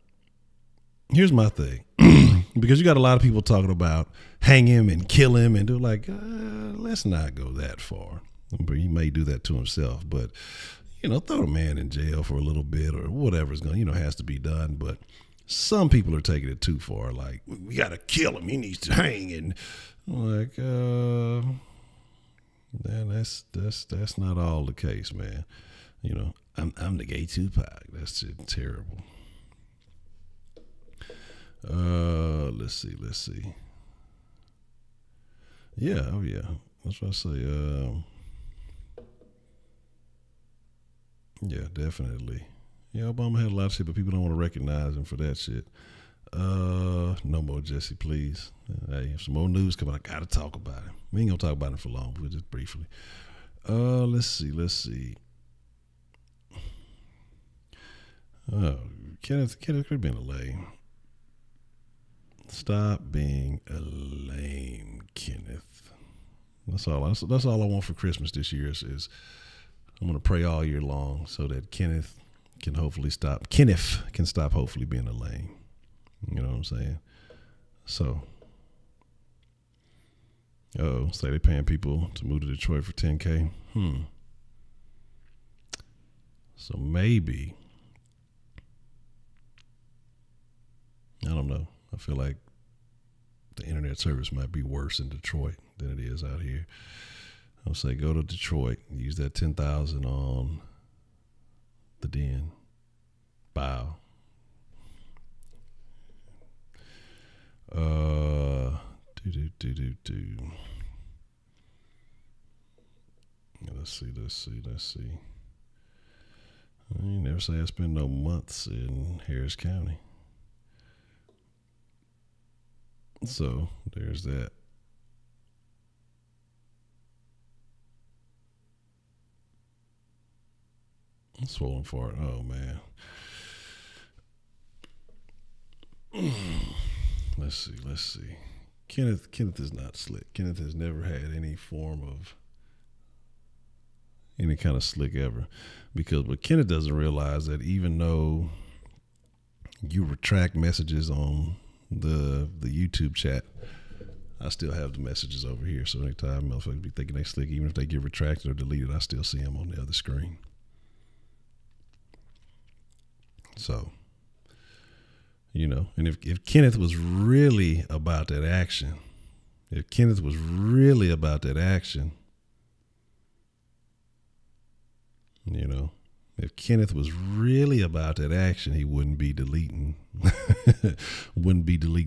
Here's my thing. Because you got a lot of people talking about hang him and kill him and do like, let's not go that far. But he may do that to himself, but you know, throw the man in jail for a little bit or whatever's going, you know, has to be done. But some people are taking it too far. Like, we got to kill him. He needs to hang. And I'm like, man, that's not all the case, man. You know, I'm the gay Tupac. That's just terrible. Let's see. Yeah, oh yeah. That's what I say. Yeah, definitely. Yeah, Obama had a lot of shit, but people don't want to recognize him for that shit. No more Jesse, please. Hey, if some more news come out, I gotta talk about him. We ain't gonna talk about him for long, but just briefly. Let's see. Oh, Kenneth could have been a lame. Stop being a lame, Kenneth. That's all I want for Christmas this year is I'm gonna pray all year long so that Kenneth can stop hopefully being a lame. You know what I'm saying? So, say they paying people to move to Detroit for $10K. So maybe, I don't know. I feel like the internet service might be worse in Detroit than it is out here. I'll say go to Detroit, use that $10,000 on the Den. Bow. Let's see. I ain't never say I spent no months in Harris County. So there's that. Swollen fart. Oh man. Let's see. Kenneth is not slick. Kenneth has never had any form of any kind of slick ever. Because what Kenneth doesn't realize that even though you retract messages on the YouTube chat, I still have the messages over here. So anytime motherfuckers be thinking they slick, even if they get retracted or deleted, I still see them on the other screen. So, you know, and if Kenneth was really about that action, you know, if Kenneth was really about that action, he wouldn't be deleting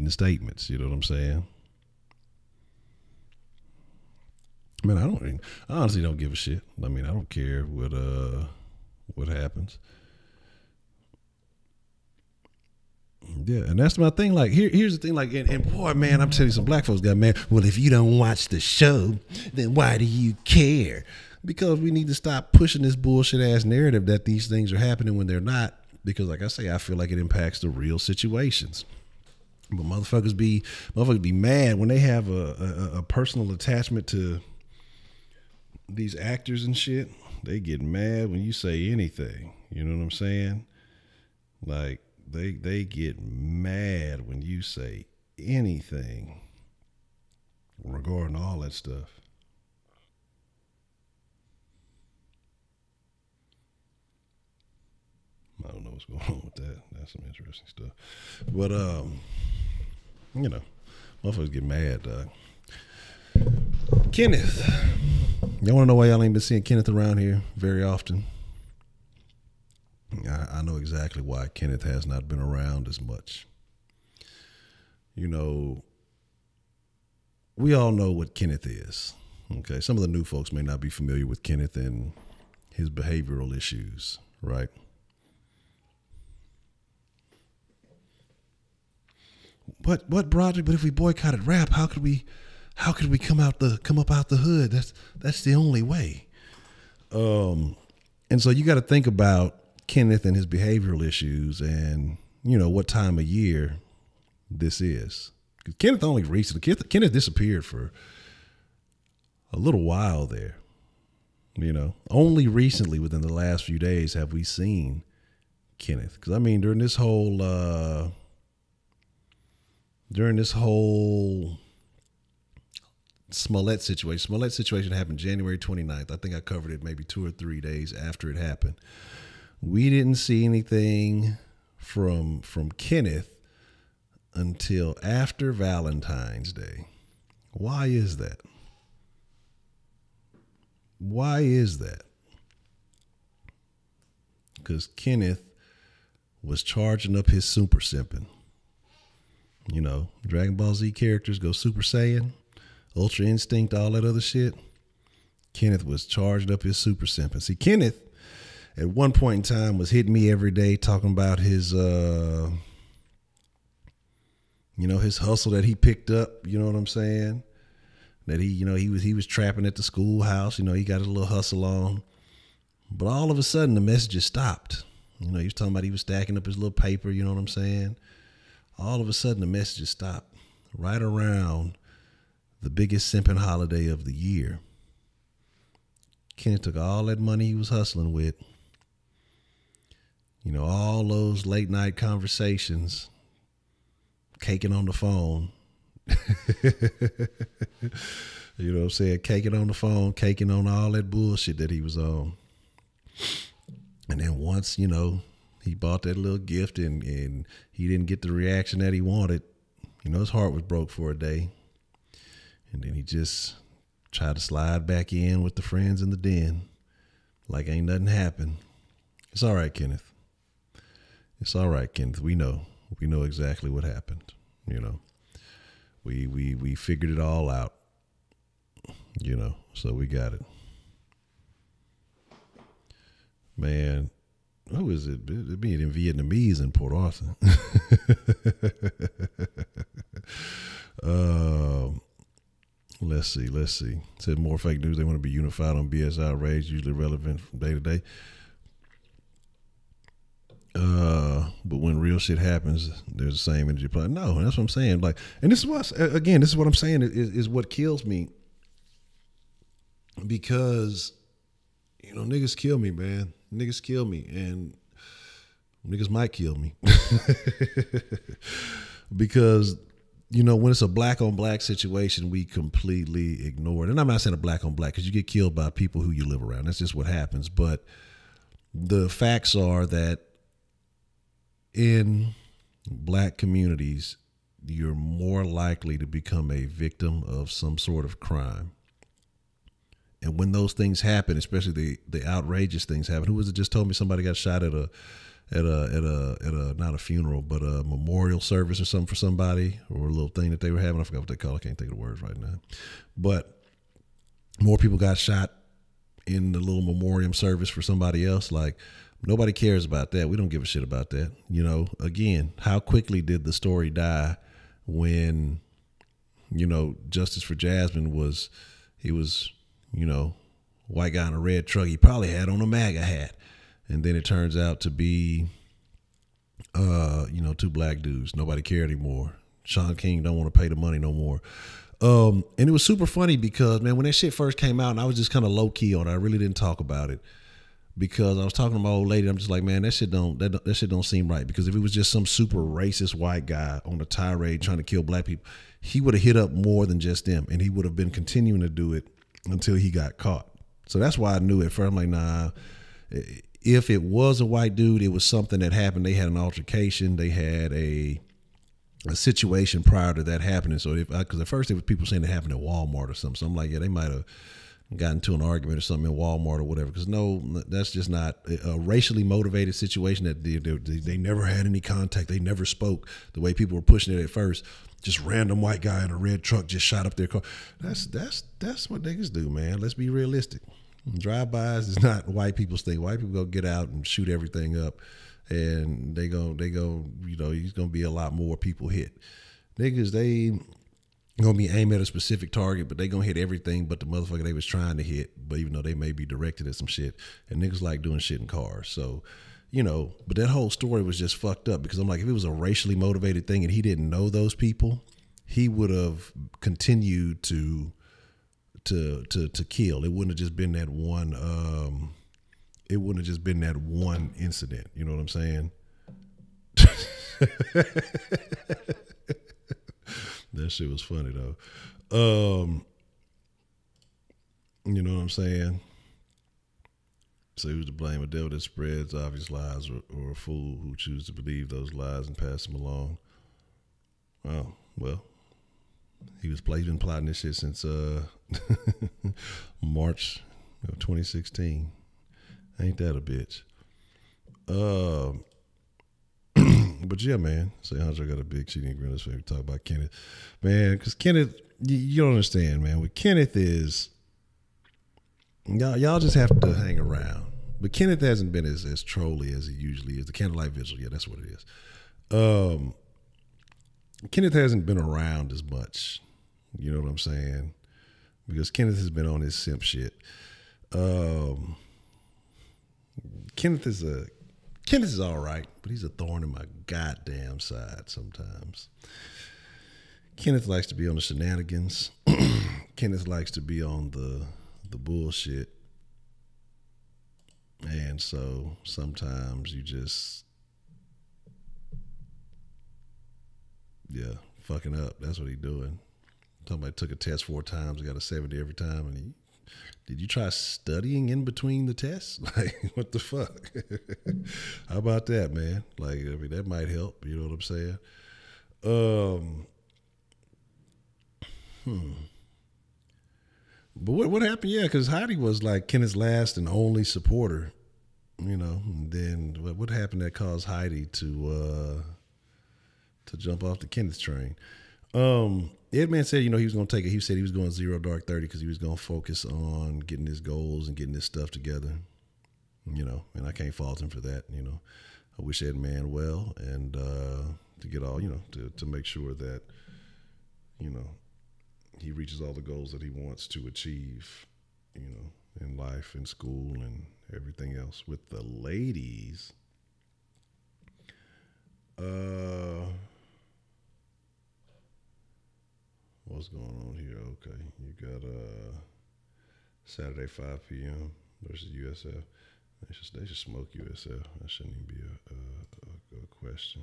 statements. You know what I'm saying? I mean, I honestly don't give a shit. I mean, I don't care what happens. Yeah, and that's my thing. Like, here's the thing. Like, and boy, man, I'm telling you, some black folks got mad. Well, if you don't watch the show, then why do you care? Because we need to stop pushing this bullshit ass narrative that these things are happening when they're not. Because, like I say, I feel like it impacts the real situations. But motherfuckers be mad when they have a personal attachment to these actors and shit. They get mad when you say anything. You know what I'm saying? Like, they get mad when you say anything regarding all that stuff. I don't know what's going on with that. That's some interesting stuff. But you know, motherfuckers get mad, dog. Kenneth. Y'all wanna know why y'all ain't been seeing Kenneth around here very often? I know exactly why Kenneth has not been around as much. You know, we all know what Kenneth is. Okay, some of the new folks may not be familiar with Kenneth and his behavioral issues, right? What Broderick? But if we boycotted rap, how could we come up out the hood? That's the only way. And so you got to think about Kenneth and his behavioral issues, and you know what time of year this is. Kenneth disappeared for a little while there. You know, only recently, within the last few days, have we seen Kenneth. Because I mean, during this whole Smollett situation happened January 29th. I think I covered it maybe 2 or 3 days after it happened. We didn't see anything from Kenneth until after Valentine's Day. Why is that? Why is that? Because Kenneth was charging up his super simping. You know, Dragon Ball Z characters go Super Saiyan, Ultra Instinct, all that other shit. Kenneth was charging up his super simping. See, Kenneth, at one point in time, was hitting me every day talking about his, his hustle that he picked up. You know what I'm saying? That he was trapping at the schoolhouse. You know, he got his little hustle on. But all of a sudden, the messages stopped. You know, he was talking about he was stacking up his little paper. You know what I'm saying? All of a sudden, the messages stopped right around the biggest simping holiday of the year. Kenneth took all that money he was hustling with, you know, all those late night conversations, caking on the phone. You know what I'm saying? Caking on the phone, caking on all that bullshit that he was on. And then once, you know, he bought that little gift and he didn't get the reaction that he wanted, you know, his heart was broke for a day. And then he just tried to slide back in with the friends in the den like ain't nothing happened. It's all right, Kenneth. It's all right, Kenneth. We know exactly what happened. You know, we figured it all out, you know, so we got it. Man, who is it? It being in Vietnamese in Port Arthur. Let's see. Said more fake news. They want to be unified on BS outrage, usually relevant from day to day. But when real shit happens, there's the same energy apply. No, that's what I'm saying. Like, and this is what I'm saying is what kills me. Because, you know, niggas kill me, man. Niggas kill me, and niggas might kill me. Because, you know, when it's a black on black situation, we completely ignore it. And I'm not saying a black on black, because you get killed by people who you live around. That's just what happens. But the facts are that in black communities, you're more likely to become a victim of some sort of crime. And when those things happen, especially the outrageous things happen, who was it just told me somebody got shot at a not a funeral, but a memorial service or something for somebody, or a little thing that they were having. I forgot what they call it. I can't think of the words right now. But more people got shot in the little memoriam service for somebody else. Like, Nobody cares about that. We don't give a shit about that. You know, again, how quickly did the story die when, you know, Justice for Jasmine was, he was, you know, white guy in a red truck. He probably had on a MAGA hat. And then it turns out to be, you know, two black dudes. Nobody cared anymore. Sean King don't want to pay the money no more. And it was super funny because, man, when that shit first came out, and I was just kind of low key on it, I really didn't talk about it because I was talking to my old lady. I'm just like, man, that shit don't seem right. Because if it was just some super racist white guy on a tirade trying to kill black people, he would have hit up more than just them, and he would have been continuing to do it until he got caught. So that's why I knew at first. I'm like, nah. If it was a white dude, it was something that happened. They had an altercation. They had a situation prior to that happening. So, because at first there was people saying it happened at Walmart or something. So I'm like, yeah, they might have gotten into an argument or something in Walmart or whatever. Because no, that's just not a racially motivated situation. That they never had any contact. They never spoke. The way people were pushing it at first, just random white guy in a red truck just shot up their car. That's what niggas do, man. Let's be realistic. Drive-bys is not white people's thing. White people go get out and shoot everything up, and they go, you know, he's gonna be a lot more people hit. Niggas, they gonna be aimed at a specific target, but they gonna hit everything but the motherfucker they was trying to hit. But even though they may be directed at some shit, and niggas like doing shit in cars. So, you know, but that whole story was just fucked up because I'm like, if it was a racially motivated thing and he didn't know those people, he would have continued to kill. It wouldn't have just been that one. It wouldn't have just been that one incident. You know what I'm saying? That shit was funny though. You know what I'm saying? So who's to blame? A devil that spreads obvious lies, or a fool who chooses to believe those lies and pass them along? Oh, well. He's been plotting this shit since March of 2016. Ain't that a bitch? But yeah, man. Say Honcho got a big cheating grin. That's why we talk about Kenneth, man. Because Kenneth, you don't understand, man. What Kenneth is, y'all just have to hang around. But Kenneth hasn't been as trolly as he usually is. The candlelight vigil, yeah, that's what it is. Kenneth hasn't been around as much, you know what I'm saying? Because Kenneth has been on his simp shit. Kenneth is all right, but he's a thorn in my goddamn side sometimes. Kenneth likes to be on the shenanigans. Kenneth likes to be on the bullshit. And so sometimes you just, yeah, fucking up. That's what he doing. Somebody took a test 4 times, got a 70 every time, and did you try studying in between the tests? Like, what the fuck? How about that, man? Like, I mean, that might help. You know what I'm saying? But what happened? Yeah, because Heidi was like Kenneth's last and only supporter, you know. And then what happened that caused Heidi to jump off the Kenneth train? Edman said, you know, he was going to take it. He said he was going 0 dark 30 because he was going to focus on getting his goals and getting his stuff together, you know. And I can't fault him for that, you know. I wish Edman well, and to get all, you know, to make sure that, you know, he reaches all the goals that he wants to achieve, you know, in life, in school, and everything else. With the ladies, what's going on here? Okay, you got Saturday 5 p.m. versus USF. They should smoke USF. That shouldn't even be a question.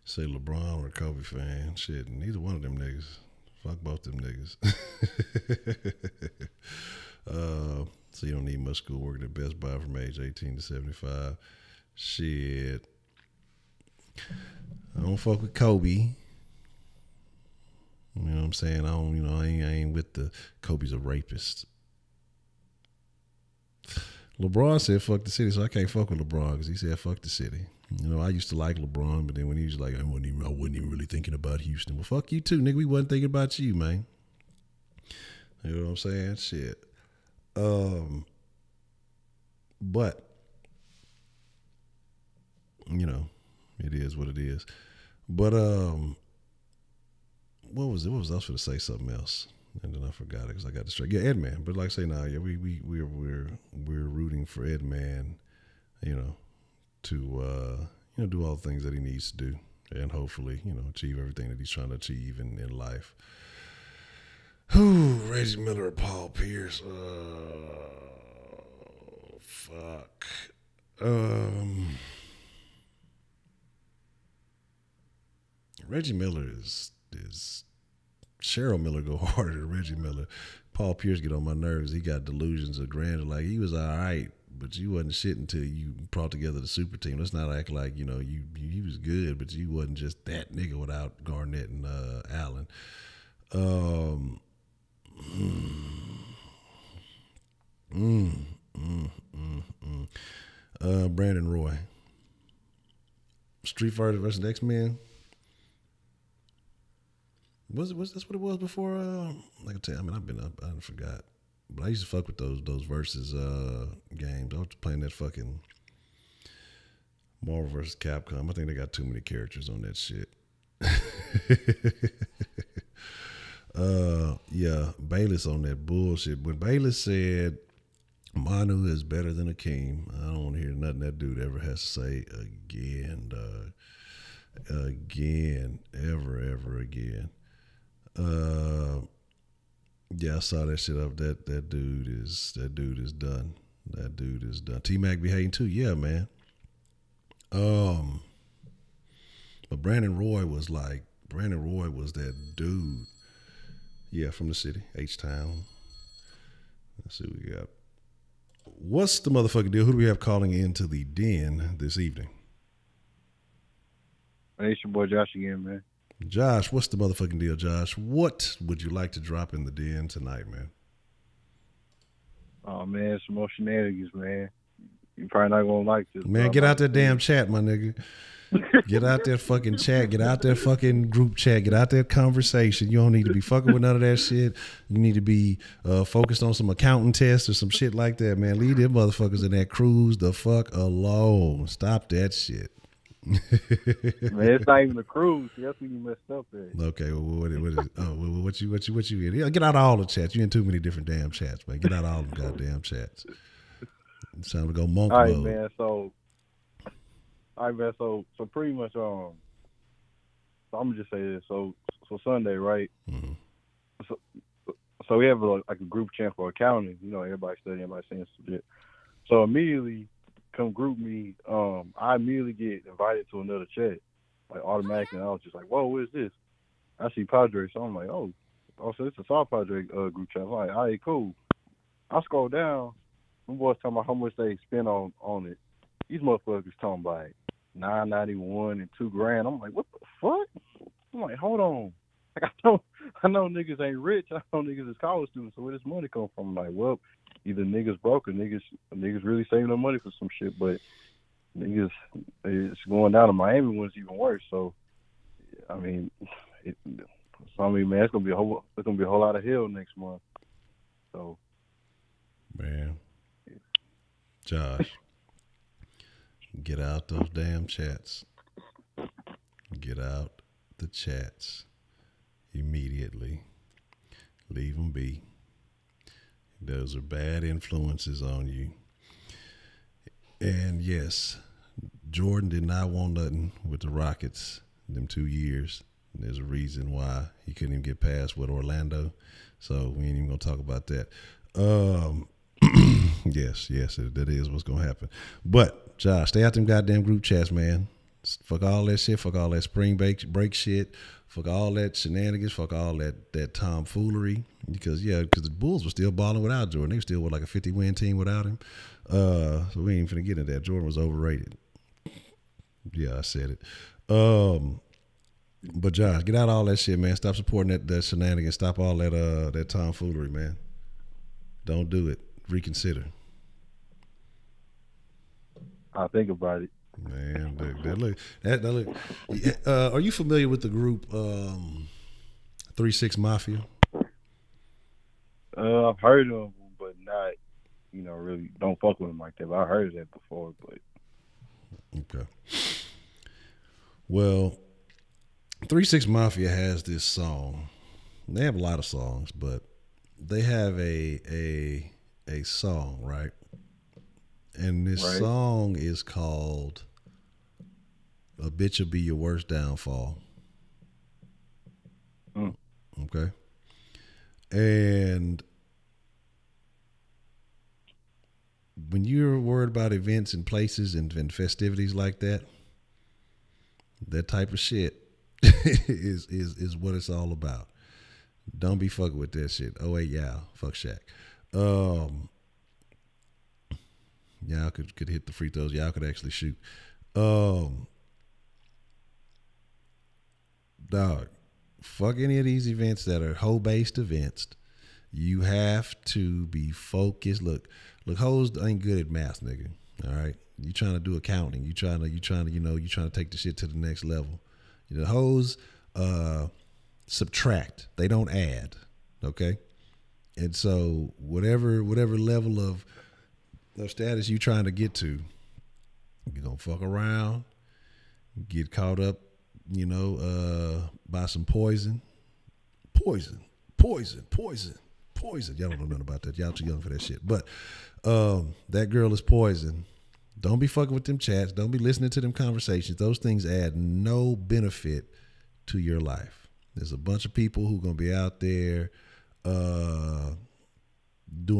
Say LeBron or Kobe fan. Shit, neither one of them niggas. Fuck both them niggas. So you don't need much school working at Best Buy from age 18 to 75. Shit. I don't fuck with Kobe. You know what I'm saying? I ain't with the Kobe's a rapist. LeBron said fuck the city, so I can't fuck with LeBron because he said fuck the city. You know, I used to like LeBron, but then when he was like, I wasn't even really thinking about Houston. Well, fuck you too, nigga. We wasn't thinking about you, man. You know what I'm saying? Shit. But you know, it is what it is. But what was it? I was going to say something else, and then I forgot it because I got distracted. Yeah, Edman. But like I say now, yeah, we're rooting for Edman, you know, to do all the things that he needs to do, and hopefully, you know, achieve everything that he's trying to achieve in life. Who? Reggie Miller or Paul Pierce? Fuck. Reggie Miller is Cheryl Miller go harder than Reggie Miller. Paul Pierce get on my nerves. He got delusions of grandeur. Like, he was all right, but you wasn't shit until you brought together the super team. Let's not act like, you know, you was good, but you wasn't just that nigga without Garnett and Allen. Brandon Roy. Street Fighter versus X-Men. Was this what it was before? Like I tell you, I mean, I forgot. But I used to fuck with those versus games. I was playing that fucking Marvel versus Capcom. I think they got too many characters on that shit. Yeah, Bayless on that bullshit. When Bayless said Manu is better than Akeem, I don't want to hear nothing that dude ever has to say again, ever again. Yeah, I saw that shit up. That dude is done. That dude is done. T-Mac be hating too. Yeah, man. But Brandon Roy was that dude. Yeah, from the city, H-Town. Let's see what we got. What's the motherfucking deal? Who do we have calling into the den this evening? Hey, it's your boy Josh again, man. Josh, what's the motherfucking deal, Josh? What would you like to drop in the den tonight, man? Oh, man, some more shenanigans, man. You probably not going to like this. Man, get out that damn chat, my nigga. Get out that fucking chat. Get out that fucking group chat. Get out that conversation. You don't need to be fucking with none of that shit. You need to be focused on some accounting tests or some shit like that, man. Leave them motherfuckers in that cruise the fuck alone. Stop that shit. Man, it's not even a cruise. That's when you messed up there. Okay, well, what is it? Oh, well, what you in? Yeah, get out of all the chats. You in too many different damn chats, man. Get out of all them goddamn chats. It's time to go monk all right, mode. Man, so pretty much so I'm gonna just say this. So Sunday, right? Mm-hmm. So we have like a group chat for accounting. You know, everybody studying, everybody saying some shit. So immediately, come group me. I immediately get invited to another chat, like automatically. And I was just like, "Whoa, what is this?" I see Padre, so I'm like, "Oh, so it's a Saw Padre group chat." I'm like, "All right, cool." I scroll down. Them boys talking about how much they spend on it. These motherfuckers talking about $991 and $2,000. I'm like, what the fuck? I'm like, hold on. Like, I know niggas ain't rich. I know niggas is college students. So where this money come from? I'm like, well, either niggas broke or niggas really saving their money for some shit. But niggas, it's going down. The Miami one's even worse. So, I mean, man, it's gonna be a whole lot of hell next month. So, man, Josh. Get out those damn chats. Get out the chats immediately. Leave them be. Those are bad influences on you. And yes, Jordan did not want nothing with the Rockets them 2 years. And there's a reason why he couldn't even get past with Orlando. So we ain't even going to talk about that. Yes, that is what's going to happen. But, Josh, stay out them goddamn group chats, man. Fuck all that shit. Fuck all that spring break shit. Fuck all that shenanigans. Fuck all that tomfoolery. Because the Bulls were still balling without Jordan. They were still like a 50-win team without him. So we ain't finna get into that. Jordan was overrated. Yeah, I said it. But, Josh, get out all that shit, man. Stop supporting that shenanigans. Stop all that tomfoolery, man. Don't do it. Reconsider. I'll think about it. Man, that look. Are you familiar with the group 3-6 Mafia? I've heard of them, but not, really don't fuck with them like that. But I heard of that before, but. Okay. Well, 3 6 Mafia has this song. They have a lot of songs, but they have a song, right? And this song is called "A Bitch Will Be Your Worst Downfall." Okay. And when you're worried about events and places and festivities like that, that type of shit is what it's all about. Don't be fucking with that shit. Oh wait, yeah, fuck Shaq. Y'all could hit the free throws. Y'all could actually shoot. Dog, fuck any of these events that are hoe-based events. You have to be focused. Look, hoes ain't good at math, nigga. All right, you trying to do accounting. You trying to take the shit to the next level. Hoes subtract. They don't add. Okay, and so whatever level of status you trying to get to, you're gonna fuck around, get caught up, by some poison. Y'all don't know nothing about that. Y'all too young for that shit. But that girl is poison. Don't be fucking with them chats. Don't be listening to them conversations. Those things add no benefit to your life. There's a bunch of people who gonna be out there doing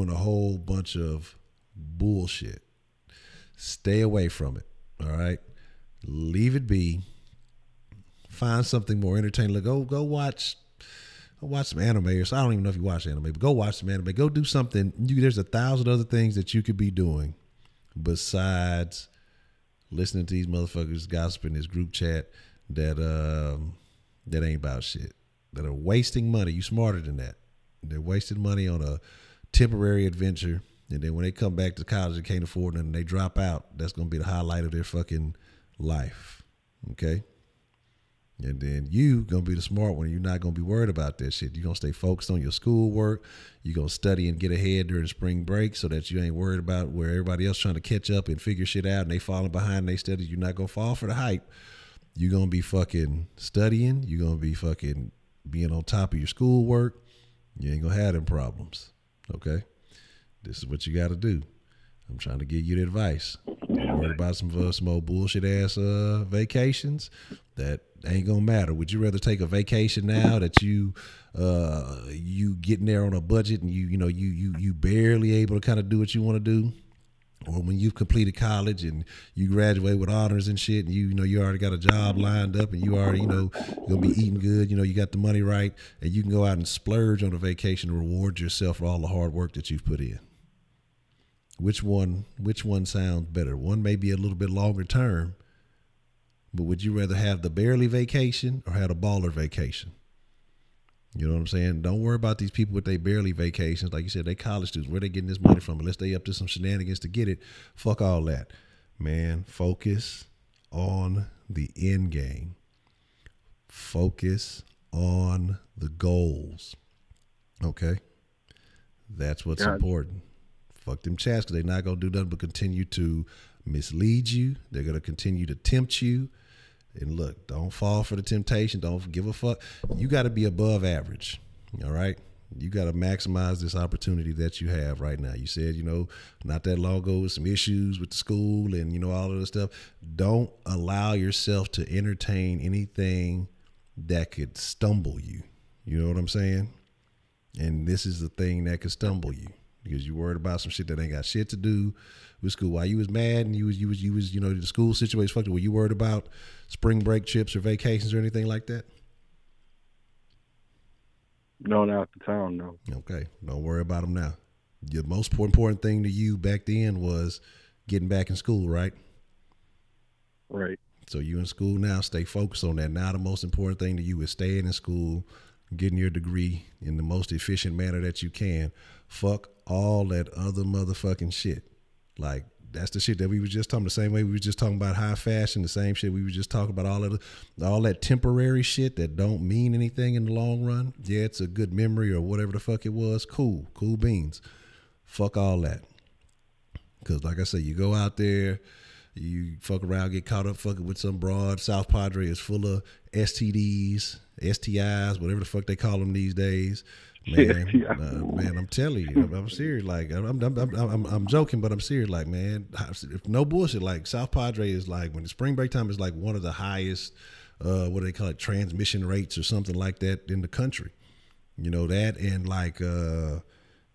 a whole bunch of bullshit. Stay away from it. All right, leave it be. Find something more entertaining. Like, go watch some anime, or so I don't even know if you watch anime, but go watch some anime. Go do something. There's 1,000 other things that you could be doing besides listening to these motherfuckers gossiping this group chat that ain't about shit. That are wasting money. You smarter than that. They're wasting money on a temporary adventure, and then when they come back to college and can't afford it and they drop out, that's gonna be the highlight of their fucking life. Okay? And then you gonna be the smart one. You're not gonna be worried about that shit. You're gonna stay focused on your schoolwork. You're gonna study and get ahead during spring break so that you ain't worried about where everybody else trying to catch up and figure shit out and they falling behind in their studies. You're not gonna fall for the hype. You're gonna be fucking studying. You're gonna be fucking being on top of your schoolwork. You ain't gonna have them problems. Okay? This is what you gotta do. I'm trying to give you the advice. Don't worry about some old bullshit ass vacations. That ain't gonna matter. Would you rather take a vacation now that you getting there on a budget and you barely able to kind of do what you want to do, or when you've completed college and you graduate with honors and shit, and you already got a job lined up and you already you're gonna be eating good, you got the money right, and you can go out and splurge on a vacation and reward yourself for all the hard work that you've put in. Which one sounds better? One may be a little bit longer term, but would you rather have the barely vacation or have the baller vacation? You know what I'm saying? Don't worry about these people with their barely vacations. Like you said, they college students. Where they getting this money from? Unless they up to some shenanigans to get it. Fuck all that. Man, focus on the end game. Focus on the goals. Okay? That's what's important. Fuck them chats, because they're not going to do nothing but continue to mislead you. They're going to continue to tempt you. And look, don't fall for the temptation. Don't give a fuck. You got to be above average. All right? You got to maximize this opportunity that you have right now. You said, not that long ago with some issues with the school and, all of this stuff. Don't allow yourself to entertain anything that could stumble you. You know what I'm saying? And this is the thing that could stumble you. Because you worried about some shit that ain't got shit to do with school. While you was mad and you was the school situation fucked up, were you worried about spring break trips or vacations or anything like that? No, not at the time, no. Okay, don't worry about them now. The most important thing to you back then was getting back in school, right? Right. So you in school now, stay focused on that. Now the most important thing to you is staying in school, getting your degree in the most efficient manner that you can. Fuck all that other motherfucking shit. Like, That's the shit that we was just talking. The same way we was just talking about high fashion. The same shit we was just talking about. All that temporary shit that don't mean anything in the long run. Yeah, it's a good memory or whatever the fuck it was. Cool beans. Fuck all that. Because like I said, you go out there, you fuck around, get caught up fucking with some broad. South Padre is full of STDs, STIs, whatever the fuck they call them these days. Man, I'm telling you, I'm serious. Like I'm joking, but I'm serious. Like, man, no bullshit. Like South Padre is like, when the spring break time is like one of the highest, what do they call it, transmission rates or something like that in the country. You know that, and like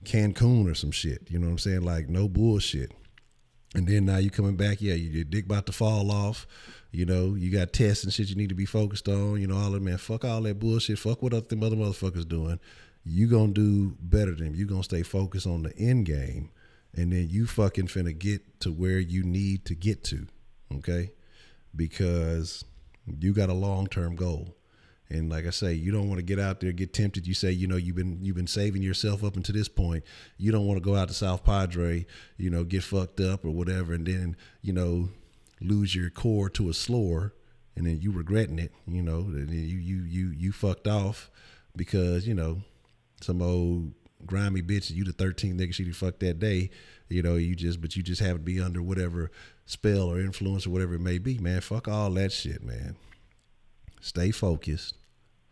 Cancun or some shit. You know what I'm saying? Like no bullshit. And then now you coming back, yeah, your dick about to fall off. You know, you got tests and shit you need to be focused on. You know, all that, man. Fuck all that bullshit. Fuck what them other motherfuckers doing. You gonna do better than them. You gonna stay focused on the end game, and then you fucking finna get to where you need to get to, okay? Because you got a long-term goal. And like I say, you don't want to get out there, get tempted. You say, you know, you've been saving yourself up until this point. You don't want to go out to South Padre, you know, get fucked up or whatever, and then, you know, lose your core to a slur, and then you regretting it, you know, and then you fucked off because, you know, some old grimy bitch, you the 13th nigga she fucked that day, you know, you just happen to be under whatever spell or influence or whatever it may be, man. Fuck all that shit, man. Stay focused.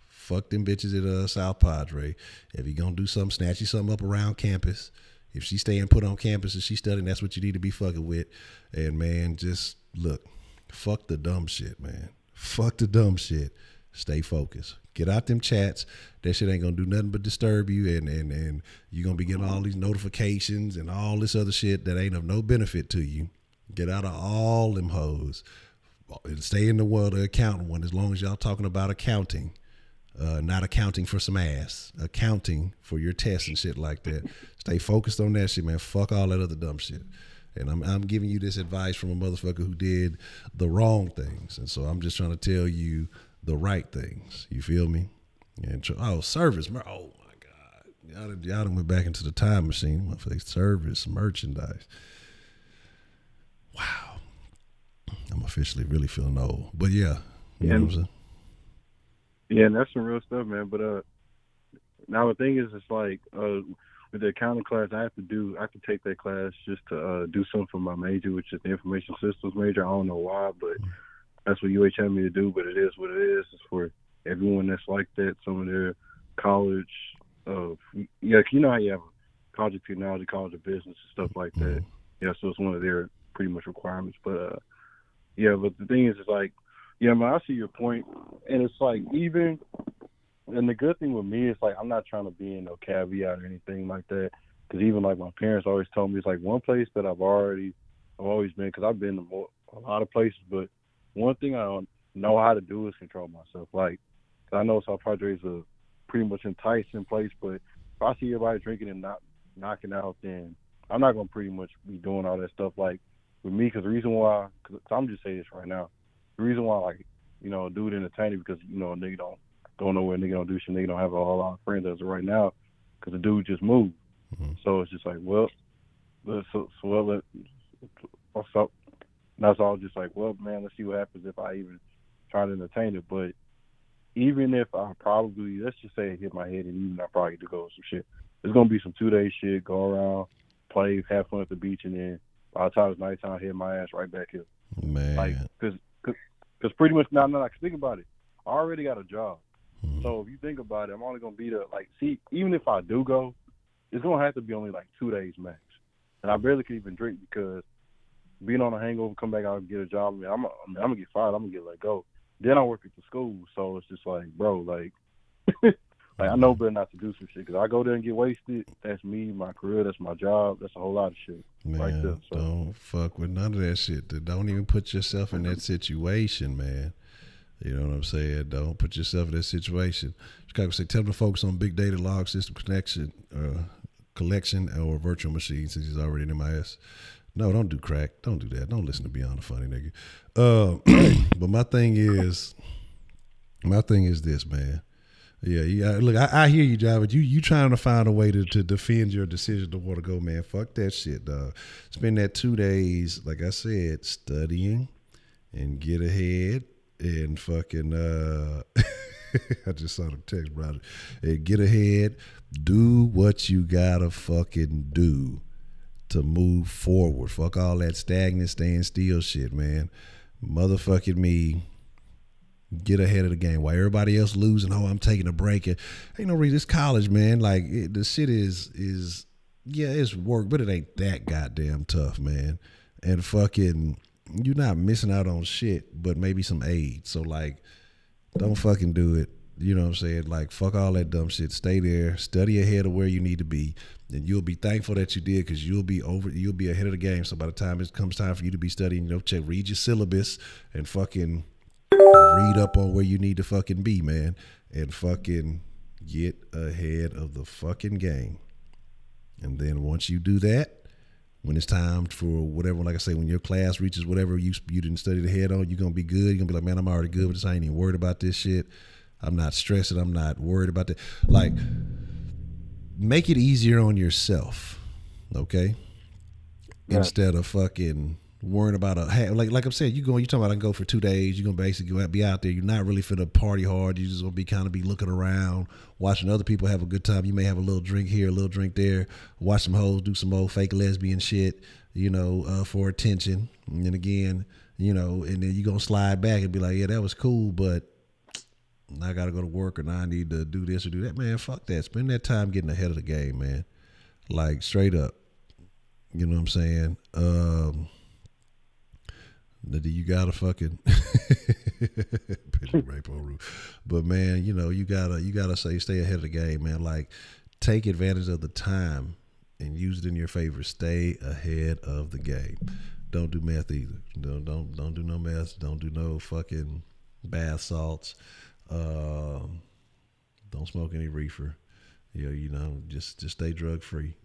Fuck them bitches at South Padre. If you gonna do something, snatch you something up around campus. If she staying put on campus and she studying, that's what you need to be fucking with. And man, just look, fuck the dumb shit, man. Fuck the dumb shit. Stay focused. Get out them chats. That shit ain't gonna do nothing but disturb you, and you're gonna be getting all these notifications and all this other shit that ain't of no benefit to you. Get out of all them hoes. And stay in the world of accounting one, as long as y'all talking about accounting. Not accounting for some ass. Accounting for your tests and shit like that. Stay focused on that shit, man. Fuck all that other dumb shit. And I'm giving you this advice from a motherfucker who did the wrong things. And so I'm just trying to tell you the right things. You feel me? And service. Oh my God. Y'all done went back into the time machine. Service, merchandise. Wow. I'm officially really feeling old. But yeah. You know what I'm saying? Yeah, and that's some real stuff, man. But now the thing is, it's like with the accounting class, I have to take that class just to do something for my major, which is the information systems major. I don't know why, but that's what UH had me to do. But it is what it is. It's for everyone that's like that. Some of their college, you know how you have a college of technology, college of business, and stuff like that. Yeah, so it's one of their pretty much requirements. But yeah, but the thing is, it's like, yeah, man, I see your point, and it's like and the good thing with me is like I'm not trying to be in no caveat or anything like that, because even like my parents always told me, it's like one place that I've always been, because I've been to a lot of places, but one thing I don't know how to do is control myself. Like, I know South Padre is a pretty much enticing place, but if I see everybody drinking and not knocking out, then I'm not gonna pretty much be doing all that stuff. Like with me, because the reason why, cause I'm just saying this right now. The reason why, like, you know, dude entertaining, because, you know, a nigga don't go nowhere, nigga don't do shit, nigga don't have a whole lot of friends as of right now, because the dude just moved. Mm-hmm. So it's just like, well, that's all just like, well, man, let's see what happens if I even try to entertain it. But even if I probably, let's just say it hit my head, and even I probably do go with some shit, there's going to be some 2-day shit, go around, play, have fun at the beach, and then by the time it's nighttime, hit my ass right back here. Man. Like, because pretty much now, like, think about it. I already got a job. So if you think about it, I'm only going to be there, like, see, even if I do go, it's going to have to be only like 2 days max. And I barely can even drink, because being on a hangover, come back out and get a job, I'm going to get fired. I'm going to get let go. Then I work at the school. So it's just like, bro, like, like I know better not to do some shit, because I go there and get wasted. That's me, my career, that's my job. That's a whole lot of shit. Man, right there. So don't fuck with none of that shit. Don't even put yourself in that situation, man. You know what I'm saying? Don't put yourself in that situation. Chicago say, tell them to focus on big data, log system collection, or virtual machines, since he's already in MIS. No, don't do crack. Don't do that. Don't listen to Beyond the Funny, nigga. But my thing is this, man. Yeah. Look, I hear you, John, but you trying to find a way to defend your decision to want to go, man. Fuck that shit, dog. Spend that 2 days, like I said, studying and get ahead and fucking I just saw the text, brother. And get ahead, do what you gotta fucking do to move forward. Fuck all that stagnant, staying still shit, man. Motherfucking me. Get ahead of the game while everybody else losing. Oh, I'm taking a break. And ain't no reason. It's college, man. Like the shit is yeah, it's work, but it ain't that goddamn tough, man. And fucking, you're not missing out on shit, but maybe some aid. So like, don't fucking do it. You know what I'm saying? Like, fuck all that dumb shit. Stay there. Study ahead of where you need to be, and you'll be thankful that you did, because you'll be ahead of the game. So by the time it comes time for you to be studying, read your syllabus and fucking read up on where you need to fucking be, man, and fucking get ahead of the fucking game. And then once you do that, when it's time for whatever, like I say, when your class reaches whatever you didn't study the head on, you're going to be good. You're going to be like, man, I'm already good with this. I ain't even worried about this shit. I'm not stressing. I'm not worried about that. Like, make it easier on yourself, okay? Yeah. Instead of fucking worrying about like I'm saying, you're talking about I can go for 2 days. You're gonna basically be out there. You're not really finna party hard. You're just gonna be kind of be looking around, watching other people have a good time. You may have a little drink here, a little drink there, watch some hoes do some old fake lesbian shit, for attention. And then again, and then you're gonna slide back and be like, yeah, that was cool, but I gotta go to work, or now I need to do this or do that. Man, fuck that. Spend that time getting ahead of the game, man. Like, straight up. You know what I'm saying? You gotta fucking rape on roof. But man, you gotta stay ahead of the game, man. Like, take advantage of the time and use it in your favor. Stay ahead of the game. Don't do meth either. Don't do no meth. Don't do no fucking bath salts. Don't smoke any reefer. Just stay drug free.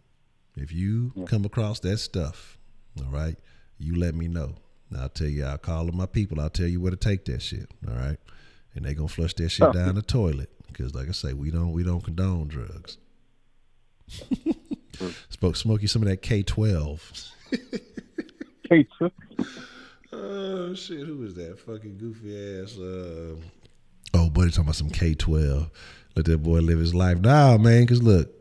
If you come across that stuff, all right, you let me know. I'll tell you, I'll call my people. I'll tell you where to take that shit. All right. And they gonna flush that shit down the toilet. Because like I say, we don't condone drugs. Smoke you some of that K12. K12? Oh shit, who is that? Fucking goofy ass buddy talking about some K12. Let that boy live his life. Nah, man, because look,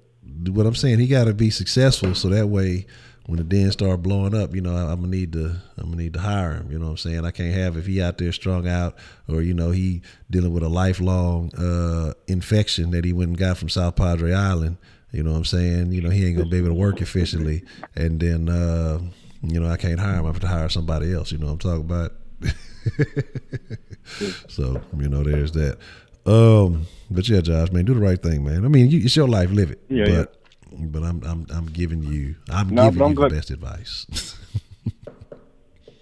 what I'm saying, he gotta be successful so that way when the den start blowing up, I'm gonna need to hire him. You know what I'm saying? I can't have, if he out there strung out, or he dealing with a lifelong infection that he went and got from South Padre Island. You know what I'm saying? He ain't gonna be able to work efficiently, and then I can't hire him. I have to hire somebody else. You know what I'm talking about? So there's that. But yeah, Josh, man, do the right thing, man. I mean, it's your life, live it. Yeah. But I'm giving you the best advice.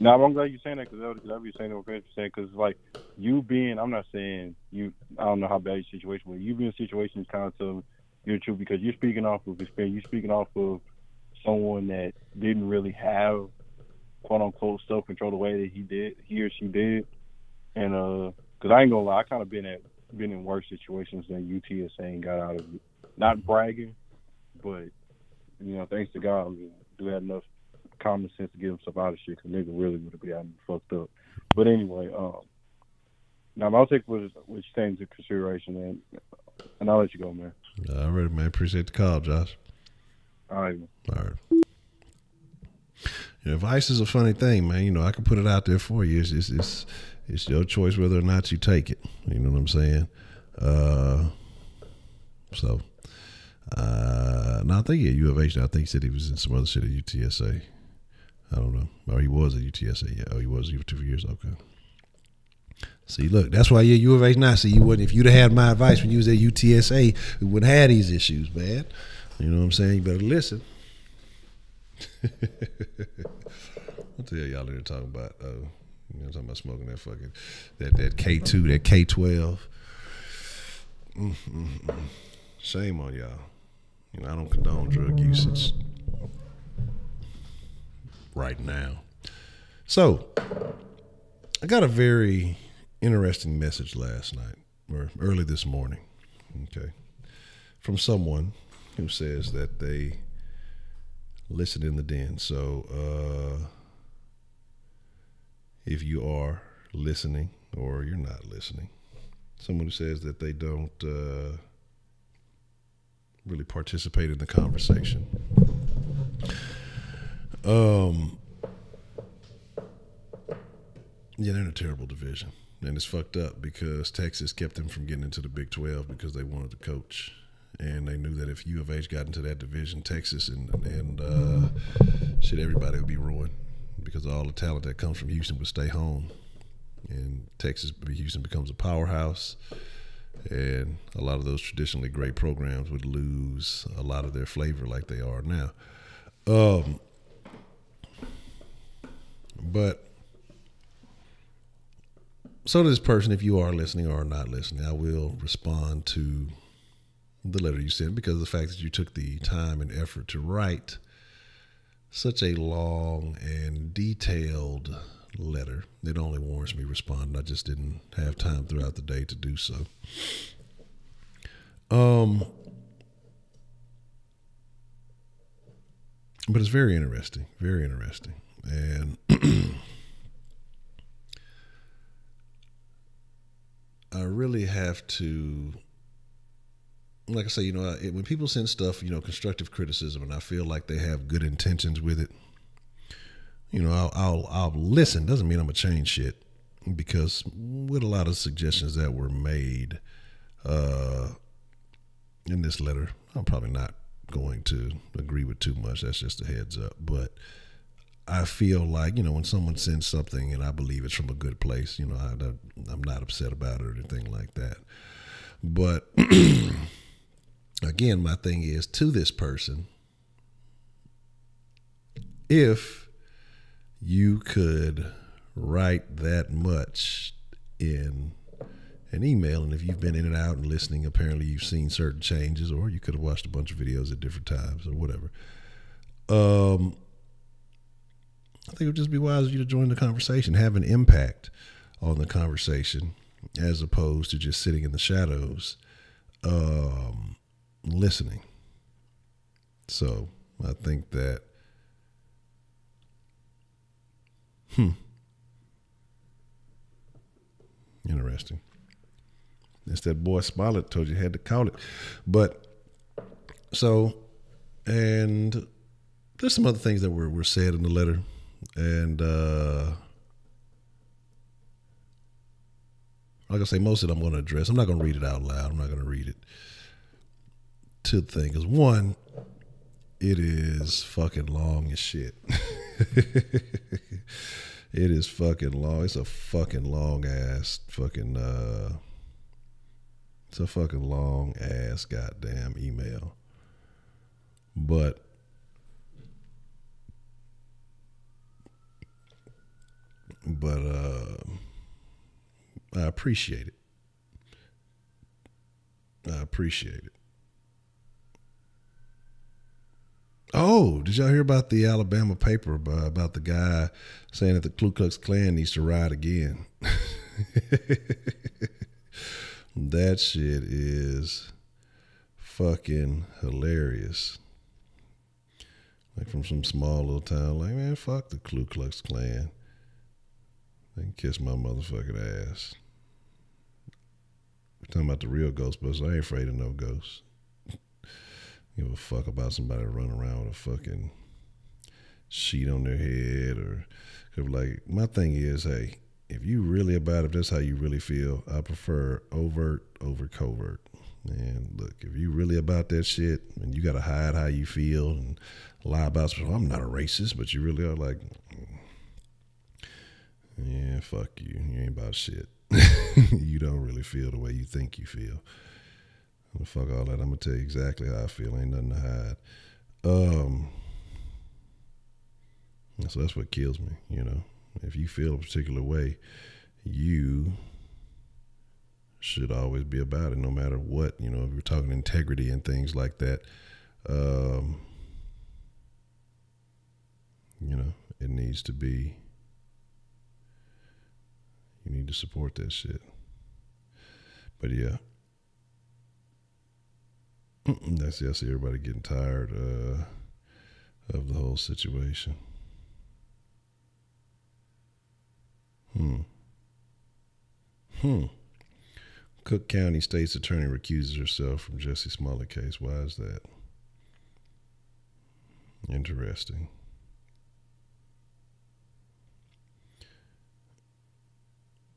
No, I'm glad you're saying that, because I'll be saying what you're saying, because like you being, I'm not saying you, I don't know how bad your situation was. You being in a situation is kind of telling you the truth, because you're speaking off of experience. You're speaking off of someone that didn't really have quote unquote self control the way that he or she did, and because I ain't gonna lie, I kind of been in worse situations than UTSA and got out of it. Not bragging, but thanks to God, I mean, do have enough common sense to get himself out of shit, because nigga really would have been out and fucked up. But anyway, now I'll take what you're saying into consideration, man, and I'll let you go, man. All right, man. Appreciate the call, Josh. All right, man. All right. Advice is a funny thing, man. I can put it out there for you. It's your choice whether or not you take it. You know what I'm saying? No, I think at U of H. I think he said he was in some other shit at UTSA. I don't know. Or he was at UTSA. Yeah. Oh, he was for 2 years. Okay. See, look, that's why you're U of H now. See, you wouldn't, if you'd have had my advice when you was at UTSA, we wouldn't have these issues, man. You know what I'm saying? You better listen. I'll tell y'all later talking about talking about smoking that fucking that K2, that K12. Shame on y'all. I don't condone drug usage right now. So I got a very interesting message last night, or early this morning, Okay. From someone who says that they listen in the den. So if you are listening or you're not listening, someone who says that they don't really participate in the conversation. Yeah, they're in a terrible division. And it's fucked up because Texas kept them from getting into the Big 12 because they wanted to coach. And they knew that if U of H got into that division, Texas and shit, everybody would be ruined because all the talent that comes from Houston would stay home. And Houston becomes a powerhouse. And a lot of those traditionally great programs would lose a lot of their flavor like they are now. But so to this person, if you are listening or not listening, I will respond to the letter you sent because of the fact that you took the time and effort to write such a long and detailed letter. It only warrants me responding. I just didn't have time throughout the day to do so. But it's very interesting, very interesting. And I really have to, like I say, when people send stuff, constructive criticism, and I feel like they have good intentions with it, I'll listen. Doesn't mean I'm gonna change shit, because with a lot of suggestions that were made in this letter, I'm probably not going to agree with too much. That's just a heads up. But I feel like, when someone sends something and I believe it's from a good place, I'm not upset about it or anything like that. But again, my thing is to this person, if you could write that much in an email, and if you've been in and out and listening, apparently you've seen certain changes, or you could have watched a bunch of videos at different times or whatever. I think it would just be wise of you to join the conversation, have an impact on the conversation, as opposed to just sitting in the shadows, listening. So I think that, interesting. It's that boy Smollett told you had to call it. But so, and there's some other things that were said in the letter. And like I say, most of it I'm going to address. I'm not going to read it out loud. I'm not going to read it to the thing. Because one, it is fucking long as shit. It is fucking long. It's a fucking long ass fucking it's a fucking long ass goddamn email. But I appreciate it. Oh, did y'all hear about the Alabama paper about the guy saying that the Ku Klux Klan needs to ride again? That shit is fucking hilarious. Like from some small little town, like, man, fuck the Ku Klux Klan. They can kiss my motherfucking ass. We're talking about the real Ghostbusters. I ain't afraid of no ghosts. Give a fuck about somebody running around with a fucking sheet on their head, or like, my thing is, hey, if you really about it, if that's how you really feel, I prefer overt over covert. And look, if you really about that shit and you gotta hide how you feel and lie about something, I'm not a racist, but you really are, like, yeah, fuck you. You ain't about shit. You don't really feel the way you think you feel. Well, fuck all that. I'm gonna tell you exactly how I feel. Ain't nothing to hide. So that's what kills me, If you feel a particular way, you should always be about it, no matter what. If we're talking integrity and things like that, it needs to be. You need to support that shit. But yeah. That's I see everybody getting tired of the whole situation. Cook County State's attorney recuses herself from Jesse Smollett case. Why is that? Interesting.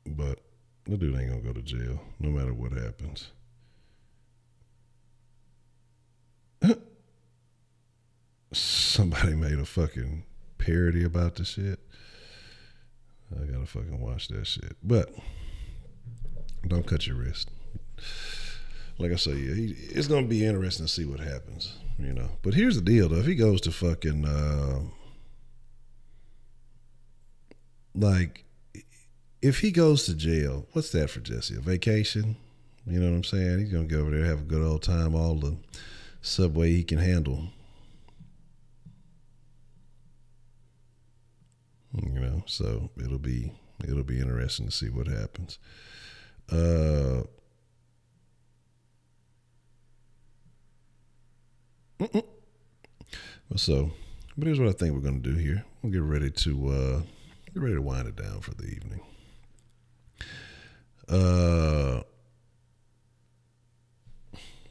But the dude ain't gonna go to jail no matter what happens. Somebody made a fucking parody about the shit. I gotta fucking watch that shit. But don't cut your wrist. Like I say, it's gonna be interesting to see what happens, you know. But here's the deal, though. If he goes to fucking like, if he goes to jail, what's that for Jesse? A vacation? You know what I'm saying? He's gonna go over there, have a good old time, all the subway he can handle. You know, so it'll be interesting to see what happens. So, but here's what I think we're gonna do here. We'll get ready to wind it down for the evening.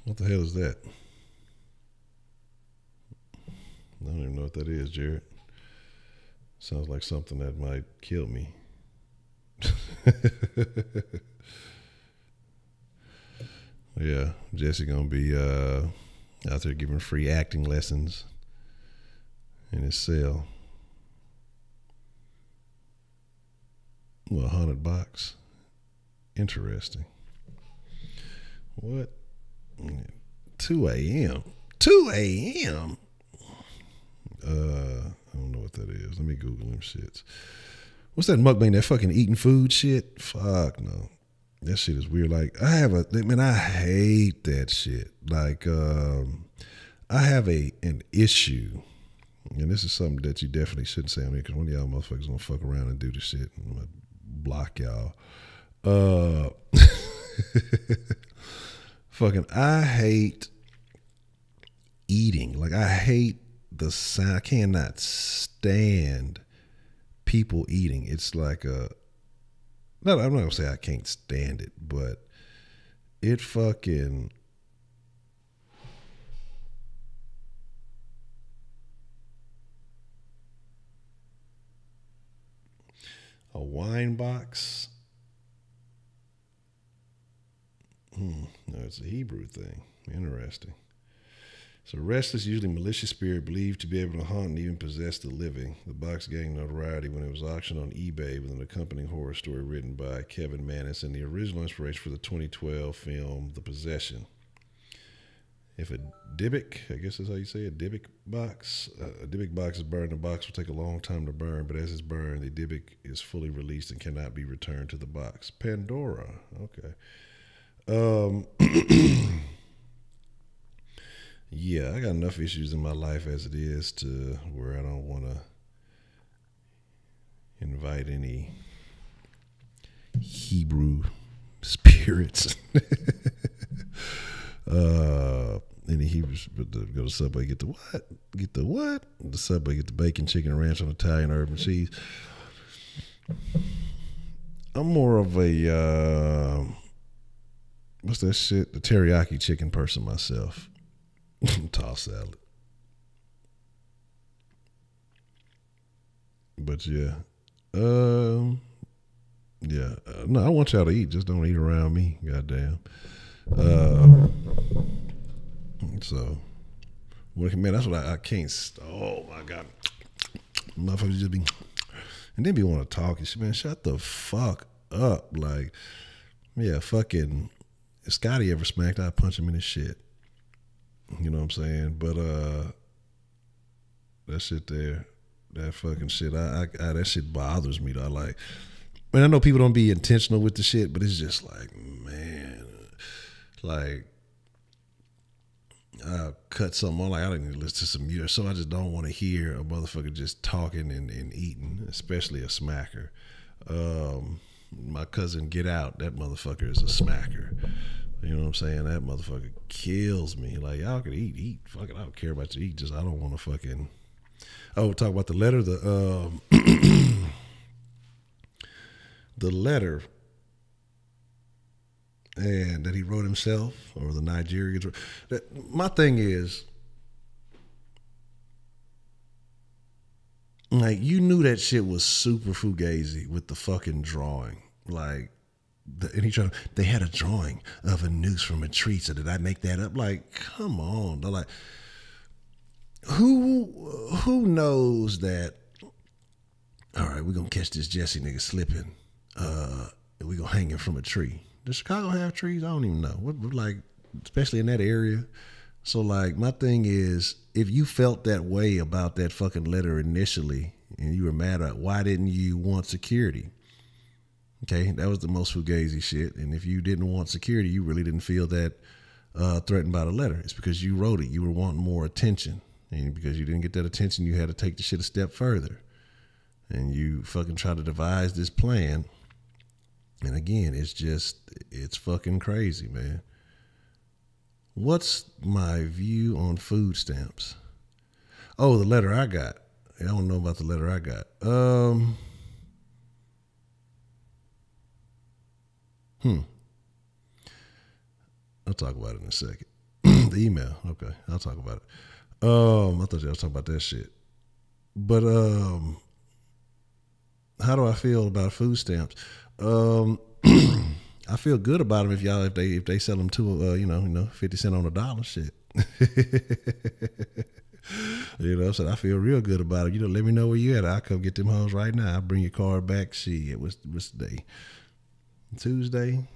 What the hell is that? I don't even know what that is, Jared. Sounds like something that might kill me. Yeah, Jesse gonna be out there giving free acting lessons in his cell. Well, a haunted box. Interesting. What? 2 a.m. 2 a.m. I don't know what that is. Let me Google them shits. What's that mukbang? That fucking eating food shit? Fuck no. That shit is weird. Like, I hate that shit. Like, I have an issue, and this is something that you definitely shouldn't say on here, because one of y'all motherfuckers gonna fuck around and do this shit, and I'm gonna block y'all. Fucking, I hate eating. Like, I hate the sound. I cannot stand people eating. It's like I'm not gonna say I can't stand it, but it fucking a wine box. No, it's a Hebrew thing. Interesting. So, restless, usually malicious spirit believed to be able to haunt and even possess the living. The box gained notoriety when it was auctioned on eBay with an accompanying horror story written by Kevin Mannis and the original inspiration for the 2012 film The Possession. If a Dybbuk, I guess that's how you say it, Dybbuk box is burned, the box will take a long time to burn, but as it's burned, the Dybbuk is fully released and cannot be returned to the box. Pandora, okay. Yeah, I got enough issues in my life as it is to where I don't want to invite any Hebrew spirits. Any Hebrews, but to go to Subway, get the what? Get the what? The Subway, get the bacon, chicken, ranch on Italian herb cheese. I'm more of a what's that shit? The teriyaki chicken person myself. Toss salad. But yeah. No, I want y'all to eat. Just don't eat around me. Goddamn. So, man, that's what I can't. Oh my God. Motherfuckers just be. And then be want to talk and shit. Man, shut the fuck up. Like, yeah, fucking. If Scotty ever smacked, I'd punch him in his shit. You know what I'm saying? But that shit there, that fucking shit, I that shit bothers me though. Like, I mean, I know people don't be intentional with the shit, but it's just like, man, like, I cut something on, like, I don't need to listen to some music, so I just don't want to hear a motherfucker just talking and eating, especially a smacker. My cousin Get Out, that motherfucker is a smacker. You know what I'm saying? That motherfucker kills me. Like, y'all can eat. Fuck it, I don't care about you eat. Just I don't want to fucking. Oh, talk about the letter. The the letter, and that he wrote himself, or the Nigerians. My thing is, like, you knew that shit was super fugazi with the fucking drawing. Like, and they had a drawing of a noose from a tree. So did I make that up? Like, come on. They're like, who knows that? All right, we're gonna catch this Jesse nigga slipping. And we're gonna hang him from a tree. Does Chicago have trees? I don't even know. What, like, especially in that area. So, like, my thing is, if you felt that way about that fucking letter initially and you were mad at, why didn't you want security? Okay, that was the most fugazi shit. And if you didn't want security, you really didn't feel that threatened by the letter. It's because you wrote it. You were wanting more attention. And because you didn't get that attention, you had to take the shit a step further. And you fucking try to devise this plan. And again, it's fucking crazy, man. What's my view on food stamps? Oh, the letter I got. I don't know about the letter I got. I'll talk about it in a second. The email. Okay, I'll talk about it. I thought you was talking about that shit. But how do I feel about food stamps? I feel good about them if they sell them to 50 cents on a dollar shit. So I feel real good about it. Let me know where you at. I'll come get them hoes right now. I'll bring your card back. Shit, what's the day? Tuesday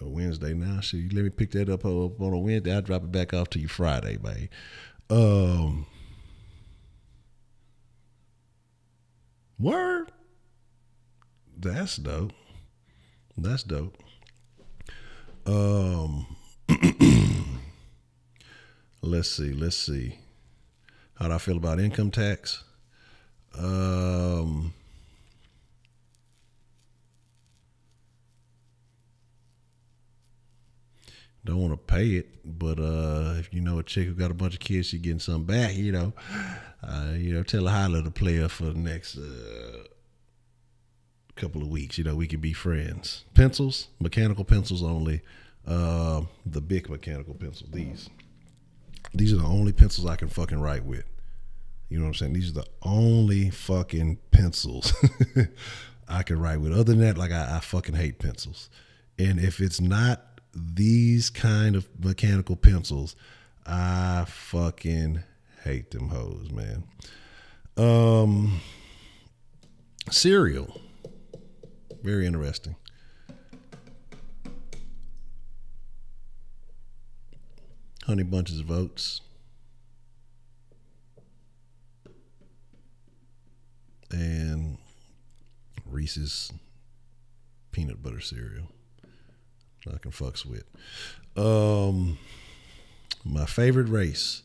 or Wednesday now. Shit, you let me pick that up on a Wednesday. I'll drop it back off to you Friday, babe. Word. That's dope. Let's see. How do I feel about income tax? Don't want to pay it, but if you know a chick who got a bunch of kids, she getting something back. Tell her holler to play her for the next couple of weeks. We can be friends. Pencils, mechanical pencils only. The big mechanical pencils. These are the only pencils I can fucking write with. You know what I'm saying? These are the only fucking pencils I can write with. Other than that, like, I fucking hate pencils. And if it's not these kind of mechanical pencils, I fucking hate them hoes, man. Cereal. Very interesting. Honey Bunches of Oats. And Reese's peanut butter cereal. I can fucks with. My favorite race.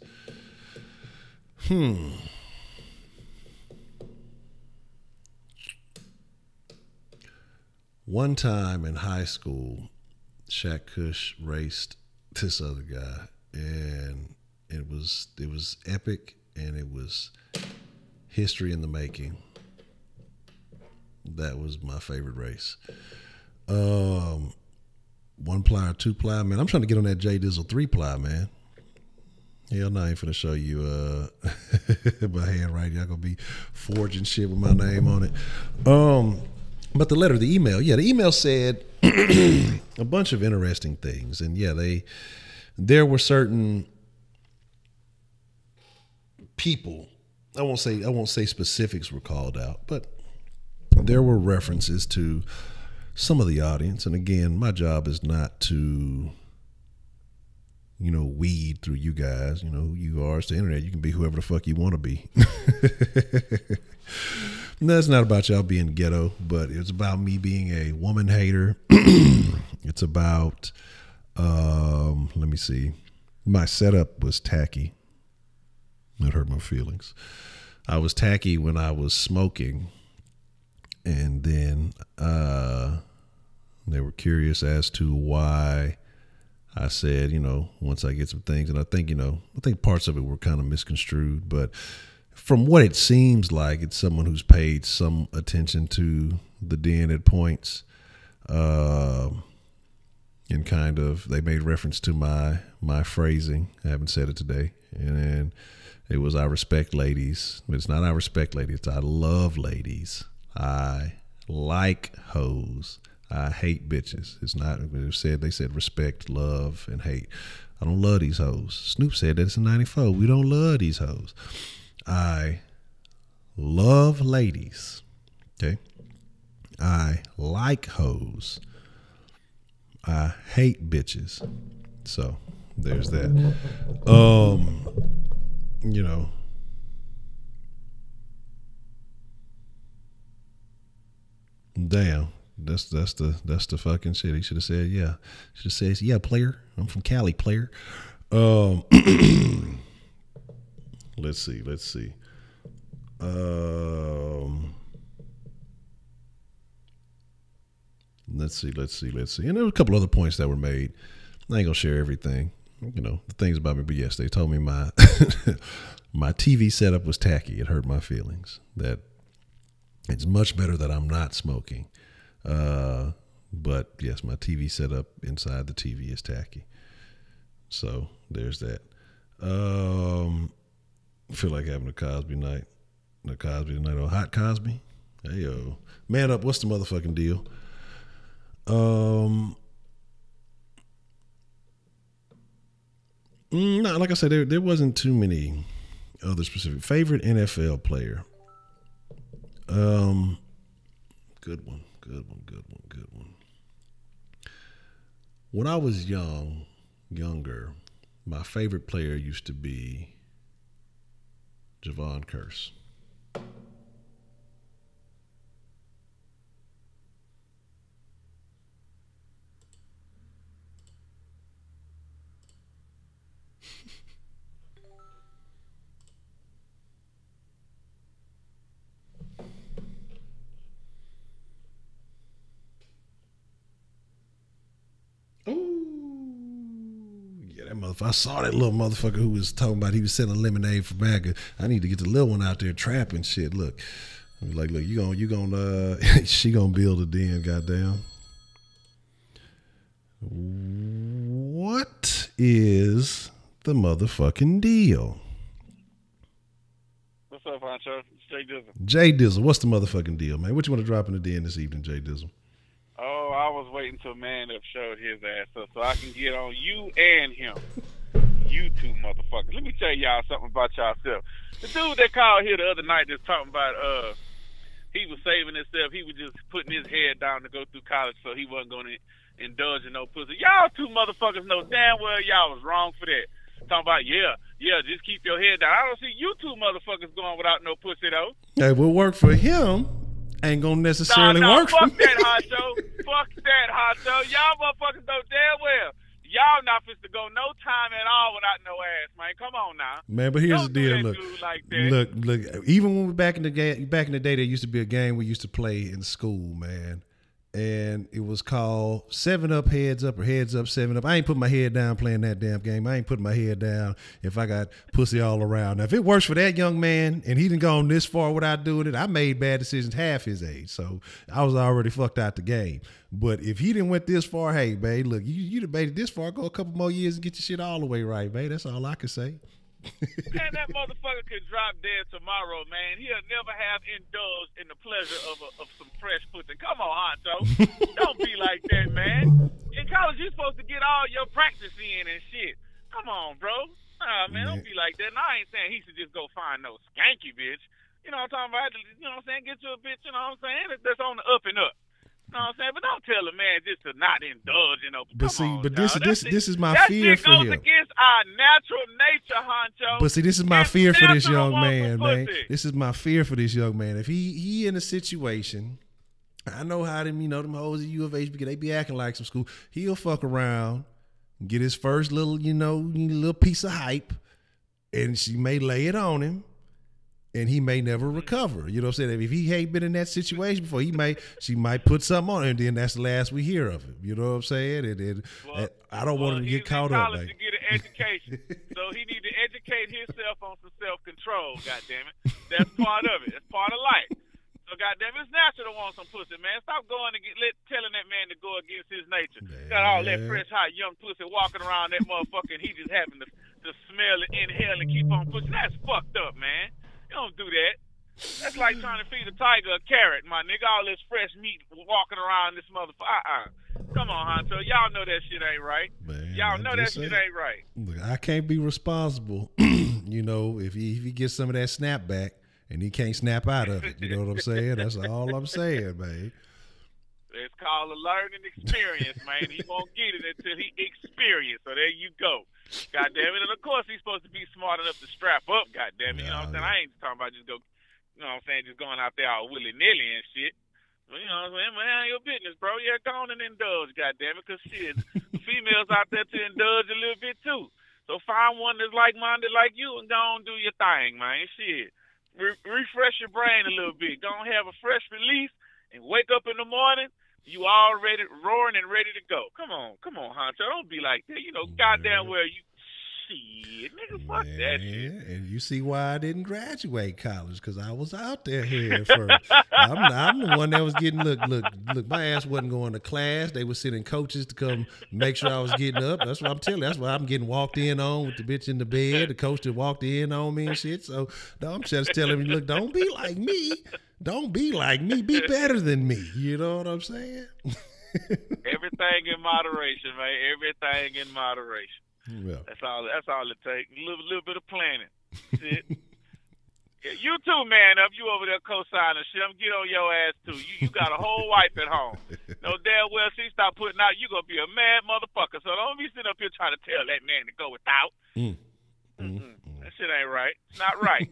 One time in high school, Shaq Kush raced this other guy, and it was epic, and it was history in the making. That was my favorite race. 1-ply or 2-ply, man. I'm trying to get on that J Dizzle 3-ply, man. Hell no, I ain't finna show you my handwriting. Y'all gonna be forging shit with my name on it. But the email, the email said a bunch of interesting things, and there were certain people. I won't say specifics were called out, but there were references to some of the audience. And again, my job is not to, weed through you guys. Who you are. It's the internet. You can be whoever the fuck you want to be. That's not about y'all being ghetto, but it's about me being a woman hater. It's about, let me see. My setup was tacky. That hurt my feelings. I was tacky when I was smoking. And then They were curious as to why I said, once I get some things, and I think parts of it were kind of misconstrued, but from what it seems like, it's someone who's paid some attention to the den at points, and kind of, they made reference to my phrasing. I haven't said it today. And then it was, I respect ladies, but it's not I respect ladies. It's I love ladies. I like hoes. I hate bitches. It's not, they said respect, love, and hate. I don't love these hoes. Snoop said that it's in 94. We don't love these hoes. I love ladies. Okay. I like hoes. I hate bitches. So there's that. Damn. That's the fucking shit. He should have said, yeah. Should have said, yeah, player. I'm from Cali, player. Let's see. Let's see. And there were a couple other points that were made. I ain't gonna share everything. The things about me, but yes, they told me my my TV setup was tacky. It hurt my feelings. That it's much better that I'm not smoking. But yes, my TV setup inside the TV is tacky. So there's that. I feel like having a Cosby night. A Cosby night or hot Cosby. Hey yo. Man up, what's the motherfucking deal? No, like I said, there wasn't too many other specific. Favorite NFL player. Good one. When I was younger, my favorite player used to be Javon Curse. If I saw that little motherfucker who was talking about he was selling lemonade for MAGA, I need to get the little one out there trapping shit. Look, look, you gonna she gonna build a den, goddamn. What is the motherfucking deal? What's up, Honcho? It's Jay Dizzle. Jay Dizzle, what's the motherfucking deal, man? What you want to drop in the den this evening, Jay Dizzle? Oh, I was waiting till Man Up showed his ass up so I can get on you and him. You two motherfuckers. Let me tell y'all something about yourself. The dude that called here the other night just talking about he was saving himself. He was just putting his head down to go through college so he wasn't going to indulge in no pussy. Y'all two motherfuckers know damn well y'all was wrong for that. Talking about, yeah, just keep your head down. I don't see you two motherfuckers going without no pussy, though. Hey, we'll work for him. Ain't gonna necessarily work for me. Fuck that, Honcho. Fuck that, Honcho. Y'all motherfuckers know damn well. Y'all not fit to go no time at all without no ass, man. Come on now. Man, but here's Don't the deal. Look. Even when we back in the day, there used to be a game we used to play in school, man. And it was called 7 Up, Heads Up, or Heads Up, 7 Up. I ain't putting my head down playing that damn game. I ain't putting my head down if I got pussy all around. Now, if it works for that young man and he done gone this far without doing it, I made bad decisions half his age. So I was already fucked out the game. But if he didn't went this far, hey, babe, look, you debated this far, go a couple more years and get your shit all the way right, babe. That's all I can say. Man, that motherfucker could drop dead tomorrow, man. He'll never have indulged in the pleasure of some fresh pussy. Come on, Honcho. Don't be like that, man. In college, you're supposed to get all your practice in and shit. Come on, bro. Nah, man, don't be like that. And I ain't saying he should just go find no skanky bitch. You know what I'm talking about? You know what I'm saying? Get you a bitch, you know what I'm saying? That's on the up and up. You know what I'm saying? But don't tell a man just to not indulge in no. This is my fear for him. That shit goes against our natural nature, Honcho. But see, this is my fear for this young man, man. This is my fear for this young man. If he in a situation, I know how them, them hoes at U of H, because they be acting like some school. He'll fuck around, get his first little, little piece of hype, and she may lay it on him. and he may never recover. You know what I'm saying? If he ain't been in that situation before, she might put something on him, and then that's the last we hear of him. You know what I'm saying? And I don't want him to get caught up. He's in college to get an education, so he need to educate himself on some self-control. Goddamn it, that's part of it. That's part of life. So goddamn, it's natural to want some pussy, man. Stop going and telling that man to go against his nature. Got all that fresh, hot, young pussy walking around that motherfucker, and he just having to smell and inhale and keep on pussy. That's fucked up, man. You don't do that. That's like trying to feed a tiger a carrot, my nigga. All this fresh meat walking around this motherfucker. Come on, Honcho. Y'all know that shit ain't right. Man, y'all know that shit ain't right. Look, I can't be responsible, you know, if he gets some of that snap back and he can't snap out of it. You know what I'm saying? That's all I'm saying, man. It's called a learning experience, man. He won't get it until he experience. So there you go. God damn it. And of course he's supposed to be smart enough to strap up, god damn it. You know what I'm saying? I ain't talking about just just going out there all willy-nilly and shit. Well, you know what I'm saying? Man, handle your business, bro. Yeah, go on and indulge, god damn it, because shit, females out there to indulge a little bit too. So find one that's like-minded like you and go on and do your thing, man. Shit. Refresh your brain a little bit. Go on and have a fresh release and wake up in the morning. You already roaring and ready to go. Come on, Honcho. Don't be like that. You know, goddamn well you shit, nigga. Fuck that shit. And you see why I didn't graduate college, because I was out there here first. I'm the one that was getting look. My ass wasn't going to class. They were sending coaches to come make sure I was getting up. That's what I'm telling you. That's why I'm getting walked in on with the bitch in the bed. The coach that walked in on me and shit. So no, I'm just telling you, look, don't be like me. Don't be like me. Be better than me. You know what I'm saying? Everything in moderation, man. Everything in moderation. Yeah. That's all it takes. A little bit of planning. Shit. Yeah, you too, man. Up you over there co-signing shit. I'm get on your ass too. You got a whole wife at home. No damn well she start putting out. You gonna be a mad motherfucker. So don't be sitting up here trying to tell that man to go without. That shit ain't right. It's not right.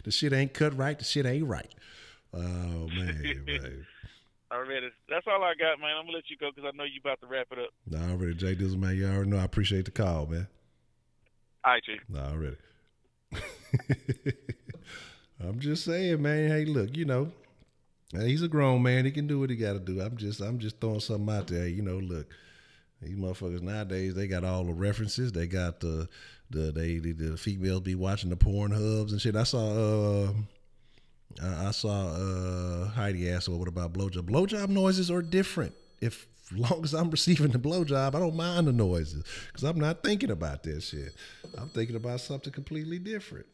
The shit ain't cut right. The shit ain't right. Oh, man. Already. That's all I got, man. I'm going to let you go because I know you about to wrap it up. Nah, already. Jay Dizzle, man. You already know I appreciate the call, man. All right, Chief. Nah, already. I'm just saying, man. Hey, look, you know, he's a grown man. He can do what he got to do. I'm just throwing something out there. You know, look, these motherfuckers nowadays, they got all the references. They got the females be watching the porn hubs and shit. I saw Heidi asked, well, what about blowjob? Blowjob noises are different. As long as I'm receiving the blowjob, I don't mind the noises because I'm not thinking about that shit. I'm thinking about something completely different.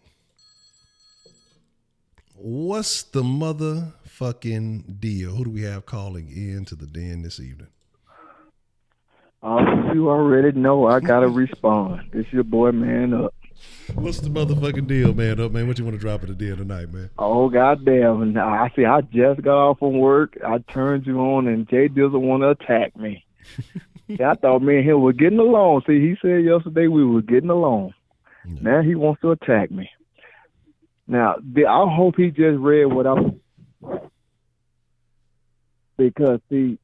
What's the motherfucking deal? Who do we have calling in to the den this evening? You already know I gotta respond. It's your boy, Man Up. What's the motherfucking deal, Man Up, man? What you want to drop at the den tonight, man? Oh, goddamn. I just got off from work. I turned you on, and Jay Dizzle want to attack me. I thought me and him were getting along. See, he said yesterday we were getting along. Yeah. Now he wants to attack me. Now, I hope he just read what I was... Because, see,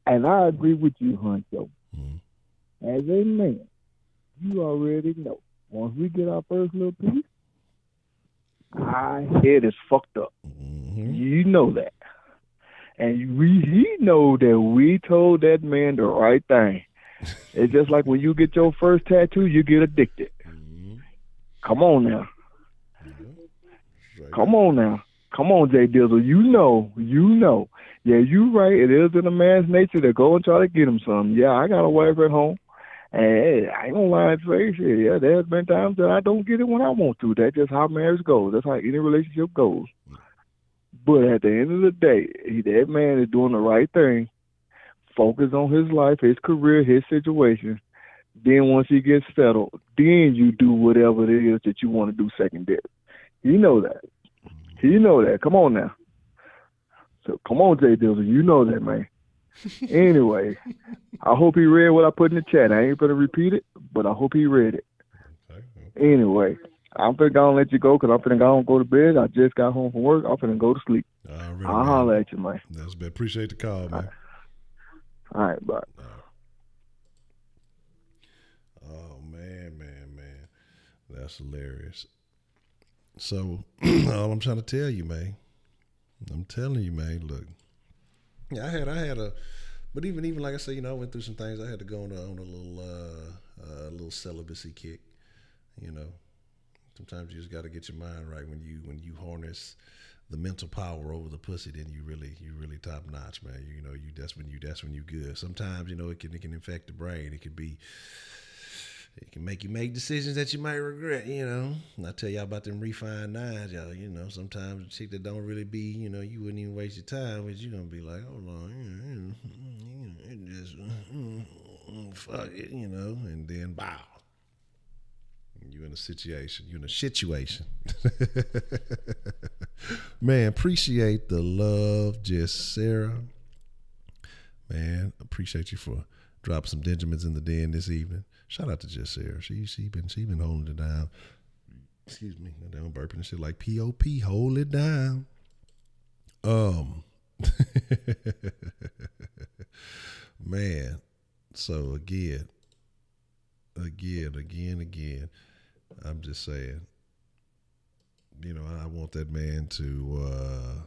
and I agree with you, Honcho. Mm-hmm. As a man, you already know. Once we get our first little piece, our head is fucked up. Mm-hmm. You know that. And he know that we told that man the right thing. It's just like when you get your first tattoo, you get addicted. Mm-hmm. Come on now. Mm-hmm. Come on now. Come on, Jay Dizzle. You know. Yeah, you right. It is in a man's nature to go and try to get him something. Yeah, I got a wife at home. And hey, I ain't gonna lie and say shit. Yeah, there's been times that I don't get it when I want to. That's just how marriage goes. That's how any relationship goes. But at the end of the day, that man is doing the right thing. Focus on his life, his career, his situation. Then once he gets settled, then you do whatever it is that you want to do secondary. You know that. Come on now. So come on, Jay Dizzle. You know that, man. Anyway, I hope he read what I put in the chat. I ain't going to repeat it, but I hope he read it. Okay. Anyway, I'm finna go and let you go because I'm finna go to bed. I just got home from work. I'm finna go to sleep. I'll holler at you, man. That's bad. Appreciate the call, man. All right, bye. Oh, man. That's hilarious. So all I'm trying to tell you, man, look, yeah, I had a, but even like I say, I went through some things. I had to go on a little celibacy kick. Sometimes you just got to get your mind right when you harness the mental power over the pussy. Then you really top notch, man. That's when you good. Sometimes it can infect the brain. It can make you make decisions that you might regret. I tell y'all about them refined nines, y'all. Sometimes a chick that don't really be, you wouldn't even waste your time with. You gonna be like, hold on, it just fuck it, and then bow. You in a situation. Man, appreciate the love, just Sarah. Man, appreciate you for dropping some Benjamins in the den this evening. Shout out to just Sarah. She been holding it down. Excuse me, I'm down burping and shit like P.O.P. Hold it down. Man. So again. I'm just saying, I want that man to,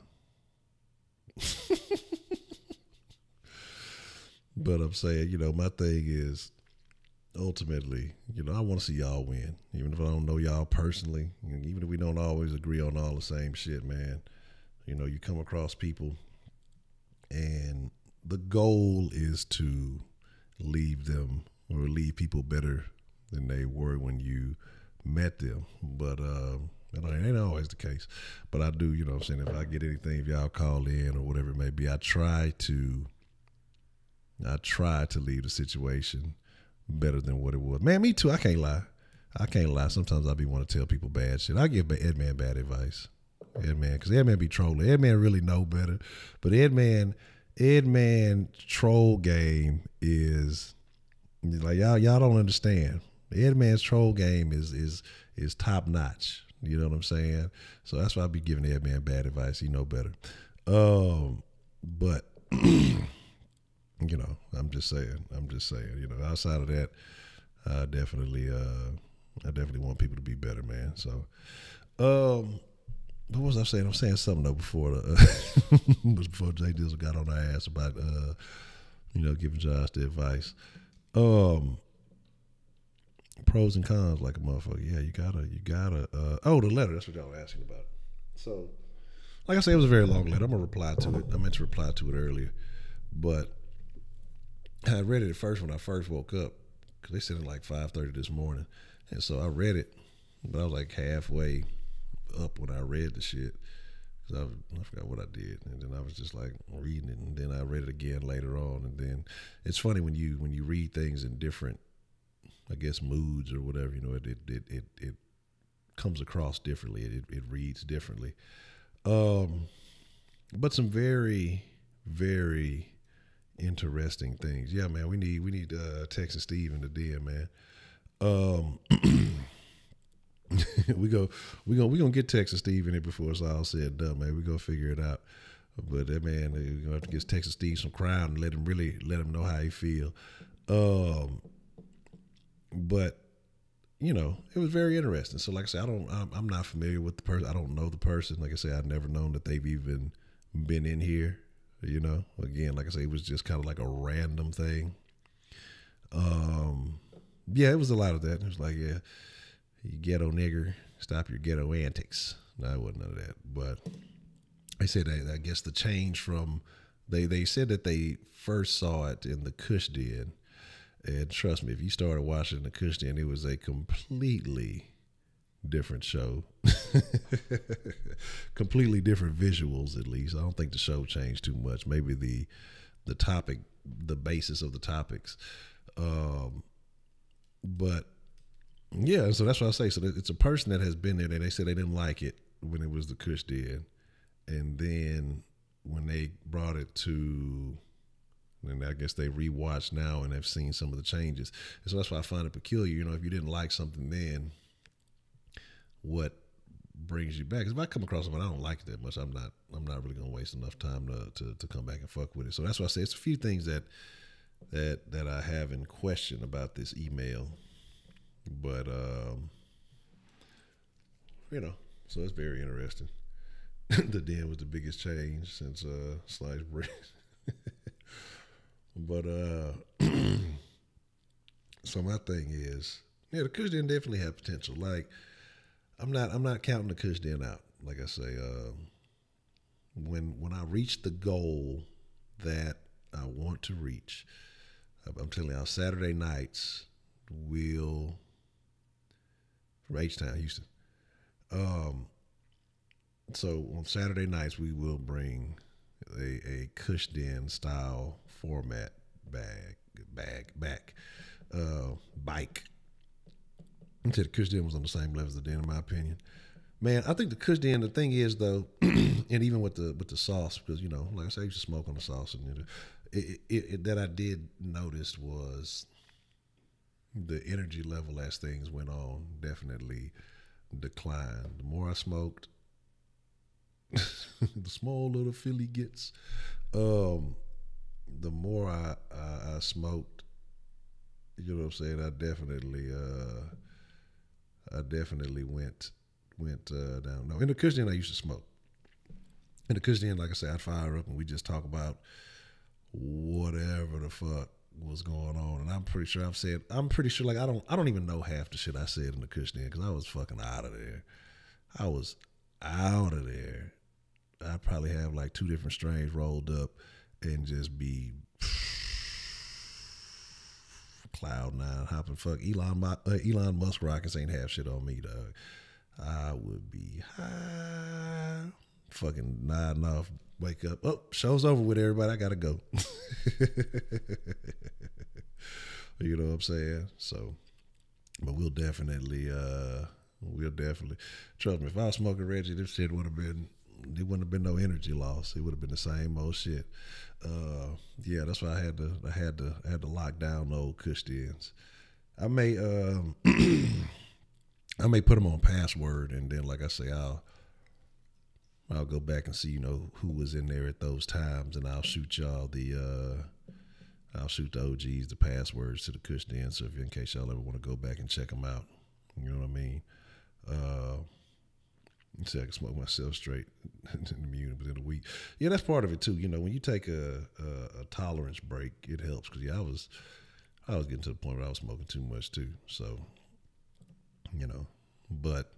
but I'm saying, my thing is ultimately, I want to see y'all win. Even if I don't know y'all personally, even if we don't always agree on all the same shit, man, you come across people and the goal is to leave them or leave people better than they were when you met them. But it ain't always the case. But I do, if I get anything, if y'all call in or whatever it may be, I try to leave the situation better than what it was. Man, me too. I can't lie. Sometimes I be want to tell people bad shit. I give Edman bad advice. Because Edman be trolling. Edman really know better. But Edman troll game is like y'all don't understand. Edman's troll game is top notch. You know what I'm saying? So that's why I be giving Edman bad advice. He know better. But I'm just saying. Outside of that, I definitely want people to be better, man. So, what was I saying? I'm saying something though before before Jay Dizzle got on our ass about giving Josh the advice. Pros and cons like a motherfucker. Yeah, you gotta. The letter. That's what y'all were asking about. So, like I said, it was a very long letter. I'm gonna reply to it. I meant to reply to it earlier, but I read it at first when I first woke up because they said it like 5:30 this morning, and so I read it, but I was like halfway up when I read the shit because I forgot what I did, and then I was just like reading it, and then I read it again later on, and then it's funny when you read things in different, I guess, moods or whatever, it comes across differently. It reads differently. But some very, very interesting things. Yeah, man, we need Texas Steve in the den, man. we gonna get Texas Steve in it before it's all said and done, man. We gonna figure it out. But that man, we're gonna have to get Texas Steve some crown and let him know how he feel. But it was very interesting. So like I said, I'm not familiar with the person. I don't know the person. Like I said, I've never known that they've even been in here. Again, like I say, it was just kind of like a random thing. Yeah, it was a lot of that. It was like, yeah, you ghetto nigger, stop your ghetto antics. No, it wasn't none of that. But they said that, I guess the change from, they said that they first saw it in the Kush Den. And trust me, if you started watching the Kush Den, it was a completely different show. Completely different visuals, at least. I don't think the show changed too much. Maybe the topic, the basis of the topics. But yeah, so that's what I say. So it's a person that has been there, and they said they didn't like it when it was the Kush Den. And then when they brought it to, and I guess they rewatched now and have seen some of the changes. And so that's why I find it peculiar. If you didn't like something then, what brings you back? Because if I come across something I don't like it that much, I'm not really gonna waste enough time to come back and fuck with it. So that's why I say it's a few things that I have in question about this email. But So it's very interesting. The den was the biggest change since sliced bread. But so my thing is, yeah, the Kush Den definitely have potential. Like I'm not counting the Kush Den out. Like I say, when I reach the goal that I want to reach, I'm telling you, Saturday nights will from H-Town, Houston. So on Saturday nights we will bring a Kush Den style format bike. Until the Kush Den was on the same level as the Den, in my opinion. Man, I think the Kush Den. The thing is though, and even with the sauce, because you know, like I said, I used to smoke on the sauce, and that I did notice was the energy level as things went on definitely declined. The more I smoked, the small little Philly gets, the more I smoked. You know what I'm saying? I definitely went down. No, in the Kush Den I used to smoke. In the Kush Den, like I said, I'd fire up and we just talk about whatever the fuck was going on. And I'm pretty sure like I don't even know half the shit I said in the Kush Den because I was fucking out of there. I was out of there. I'd probably have like 2 different strains rolled up and just be cloud nine hopping. Fuck Elon Musk rockets ain't have shit on me, dog. I would be high, fucking nodding off, wake up. Oh, show's over with, everybody. I gotta go. You know what I'm saying? So, but we'll definitely trust me. If I was smoking Reggie, this shit would have been. There wouldn't have been no energy loss. It would have been the same old shit. Yeah, that's why I had to lock down the old Kush Dens. I may put them on password, and then, like I say, I'll go back and see, you know, who was in there at those times, and I'll shoot y'all I'll shoot the OGs the passwords to the Kush Den, so if in case y'all ever want to go back and check them out, you know what I mean. So I can smoke myself straight in the within a week. Yeah, that's part of it too. You know, when you take a tolerance break, it helps because I was getting to the point where I was smoking too much too. So, you know, but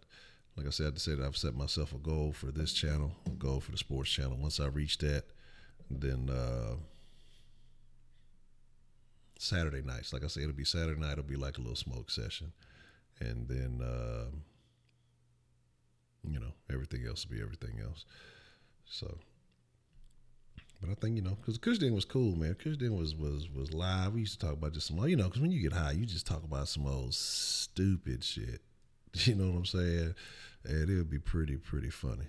like I said, I've set myself a goal for this channel, a goal for the sports channel. Once I reach that, then Saturday nights, like I said, it'll be Saturday night. It'll be like a little smoke session, and then. You know, everything else will be everything else. So, but I think, you know, because Kush Den was cool, man. Kush Den was live. We used to talk about just some, you know, because when you get high, you just talk about some old stupid shit. You know what I'm saying? And it would be pretty funny.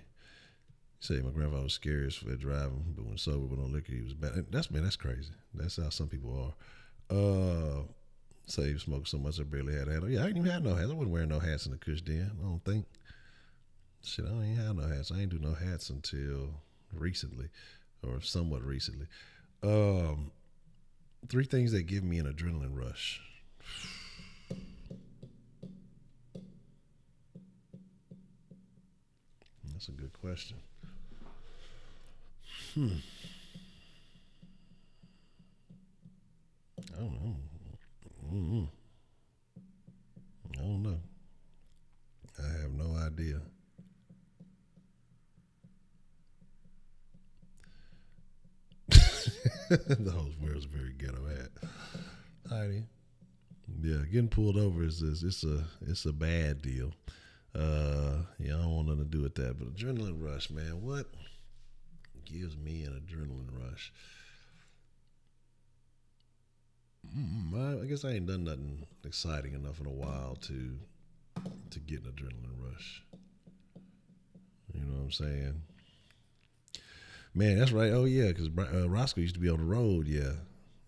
Say my grandfather was scary for driving, but when sober with no liquor, he was bad. That's crazy. That's how some people are. Say he smoked so much I barely had a hat on. Yeah, I ain't even had no hats. I wasn't wearing no hats in the Kush Den, I don't think. Shit, I don't even have no hats. I ain't do no hats until recently, or somewhat recently. 3 things that give me an adrenaline rush. That's a good question. I don't know. I don't know. I have no idea. The whole wears a very ghetto hat. Heidi. Yeah, getting pulled over is it's a bad deal. Yeah, I don't want nothing to do with that. But adrenaline rush, man. What gives me an adrenaline rush? I guess I ain't done nothing exciting enough in a while to get an adrenaline rush. You know what I'm saying? Man, that's right. Oh, yeah, because Roscoe used to be on the road, yeah.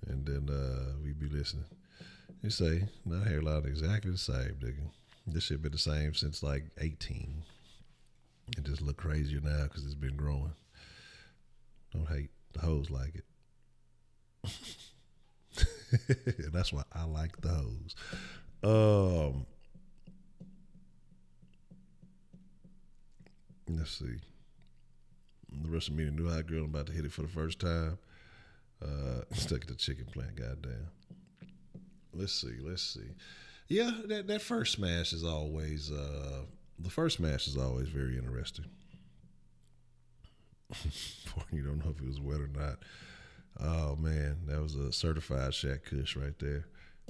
And then we'd be listening. They say, my hairline exactly the same, nigga. This shit been the same since like 18. It just look crazier now because it's been growing. Don't hate. The hoes like it. And that's why I like the hoes. Let's see. The rest of me knew hot girl. I'm about to hit it for the first time. Stuck at the chicken plant. Goddamn. Let's see. Yeah, that first smash is always very interesting. You don't know if it was wet or not. Oh man, that was a certified Shaq Kush right there.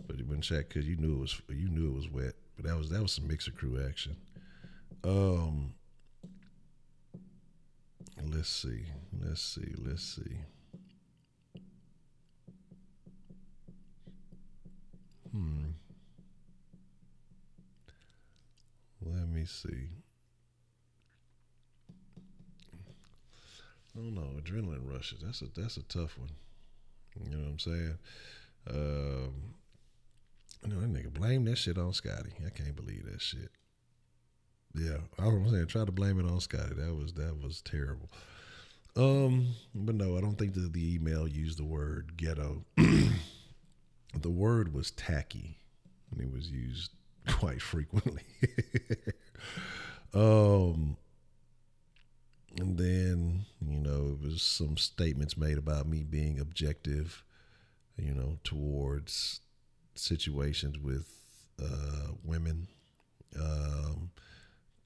But when Shaq Kush, you knew it was wet. But that was some mixer crew action. Let's see. Let me see. I don't know. Adrenaline rushes. That's a tough one. You know what I'm saying? That nigga blame that shit on Scotty. I can't believe that shit. Yeah, I was saying try to blame it on Scotty. That was terrible. But no, I don't think that the email used the word ghetto. The word was tacky, and it was used quite frequently. And then, it was some statements made about me being objective, towards situations with women,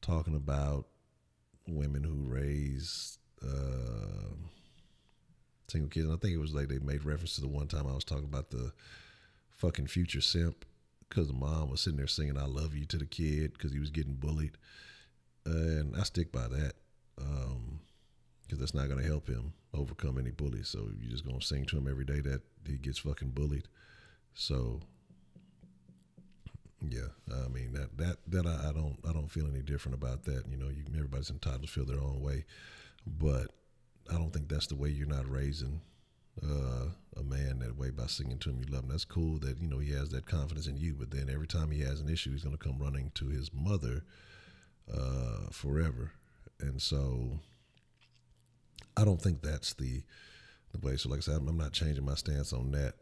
talking about women who raise single kids. And I think it was like they made reference to the one time I was talking about the fucking future simp because the mom was sitting there singing "I love you" to the kid because he was getting bullied, and I stick by that because that's not going to help him overcome any bullies. So you're just going to sing to him every day that he gets fucking bullied. So yeah, I mean that I don't feel any different about that. Everybody's entitled to feel their own way, but I don't think that's the way. You're not raising a man that way by singing to him you love him. That's cool that he has that confidence in you, but then every time he has an issue, he's going to come running to his mother forever. And so I don't think that's the way. So like I said, I'm not changing my stance on that.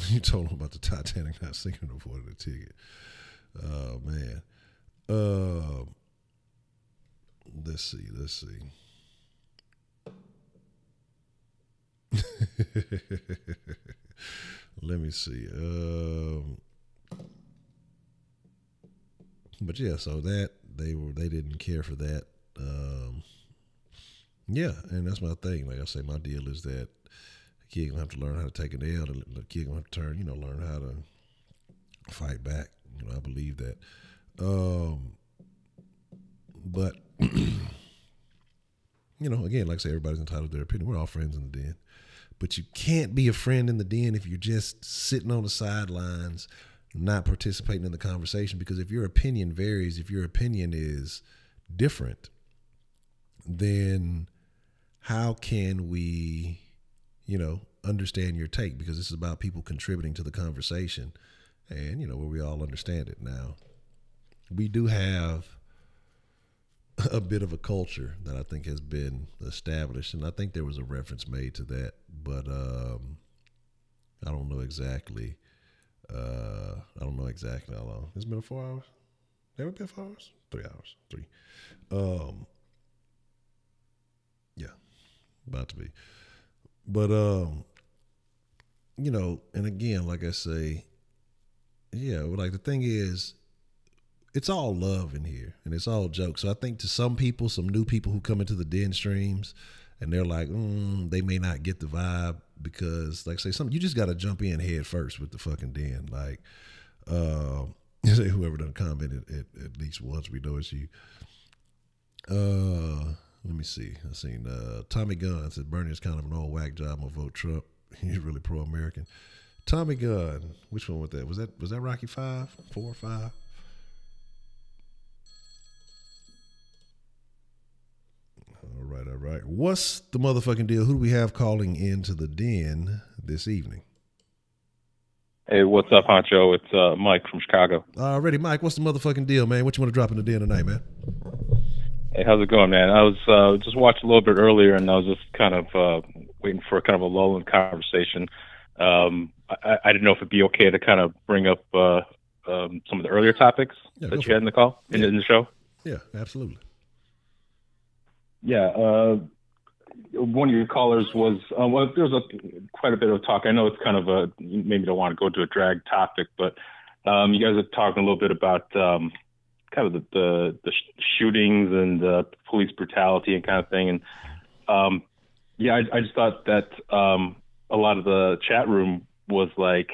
You told him about the Titanic not sinking before the ticket. Oh man. Let's see. Let me see. But yeah, so that they didn't care for that. Yeah, and that's my thing. Like I say, my deal is that the kid gonna have to learn how to take an L. The kid gonna have to learn how to fight back. I believe that. But again, like I say, everybody's entitled to their opinion. We're all friends in the den. But you can't be a friend in the den if you're just sitting on the sidelines, not participating in the conversation. Because if your opinion varies, if your opinion is different, then how can we, understand your take? Because this is about people contributing to the conversation and, where we all understand it. Now, we do have a bit of a culture that I think has been established, and I think there was a reference made to that, but I don't know exactly. How long. It's been 4 hours. Have it been 4 hours? 3 hours. 3. Yeah, about to be. But and again, like I say, yeah, like the thing is, it's all love in here and it's all jokes. So I think to some people, some new people who come into the den streams and they're like, they may not get the vibe because, like I say, you just got to jump in head first with the fucking den. Like, whoever done commented at least once, we know it's you. Let me see. I seen Tommy Gunn said Bernie is kind of an old whack job. I'm gonna vote Trump. He's really pro-American. Tommy Gunn, which one was that? Was that Rocky 5, 4, 5? All right. What's the motherfucking deal? Who do we have calling into the den this evening? Hey, what's up, Honcho? It's Mike from Chicago. Already, Mike, what's the motherfucking deal, man? What you want to drop in the den tonight, man? Hey, how's it going, man? I was just watching a little bit earlier, and I was just kind of waiting for kind of a lull in conversation. I didn't know if it'd be okay to kind of bring up some of the earlier topics that you had in the call, in the show. Yeah, absolutely. Yeah, one of your callers was, well, there was quite a bit of talk. I know it's kind of maybe don't want to go to a drag topic, but you guys are talking a little bit about kind of the shootings and the police brutality and kind of thing. And yeah, I just thought that a lot of the chat room was like,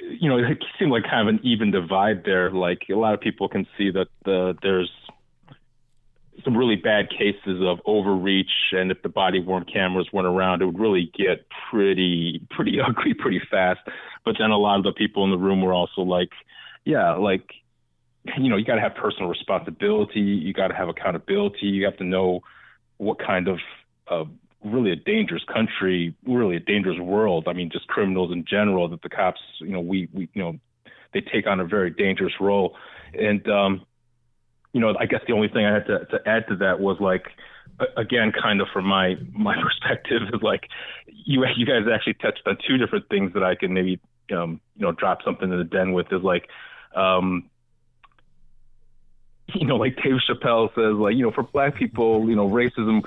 you know, it seemed like kind of an even divide there. Like a lot of people can see that there's some really bad cases of overreach, and if the body-worn cameras weren't around, it would really get pretty ugly pretty fast. But then a lot of the people in the room were also like, yeah, like, you know, you got to have personal responsibility, you got to have accountability, you have to know what kind of really a dangerous country, really a dangerous world. I mean, just criminals in general, that the cops, you know, we you know, they take on a very dangerous role. And you know, I guess the only thing I had to add to that was like, again, kind of from my perspective, is like you guys actually touched on two different things that I can maybe you know, drop something in the den with. Is like you know, like Dave Chappelle says, like, you know, for Black people, you know, racism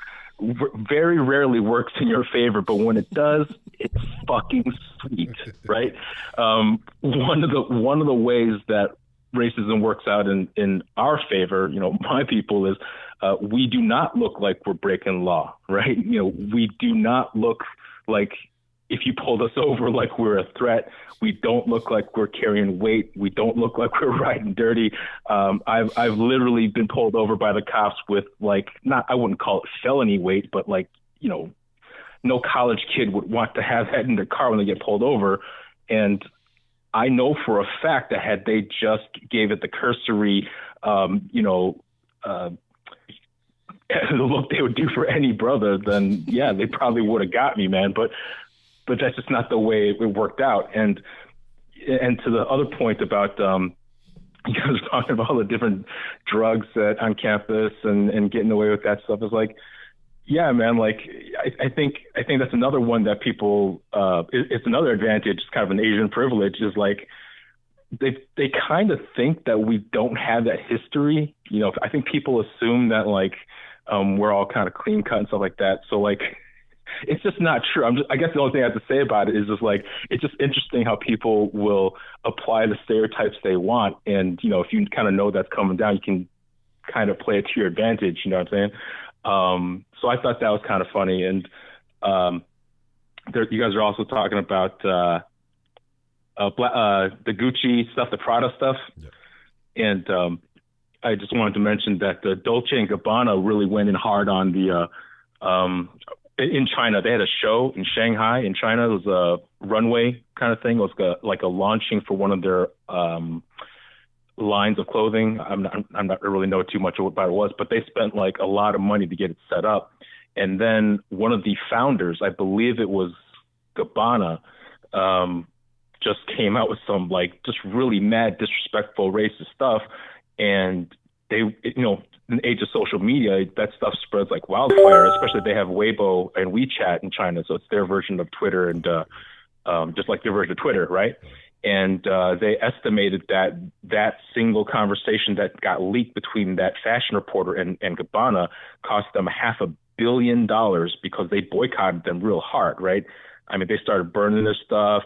very rarely works in your favor, but when it does, it's fucking sweet, right? One of the ways that racism works out in our favor, you know, my people, is we do not look like we're breaking law, right? You know, we do not look like, if you pulled us over, like we're a threat. We don't look like we're carrying weight. We don't look like we're riding dirty. I've literally been pulled over by the cops with, like, I wouldn't call it felony weight, but like, you know, no college kid would want to have that in their car when they get pulled over. And I know for a fact that had they just gave it the cursory, you know, the look they would do for any brother, then yeah, they probably would have got me, man. But that's just not the way it worked out. And to the other point about you guys were talking about all the different drugs on campus and getting away with that stuff, is like, yeah, man, like I think that's another one that people it's another advantage, kind of an Asian privilege, is like they kind of think that we don't have that history. You know, I think people assume that like we're all kind of clean cut and stuff like that. So like, it's just not true. I guess the only thing I have to say about it is just like, it's just interesting how people will apply the stereotypes they want. And, you know, if you kind of know that's coming down, you can kind of play it to your advantage. You know what I'm saying? So I thought that was kind of funny. And you guys are also talking about the Gucci stuff, the Prada stuff. Yeah. And I just wanted to mention that the Dolce & Gabbana really went in hard on the in China. They had a show in Shanghai in China. It was a runway kind of thing. It was like a launching for one of their lines of clothing. I'm not really know too much about what it was, but they spent like a lot of money to get it set up. And then one of the founders, I believe it was Gabbana, just came out with some like just really mad, disrespectful, racist stuff. And they, you know, in the age of social media, that stuff spreads like wildfire, especially they have Weibo and WeChat in China. So it's their version of Twitter, and just like their version of Twitter, right? And they estimated that single conversation that got leaked between that fashion reporter and Gabbana cost them $500 million because they boycotted them real hard, right? I mean, they started burning their stuff.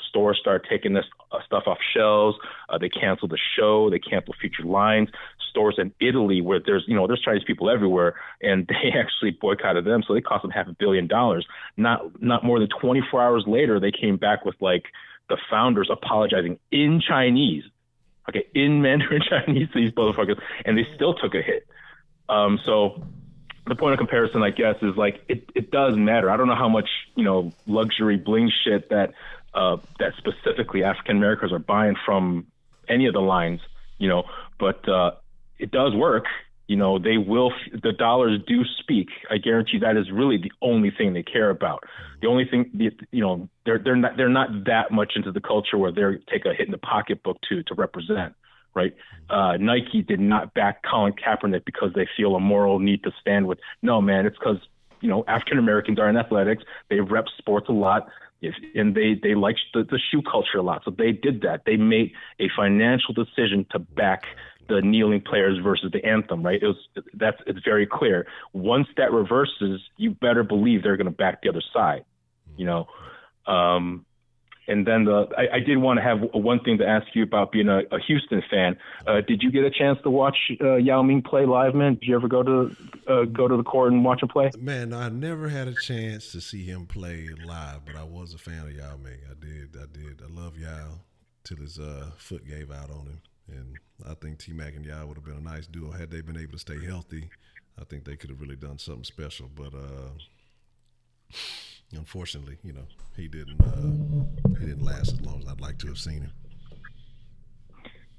Stores started taking this stuff off shelves. They canceled the show. They canceled featured lines. Stores in Italy where there's Chinese people everywhere, and they actually boycotted them. So they cost them $500 million. Not more than 24 hours later, they came back with like the founders apologizing in Chinese, okay, in Mandarin Chinese to these motherfuckers, and they still took a hit. So the point of comparison, I guess, is like it does matter. I don't know how much luxury bling shit that specifically African Americans are buying from any of the lines, but it does work. They will. The dollars do speak. I guarantee that is really the only thing they care about. The only thing, they're not that much into the culture where they take a hit in the pocketbook to represent. Right. Nike did not back Colin Kaepernick because they feel a moral need to stand with. No, man, it's because, African Americans are in athletics. They rep sports a lot. And they liked the shoe culture a lot. So they did that. They made a financial decision to back the kneeling players versus the anthem, right? It's very clear. Once that reverses, you better believe they're going to back the other side, you know? And then I did want to have one thing to ask you about being a Houston fan. Did you get a chance to watch Yao Ming play live, man? Did you ever go to the court and watch him play? Man, I never had a chance to see him play live, but I was a fan of Yao Ming. I did. I love Yao till his foot gave out on him. And I think T-Mac and Yao would have been a nice duo had they been able to stay healthy. I think they could have really done something special. But unfortunately, you know, he didn't last as long as I'd like to have seen him.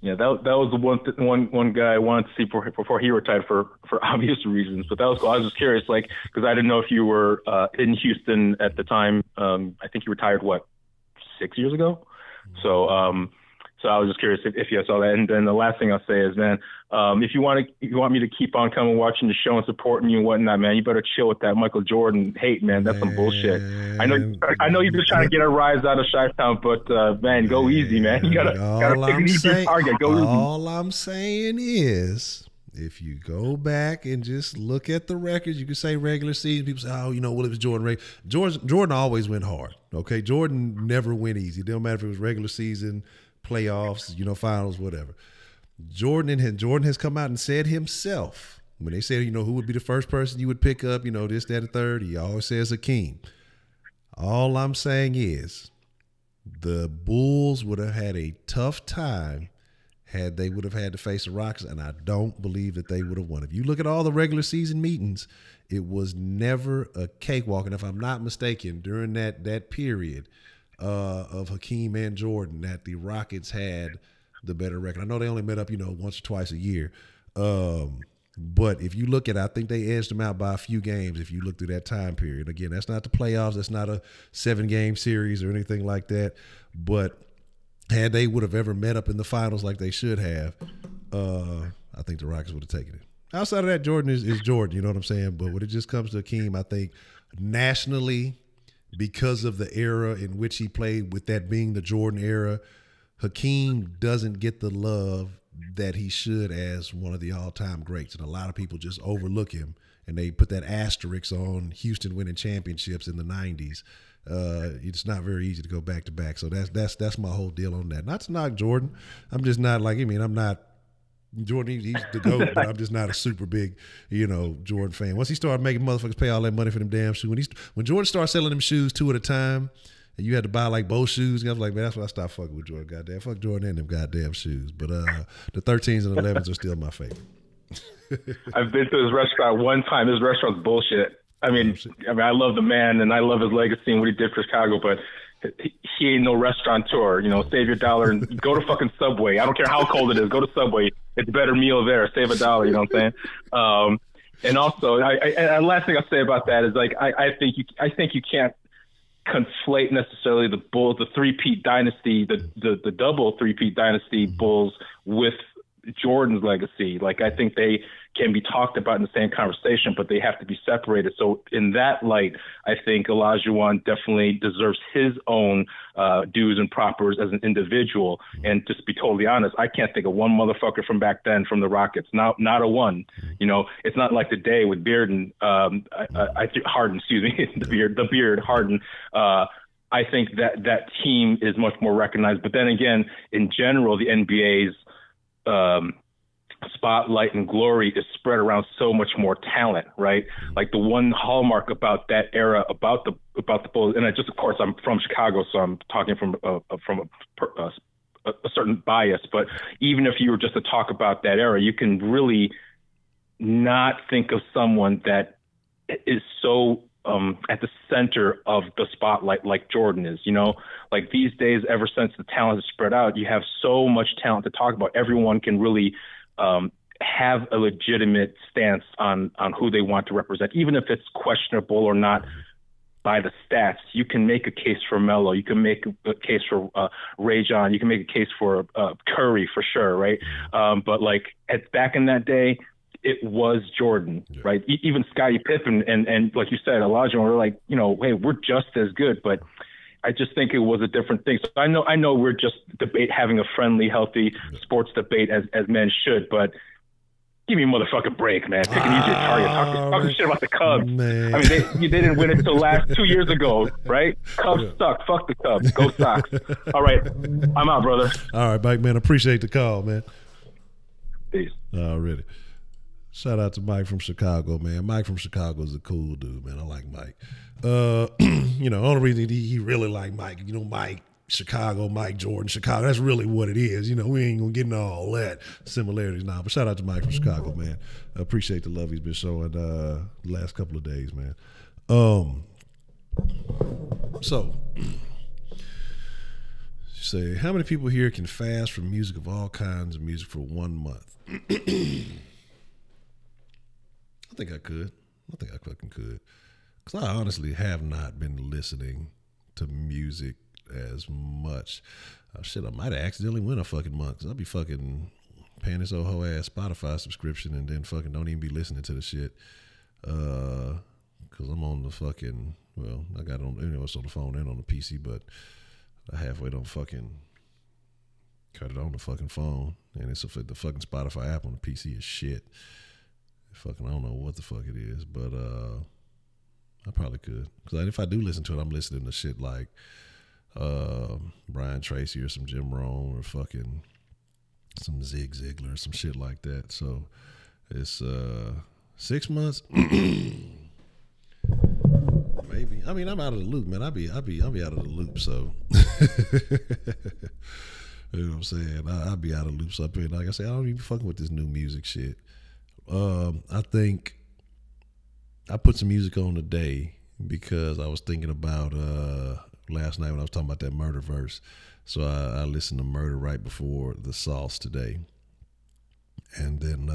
Yeah, that was the one guy I wanted to see before he retired for obvious reasons. But that was cool. I was just curious, like, because I didn't know if you were in Houston at the time. I think you retired 6 years ago. So I was just curious if you saw that. And then the last thing I'll say is, man, if you want me to keep on coming watching the show and supporting you and whatnot, man, you better chill with that Michael Jordan hate, man. That's some bullshit. I know you're just trying to get a rise out of Chi-Town, but man, go easy, man. You gotta take an easy target. Go easy. All I'm saying is, if you go back and just look at the records, you can say regular season. People say, oh, you know, well, it was Jordan. Jordan always went hard. Okay, Jordan never went easy. It don't matter if it was regular season, playoffs, you know, finals, whatever. Jordan has come out and said himself, when they said, you know, who would be the first person you would pick up, you know, this, that, and third, he always says ckin. All I'm saying is the Bulls would have had a tough time had they would have had to face the Rockets, and I don't believe that they would have won. If you look at all the regular season meetings, it was never a cakewalk. And if I'm not mistaken, during that period of Hakeem and Jordan, that the Rockets had the better record. I know they only met up, you know, once or twice a year. But if you look at it, I think they edged them out by a few games if you look through that time period. Again, that's not the playoffs. That's not a 7-game series or anything like that. But had they would have ever met up in the finals like they should have, I think the Rockets would have taken it. Outside of that, Jordan is Jordan, you know what I'm saying? But when it just comes to Hakeem, I think nationally, because of the era in which he played, with that being the Jordan era, Hakeem doesn't get the love that he should as one of the all-time greats. And a lot of people just overlook him, and they put that asterisk on Houston winning championships in the 90s. It's not very easy to go back-to-back. So that's my whole deal on that. Not to knock Jordan. I'm just not like, I mean, I'm not Jordan, he's the GOAT, but I'm just not a super big, you know, Jordan fan. Once he started making motherfuckers pay all that money for them damn shoes, when Jordan started selling them shoes 2 at a time, and you had to buy like both shoes, I was like, man, that's when I stopped fucking with Jordan. Goddamn, fuck Jordan and them goddamn shoes. But the 13s and 11s are still my favorite. I've been to his restaurant one time. His restaurant's bullshit. I mean, I love the man and I love his legacy and what he did for Chicago, but he ain't no restaurateur. You know, save your dollar and go to fucking Subway. I don't care how cold it is. Go to Subway. It's a better meal there. Save $1. You know what I'm saying? And also, and last thing I'll say about that is, like, I think you can't conflate necessarily the Bulls, the three-peat dynasty, the double three-peat dynasty Bulls with Jordan's legacy. Like, I think they can be talked about in the same conversation, but they have to be separated. So in that light, I think Olajuwon definitely deserves his own dues and propers as an individual. And just to be totally honest, I can't think of one motherfucker from back then from the Rockets. Not a one. You know, it's not like the day with Bearden, Harden, excuse me, the beard Harden. I think that team is much more recognized. But then again, in general, the NBA's spotlight and glory is spread around so much more talent, right? Like, the one hallmark about that era, about the Bulls, and of course, I'm from Chicago, so I'm talking from a certain bias. But even if you were just to talk about that era, you can really not think of someone that is so at the center of the spotlight like Jordan is. You know, like, these days, ever since the talent is spread out, you have so much talent to talk about. Everyone can really have a legitimate stance on who they want to represent, even if it's questionable or not by the stats. You can make a case for Melo. You can make a case for Ray John. You can make a case for Curry for sure, right? But like, back in that day, it was Jordan, right? Even Scottie Pippen and like you said, Olajuwon were like, you know, hey, we're just as good, but I just think it was a different thing. So I know we're just having a friendly, healthy sports debate as men should, but give me a motherfucking break, man. Pick an easier target. Talk shit about the Cubs. Man. I mean, they didn't win it until last 2 years ago, right? Cubs suck. Fuck the Cubs. Go Sox. All right. I'm out, brother. All right, Mike, man. Appreciate the call, man. Peace. Already. Shout out to Mike from Chicago, man. Mike from Chicago is a cool dude, man. I like Mike. You know, only reason he really like Mike, you know, Mike, Chicago, Mike Jordan, Chicago. That's really what it is. You know, we ain't gonna get into all that similarities now. But shout out to Mike from Chicago, man. I appreciate the love he's been showing the last couple of days, man. So say, how many people here can fast from music of all kinds of music for 1 month? I think I could. I think I fucking could. Because I honestly have not been listening to music as much. Shit, I might have accidentally win a fucking month. Because I'll be fucking paying this old hoe ass Spotify subscription and then fucking don't even be listening to the shit. Because I'm on the fucking, well, I got it on, you know, it's on the phone and on the PC, but I halfway don't fucking cut it on the fucking phone. And it's the fucking Spotify app on the PC is shit. Fucking, I don't know what the fuck it is, but I probably could. Because if I do listen to it, I'm listening to shit like Brian Tracy or some Jim Rohn or fucking some Zig Ziglar or some shit like that. So it's 6 months. Maybe. I mean, I'm out of the loop, man. I'll be out of the loop, so you know what I'm saying? I'll be out of the loop. So like I say, I don't even be fucking with this new music shit. I think I put some music on today because I was thinking about last night when I was talking about that murder verse. So I listened to Murder right before the Sauce today. And then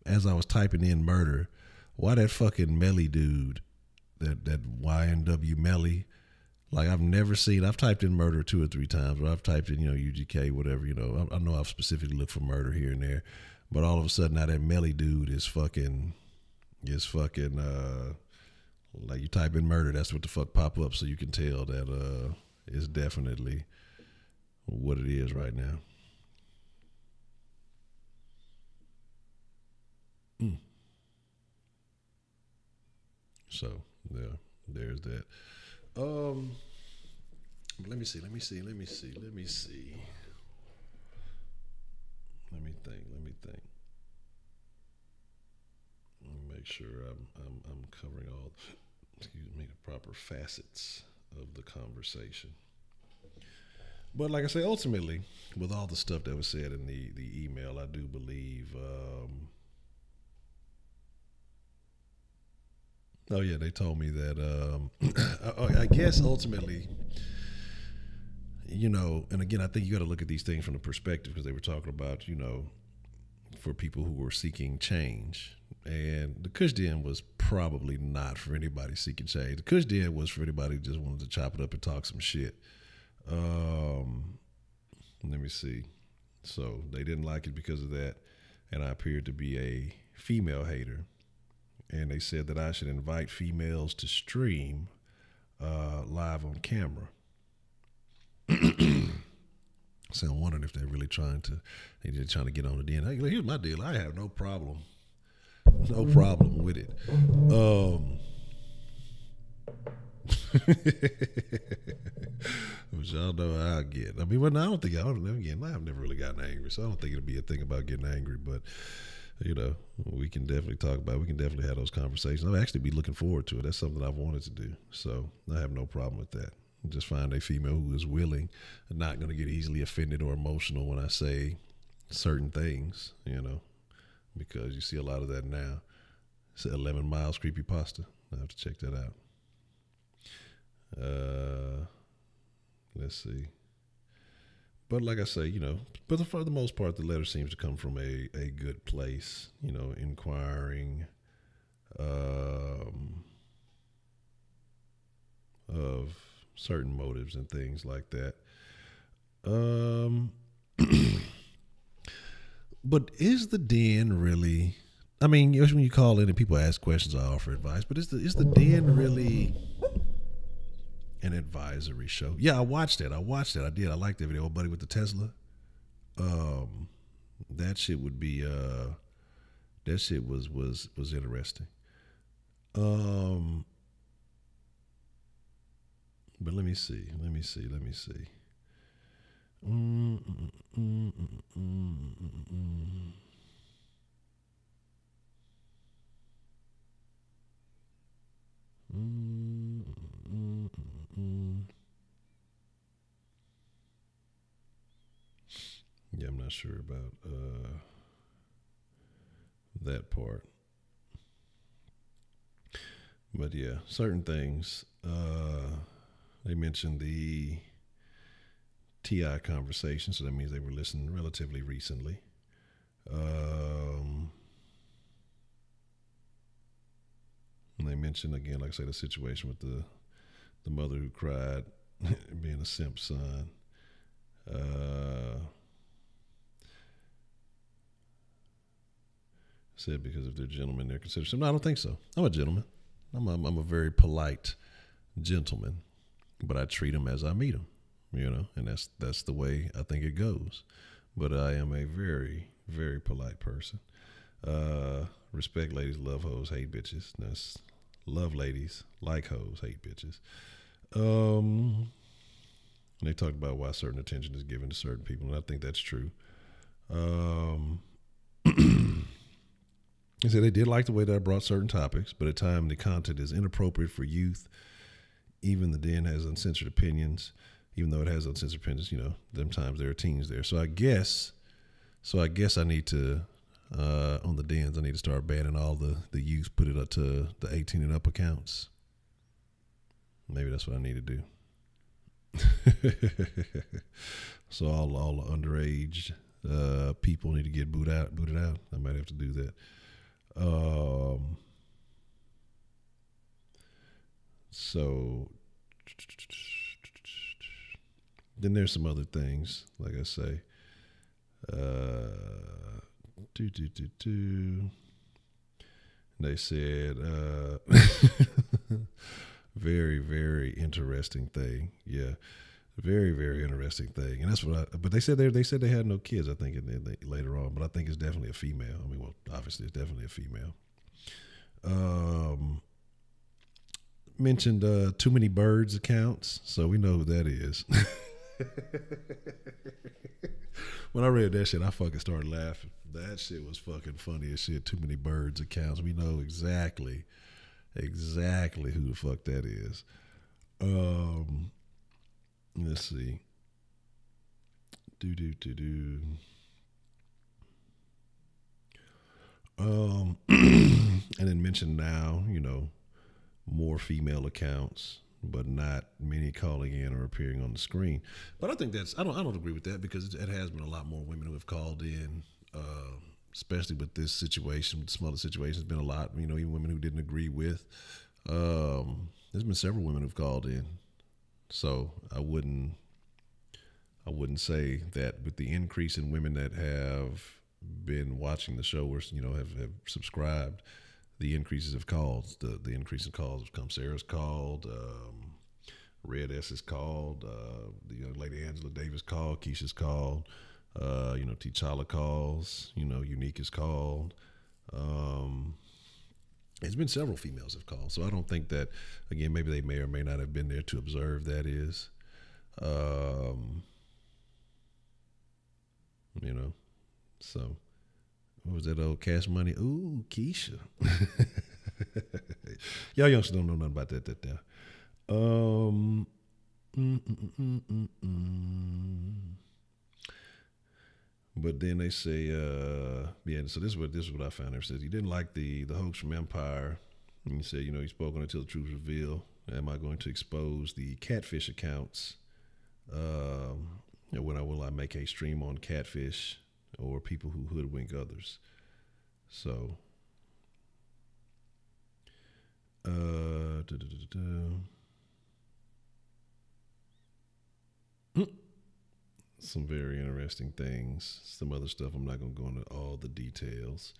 as I was typing in Murder, why that fucking Melly dude, that YNW Melly, like I've typed in Murder 2 or 3 times, or I've typed in, you know, UGK, whatever, you know. I know I've specifically looked for Murder here and there. But all of a sudden now that Melly dude is fucking like you type in Murder, that's what the fuck pop up, so you can tell that it's definitely what it is right now. So yeah, there's that. Let me see. Let me think. Let me make sure I'm covering all, the proper facets of the conversation. But like I say, ultimately, with all the stuff that was said in the email, I do believe. Oh yeah, they told me that. I guess ultimately, you know, and again, I think you got to look at these things from the perspective, because they were talking about, you know, for people who were seeking change. And the Kush Den was probably not for anybody seeking change. The Kush Den was for anybody who just wanted to chop it up and talk some shit. Let me see. So they didn't like it because of that, and I appeared to be a female hater. And they said that I should invite females to stream live on camera. So I'm wondering if they're really trying to get on the den. Here's my deal. I have no problem with it. Which y'all know how I get. I mean, well, I I've never really gotten angry, so I don't think it'll be a thing about getting angry. But you know, we can definitely talk about it. We can definitely have those conversations. I'll actually be looking forward to it. That's something I've wanted to do. So I have no problem with that. Just find a female who is willing and not going to get easily offended or emotional when I say certain things, you know, because you see a lot of that now. It's 11 Miles Creepypasta. I have to check that out. Let's see. But like I say, you know, but for the most part, the letter seems to come from a good place, you know, inquiring of certain motives and things like that. But is the den really, I mean, when you call in and people ask questions, I offer advice, but is the den really an advisory show. Yeah, I watched it. I did. I liked that video. Buddy with the Tesla. That shit would be that shit was interesting. But let me see. Yeah, I'm not sure about that part. But yeah, certain things. They mentioned the TI conversation, so that means they were listening relatively recently. And they mentioned again, like I say, the situation with the mother who cried, being a simp son. Said because if they're gentlemen, they're considered simp. No, I don't think so. I'm a gentleman. I'm a very polite gentleman, but I treat them as I meet them, you know, and that's the way I think it goes. But I am a very, very polite person. Respect ladies, love hoes, hate bitches. That's love ladies, like hoes, hate bitches. And they talked about why certain attention is given to certain people, and I think that's true. They said they did like the way that I brought certain topics, but at times the content is inappropriate for youth. Even the Den has uncensored opinions, even though it has uncensored opinions, you know, sometimes there are teens there. So I guess I need to, on the Dens, I need to start banning all the youth, put it up to the 18 and up accounts. Maybe that's what I need to do. So all the underage people need to get booted out. I might have to do that. So then there's some other things, like I say. They said very, very interesting thing. Yeah. Very, very interesting thing, and that's what. But they said they had no kids. I think later on, but I think it's definitely a female. I mean, well, obviously it's definitely a female. Mentioned too many birds accounts, so we know who that is. When I read that shit, I fucking started laughing. That shit was fucking funny as shit. Too many birds accounts. We know exactly who the fuck that is. Let's see. And then mention now, you know, more female accounts, but not many calling in or appearing on the screen. But I think I don't agree with that, because it has been a lot more women who have called in, especially with this situation, with some other situations. Been a lot, you know, even women who didn't agree with. There's been several women who've called in. So I wouldn't say that with the increase in women that have been watching the show, or, you know, have subscribed, the increases of calls, the increase in calls have come. Sarah's called, Red S is called, the young lady Angela Davis called, Keisha's called, you know, T'Challa calls, you know, Unique is called. It's been several females have called, so I don't think that, again, maybe they may or may not have been there to observe. That is, you know, so what was that old Cash Money? Ooh, Keisha. Y'all youngsters don't know nothing about that there. But then they say, yeah, so this is what I found. It says he didn't like the hoax from Empire. And he said, you know, he spoke on until the truth revealed. Am I going to expose the catfish accounts? When will I make a stream on catfish or people who hoodwink others? So, some very interesting things. Some other stuff, I'm not going to go into all the details.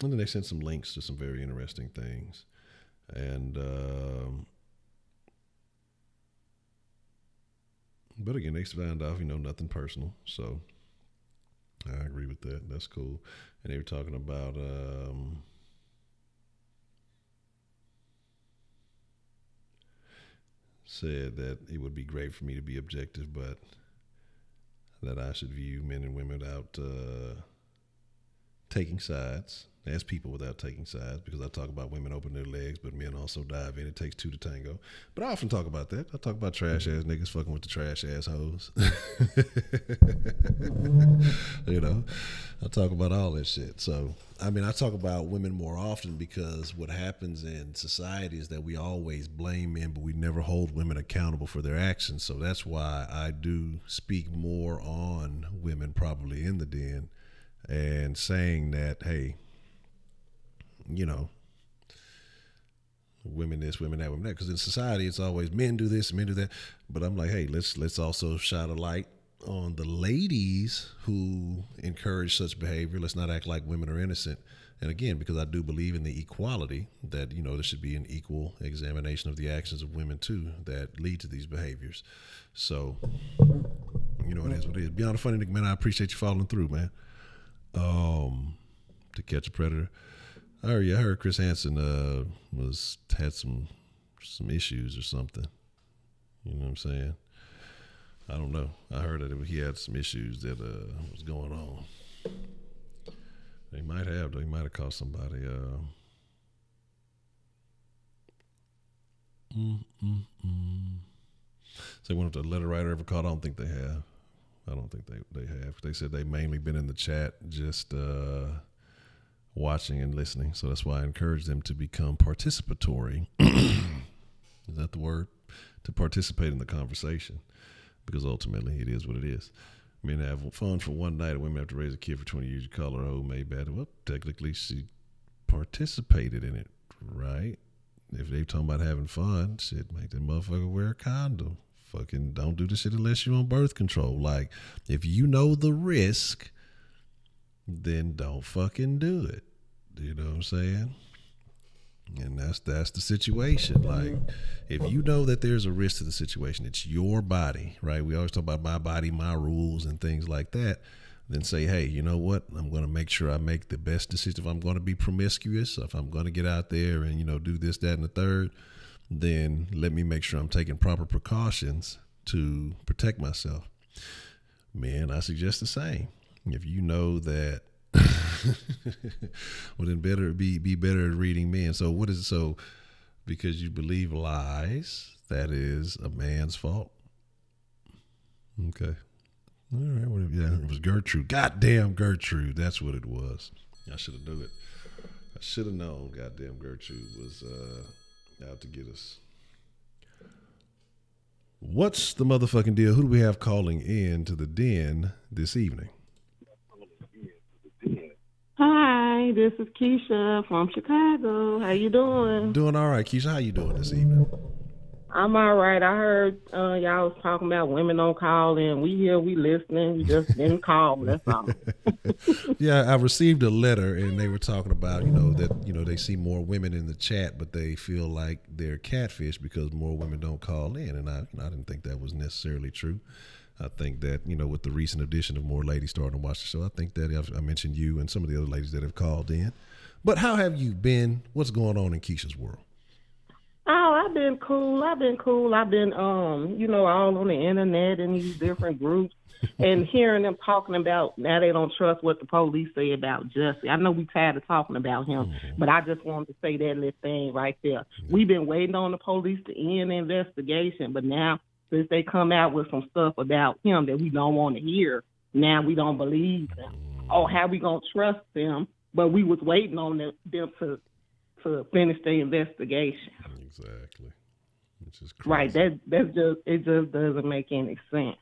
And then they sent some links to some very interesting things. And, but again, they found out, nothing personal. So I agree with that. That's cool. And they were talking about, said that it would be great for me to be objective, but that I should view men and women without taking sides, as people without taking sides, because I talk about women open their legs, but men also dive in. It takes two to tango. But I often talk about that. I talk about trash ass niggas fucking with the trash ass hoes. I talk about all that shit. So, I talk about women more often because what happens in society is that we always blame men, but we never hold women accountable for their actions. So that's why I do speak more on women probably in the den and saying that, hey, women this, women that, women that. Because in society, it's always men do this, men do that. But I'm like, hey, let's also shine a light on the ladies who encourage such behavior. Let's not act like women are innocent. And again, because I do believe in the equality, that there should be an equal examination of the actions of women too that lead to these behaviors. So, it is what it is. Beyond a funny nigga, man, I appreciate you following through, man. To catch a predator. I heard Chris Hansen had some issues or something. You know what I'm saying? I don't know. I heard that he had some issues that was going on. They might have caught somebody. So one of the letter writer ever caught? I don't think they have. I don't think they have. They said they mainly been in the chat just watching and listening. So that's why I encourage them to become participatory. Is that the word? To participate in the conversation. Because ultimately it is what it is. Men have fun for one night and women have to raise a kid for 20 years. You call her old maid bad. Well, technically she participated in it, right? If they talking about having fun, shit, make that motherfucker wear a condom. Fucking don't do this shit unless you're on birth control. Like, if you know the risk, then don't fucking do it. You know what I'm saying? And that's the situation. Like, if you know that there's a risk to the situation, it's your body, right? We always talk about my body, my rules, and things like that. Then say, hey, you know what? I'm going to make sure I make the best decision. If I'm going to be promiscuous, if I'm going to get out there and, do this, that, and the third, then let me make sure I'm taking proper precautions to protect myself. Men, I suggest the same. If you know that, well, then be better at reading men. So what is it? So because you believe lies, that is a man's fault. Okay. All right. Yeah, it was Gertrude. Goddamn Gertrude. That's what it was. I should have knew it. I should have known. Goddamn Gertrude was out to get us. What's the motherfucking deal? Who do we have calling in to the den this evening? Hi, this is Keisha from Chicago. How you doing? Doing all right, Keisha. How you doing this evening? I'm all right. I heard y'all was talking about women don't call in. We here, we listening. We just didn't call. That's all. Yeah, I received a letter, and they were talking about, that, they see more women in the chat, but they feel like they're catfish because more women don't call in. And I didn't think that was necessarily true. I think that, with the recent addition of more ladies starting to watch the show, I think that I mentioned you and some of the other ladies that have called in. But how have you been? What's going on in Keisha's world? Oh, I've been cool. I've been, all on the internet in these different groups and hearing them talking about now they don't trust what the police say about Jussie. I know we tired of talking about him, but I just wanted to say that little thing right there. We've been waiting on the police to end the investigation, but now since they come out with some stuff about him that we don't want to hear, now we don't believe them. Oh, how we going to trust them? But we was waiting on them to finish the investigation. Exactly. Which is crazy. Right. It just doesn't make any sense.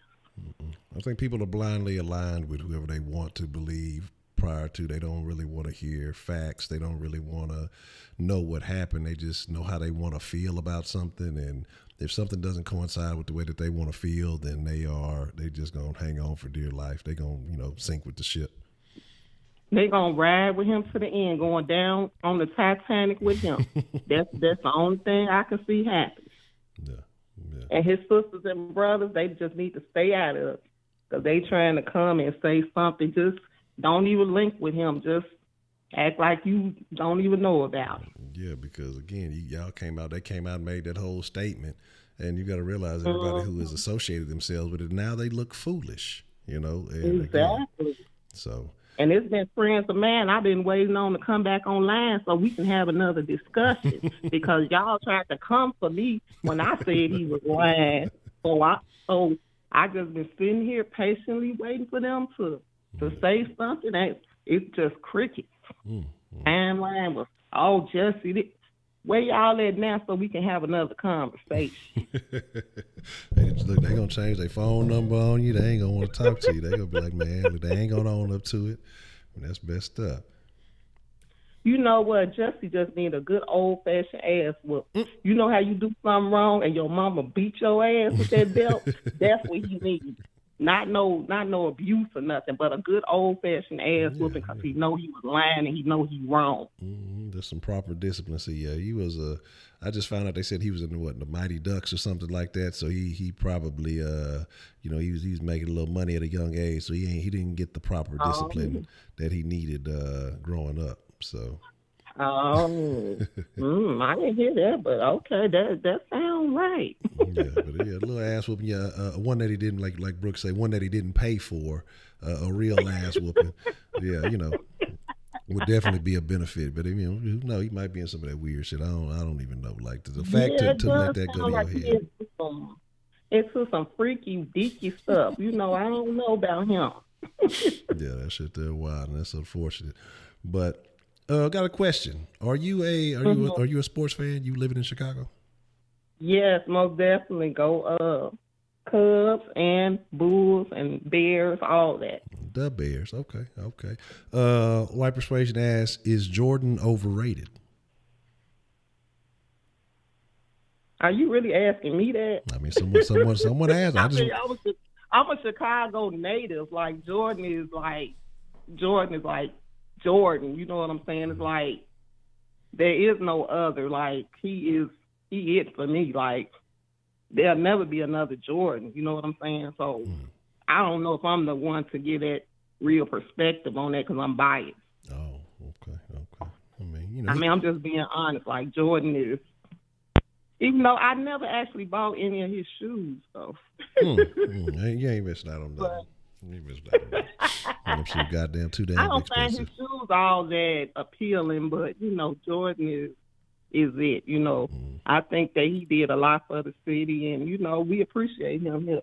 I think people are blindly aligned with whoever they want to believe prior to. They don't really want to hear facts. They don't really want to know what happened. They just know how they want to feel about something. And if something doesn't coincide with the way that they want to feel, then they just going to hang on for dear life. They going to, sink with the ship. They gonna ride with him to the end, going down on the Titanic with him. That's the only thing I can see happen. Yeah. And his sisters and brothers, they just need to stay out of it, because they trying to come and say something. Just don't even link with him. Just act like you don't even know about it. Yeah, because again, y'all came out and made that whole statement, and you got to realize everybody who has associated themselves with it, now they look foolish, you know. And exactly. Again, so. And it's been friends of mine I've been waiting on to come back online so we can have another discussion, because y'all tried to come for me when I said he was lying. So I just been sitting here patiently waiting for them to say something. And it's just crickets. Timeline was, Jesse, where y'all at now so we can have another conversation? Look, they gonna change their phone number on you. They ain't gonna want to talk to you. They gonna be like, man, look, they ain't gonna own up to it. And that's messed up. You know what? Jesse just need a good old-fashioned ass whoop. You know how you do something wrong and your mama beat your ass with that belt? That's what he needs. Not no abuse or nothing, but a good old-fashioned ass whooping, because he know he was lying and he know he wrong. There's some proper discipline. See, he was I just found out they said he was in the Mighty Ducks or something like that. So he probably he was making a little money at a young age. So he didn't get the proper discipline that he needed growing up. So. I didn't hear that, but okay, that sounds right. Yeah, but a little ass whooping, one that he didn't, like Brooks say, one that he didn't pay for, a real ass whooping. Yeah, would definitely be a benefit. But he might be in some of that weird shit. I don't even know. Like the fact to let that go to your head. It's some freaky, deaky stuff. I don't know about him. Yeah, that shit there wild, and that's unfortunate. But. Got a question. Are you a sports fan? You living in Chicago? Yes, most definitely. Go Cubs and Bulls and Bears, all that. The Bears. Okay. White Persuasion asks, is Jordan overrated? Are you really asking me that? I mean, someone asked. I'm a Chicago native. Like Jordan is like Jordan, you know what I'm saying? It's like there is no other. Like he it for me. Like there'll never be another Jordan. You know what I'm saying? So I don't know if I'm the one to get that real perspective on that, because I'm biased. Oh, okay. I'm just being honest. Like Jordan is, even though I never actually bought any of his shoes, though. You ain't missing out on that. I'm sure goddamn too damn I don't expensive. find his shoes all that appealing, but Jordan is it. I think that he did a lot for the city, and we appreciate him here.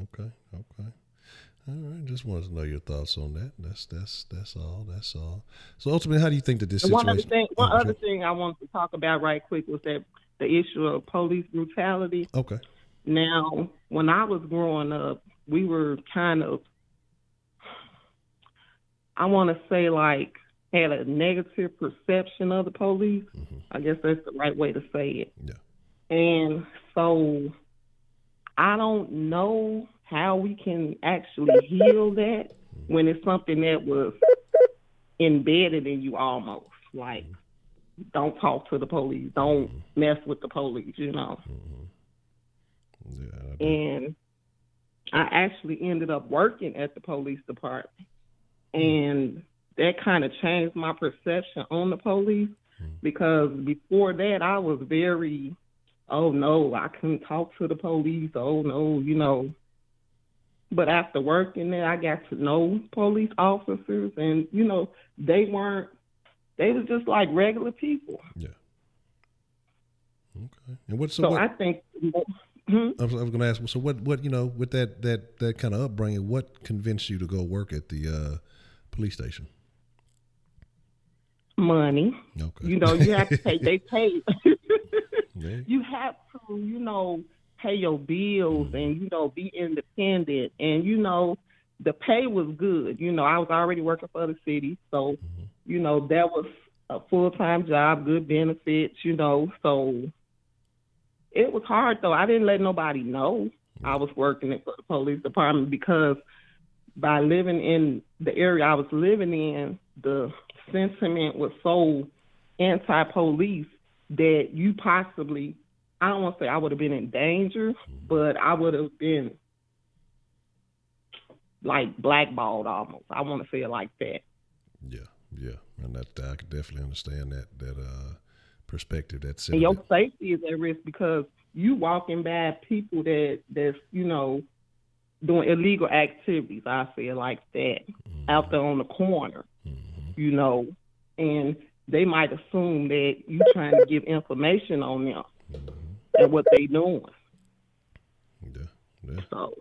Okay. All right, just wanted to know your thoughts on that. That's all. So ultimately, how do you think that this situation? One other thing I wanted to talk about right quick was that the issue of police brutality. Okay. Now, when I was growing up, we were kind of, I want to say, like, had a negative perception of the police. I guess that's the right way to say it. Yeah. And so I don't know how we can actually heal that when it's something that was embedded in you almost. Like, don't talk to the police. Don't mess with the police, Yeah. And I actually ended up working at the police department. And that kind of changed my perception on the police, because before that I was very, oh no, I couldn't talk to the police. Oh no, But after working there, I got to know police officers, and they was just like regular people. Yeah. Okay. And I think. I was going to ask. So what with that kind of upbringing, what convinced you to go work at the police station? Money. Okay. You have to pay. They pay. Yeah. You have to, pay your bills and be independent. And the pay was good. I was already working for the city, so that was a full-time job, good benefits. So. It was hard, though. I didn't let nobody know I was working for the police department, because by living in the area I was living in, the sentiment was so anti-police that you possibly, I don't want to say I would have been in danger, but I would have been like blackballed almost. I want to say it like that. Yeah, and that I could definitely understand that perspective. That's and your safety is at risk because you walking by people that's doing illegal activities. I say it like that, out there on the corner, and they might assume that you trying to give information on them and what they doing. Yeah. So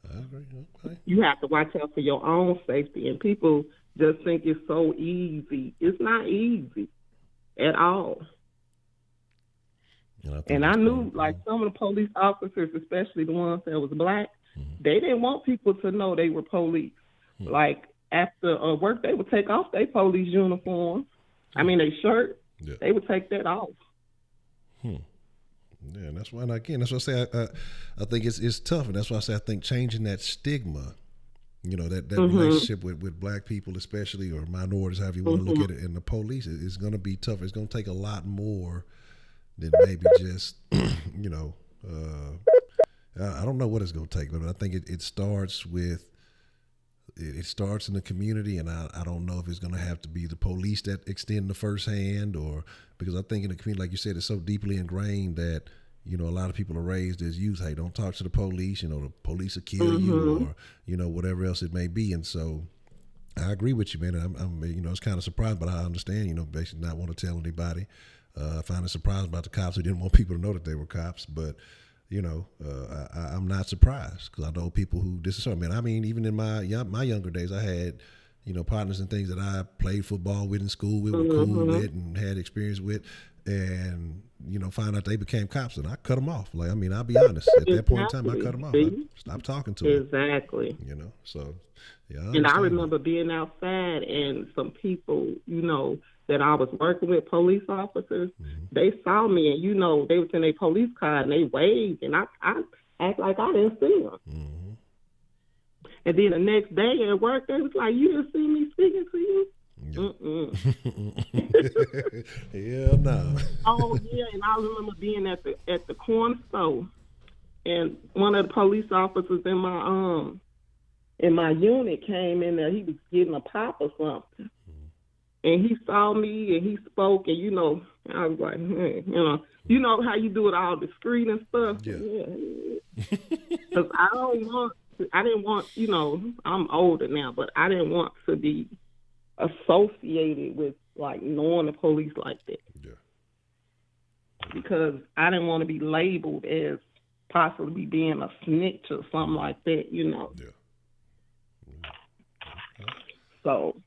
I agree. Okay. You have to watch out for your own safety, and people just think it's so easy. It's not easy at all. And I knew, like, some of the police officers, especially the ones that was black, they didn't want people to know they were police. Like, after work, they would take off their police uniform. I mean, their shirt. Yeah. They would take that off. Yeah, and that's why, and again, that's why I say I think it's tough, and that's why I say I think changing that stigma, that relationship with black people, especially, or minorities, however you want to look at it, and the police is going to be tough. It's going to take a lot more than maybe just, I don't know what it's going to take, but I think it starts with. It starts in the community, and I don't know if it's going to have to be the police that extend the first hand, or because I think in the community, like you said, it's so deeply ingrained that a lot of people are raised as youth. Hey, don't talk to the police. The police will kill you, or whatever else it may be. And so, I agree with you, man. I'm it's kind of surprised, but I understand. Basically not want to tell anybody. I find it surprised about the cops who didn't want people to know that they were cops, but. I'm not surprised because I know people who disassemble. Man, I mean, even in my younger days, I had, partners and things that I played football with in school, we were cool with and had experience with, and find out they became cops, and I cut them off. Like, I mean, I'll be honest. At that point in time, I cut them off. I stopped talking to them. Exactly. So yeah. And I remember being outside, and some people, that I was working with, police officers, they saw me, and they was in their police car, and they waved, and I act like I didn't see them. And then the next day at work, they was like, "You didn't see me speaking to you?" Hell no. Oh yeah, and I remember being at the corner store, and one of the police officers in my unit came in there. He was getting a pop or something. And he saw me and he spoke, and I was like, hey, how you do it all discreet and stuff. Yeah. Because I didn't want, I'm older now, but I didn't want to be associated with like knowing the police like that. Yeah. Because I didn't want to be labeled as possibly being a snitch or something like that. Yeah. So.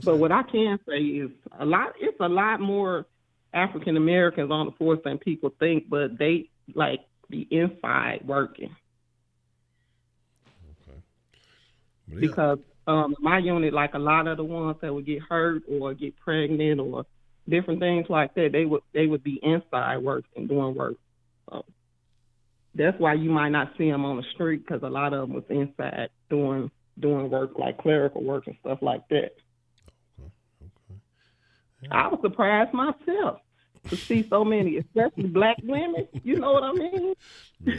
But what I can say is it's a lot more African Americans on the force than people think, but they like be inside working. Okay. Yeah. Because my unit, like a lot of the ones that would get hurt or get pregnant or different things like that, they would be inside working, doing work. So that's why you might not see them on the street, because a lot of them was inside doing work, like clerical work and stuff like that. I was surprised myself to see so many, especially black women. You know what I mean? Yeah.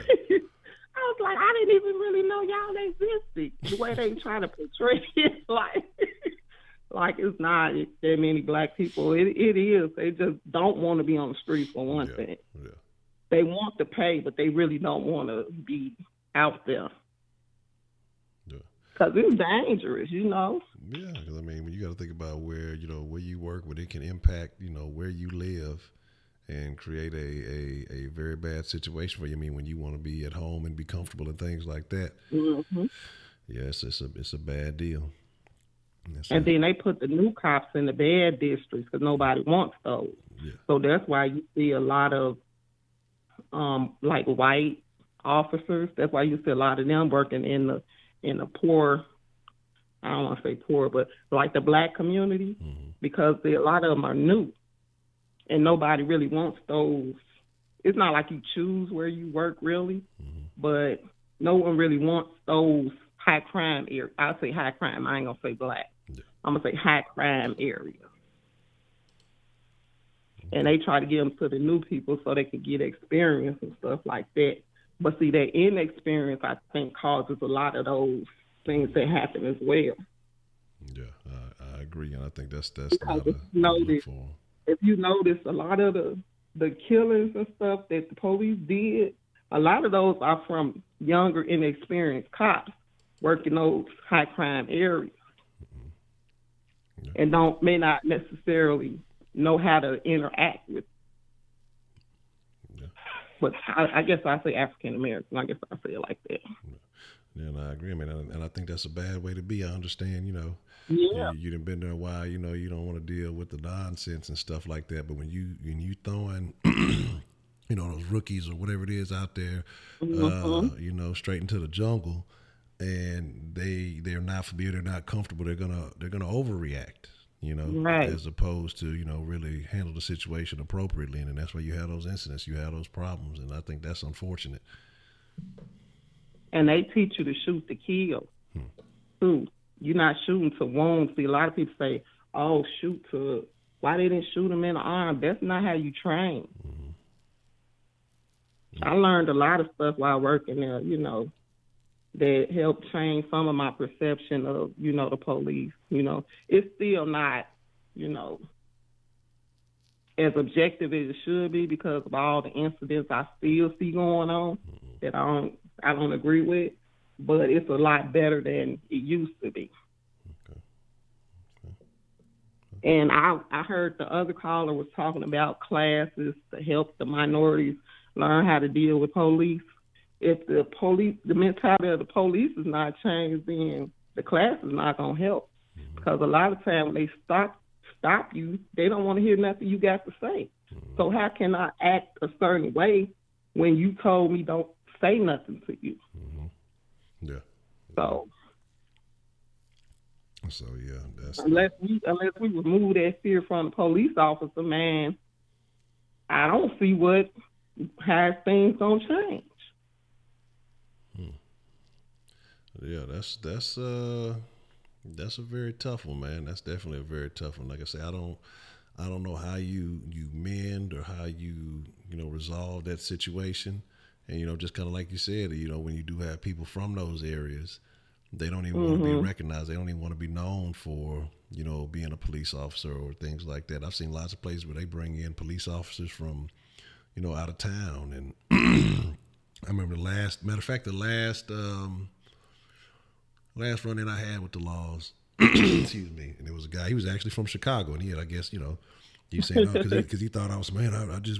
I was like, I didn't even really know y'all existed. The way they try to portray it, like it's not that many black people. It is. They just don't want to be on the street for one thing. Yeah. They want to pay, but they really don't want to be out there. Because it's dangerous, Yeah, because I mean, when you got to think about where you work, where it can impact, where you live, and create a very bad situation for you. I mean, when you want to be at home and be comfortable and things like that. Yes, it's a bad deal. And then they put the new cops in the bad districts because nobody wants those. Yeah. So that's why you see a lot of like white officers. That's why you see a lot of them working in the poor, I don't want to say poor, but like the black community, because a lot of them are new and nobody really wants those. It's not like you choose where you work really, but no one really wants those high crime area. I'll say high crime. I ain't gonna say black. Yeah. I'm gonna say high crime areas. And they try to get them to the new people so they can get experience and stuff like that. But see, that inexperience, I think, causes a lot of those things that happen as well. Yeah, I agree, and I think that's because if you notice, a lot of the killings and stuff that the police did, a lot of those are from younger, inexperienced cops working those high crime areas, and may not necessarily know how to interact with. Yeah. But I guess I say African American. I guess I say it like that. Yeah, and I agree, man. And I think that's a bad way to be. I understand, Yeah. You done been there a while. You don't want to deal with the nonsense and stuff like that. But when you throwing, those rookies or whatever it is out there, straight into the jungle, and they're not familiar, they're not comfortable, they're gonna overreact. Right. As opposed to, really handle the situation appropriately. And that's why you have those incidents, you have those problems. And I think that's unfortunate. And they teach you to shoot to kill, too. You're not shooting to wound. See, a lot of people say, oh, shoot to, why they didn't shoot him in the arm? That's not how you train. I learned a lot of stuff while working there, that helped change some of my perception of, the police. It's still not, as objective as it should be because of all the incidents I still see going on that I don't agree with, but it's a lot better than it used to be. Okay. And I heard the other caller was talking about classes to help the minorities learn how to deal with police. If the mentality of the police is not changed, then the class is not going to help. Because a lot of times when they stop you, they don't want to hear nothing you got to say. So how can I act a certain way when you told me don't say nothing to you? Yeah. So yeah, that's unless we remove that fear from the police officer, man, I don't see how things gonna change. Yeah, that's a very tough one, man. That's definitely a very tough one. Like I say, I don't know how you mend or how you resolve that situation. And just kind of like you said, when you do have people from those areas, they don't even want to be recognized. They don't even want to be known for being a police officer or things like that. I've seen lots of places where they bring in police officers from out of town. And I remember the last run-in I had with the laws, excuse me, and there was a guy, he was actually from Chicago, and he had, I guess, he was saying, because he thought I was, man,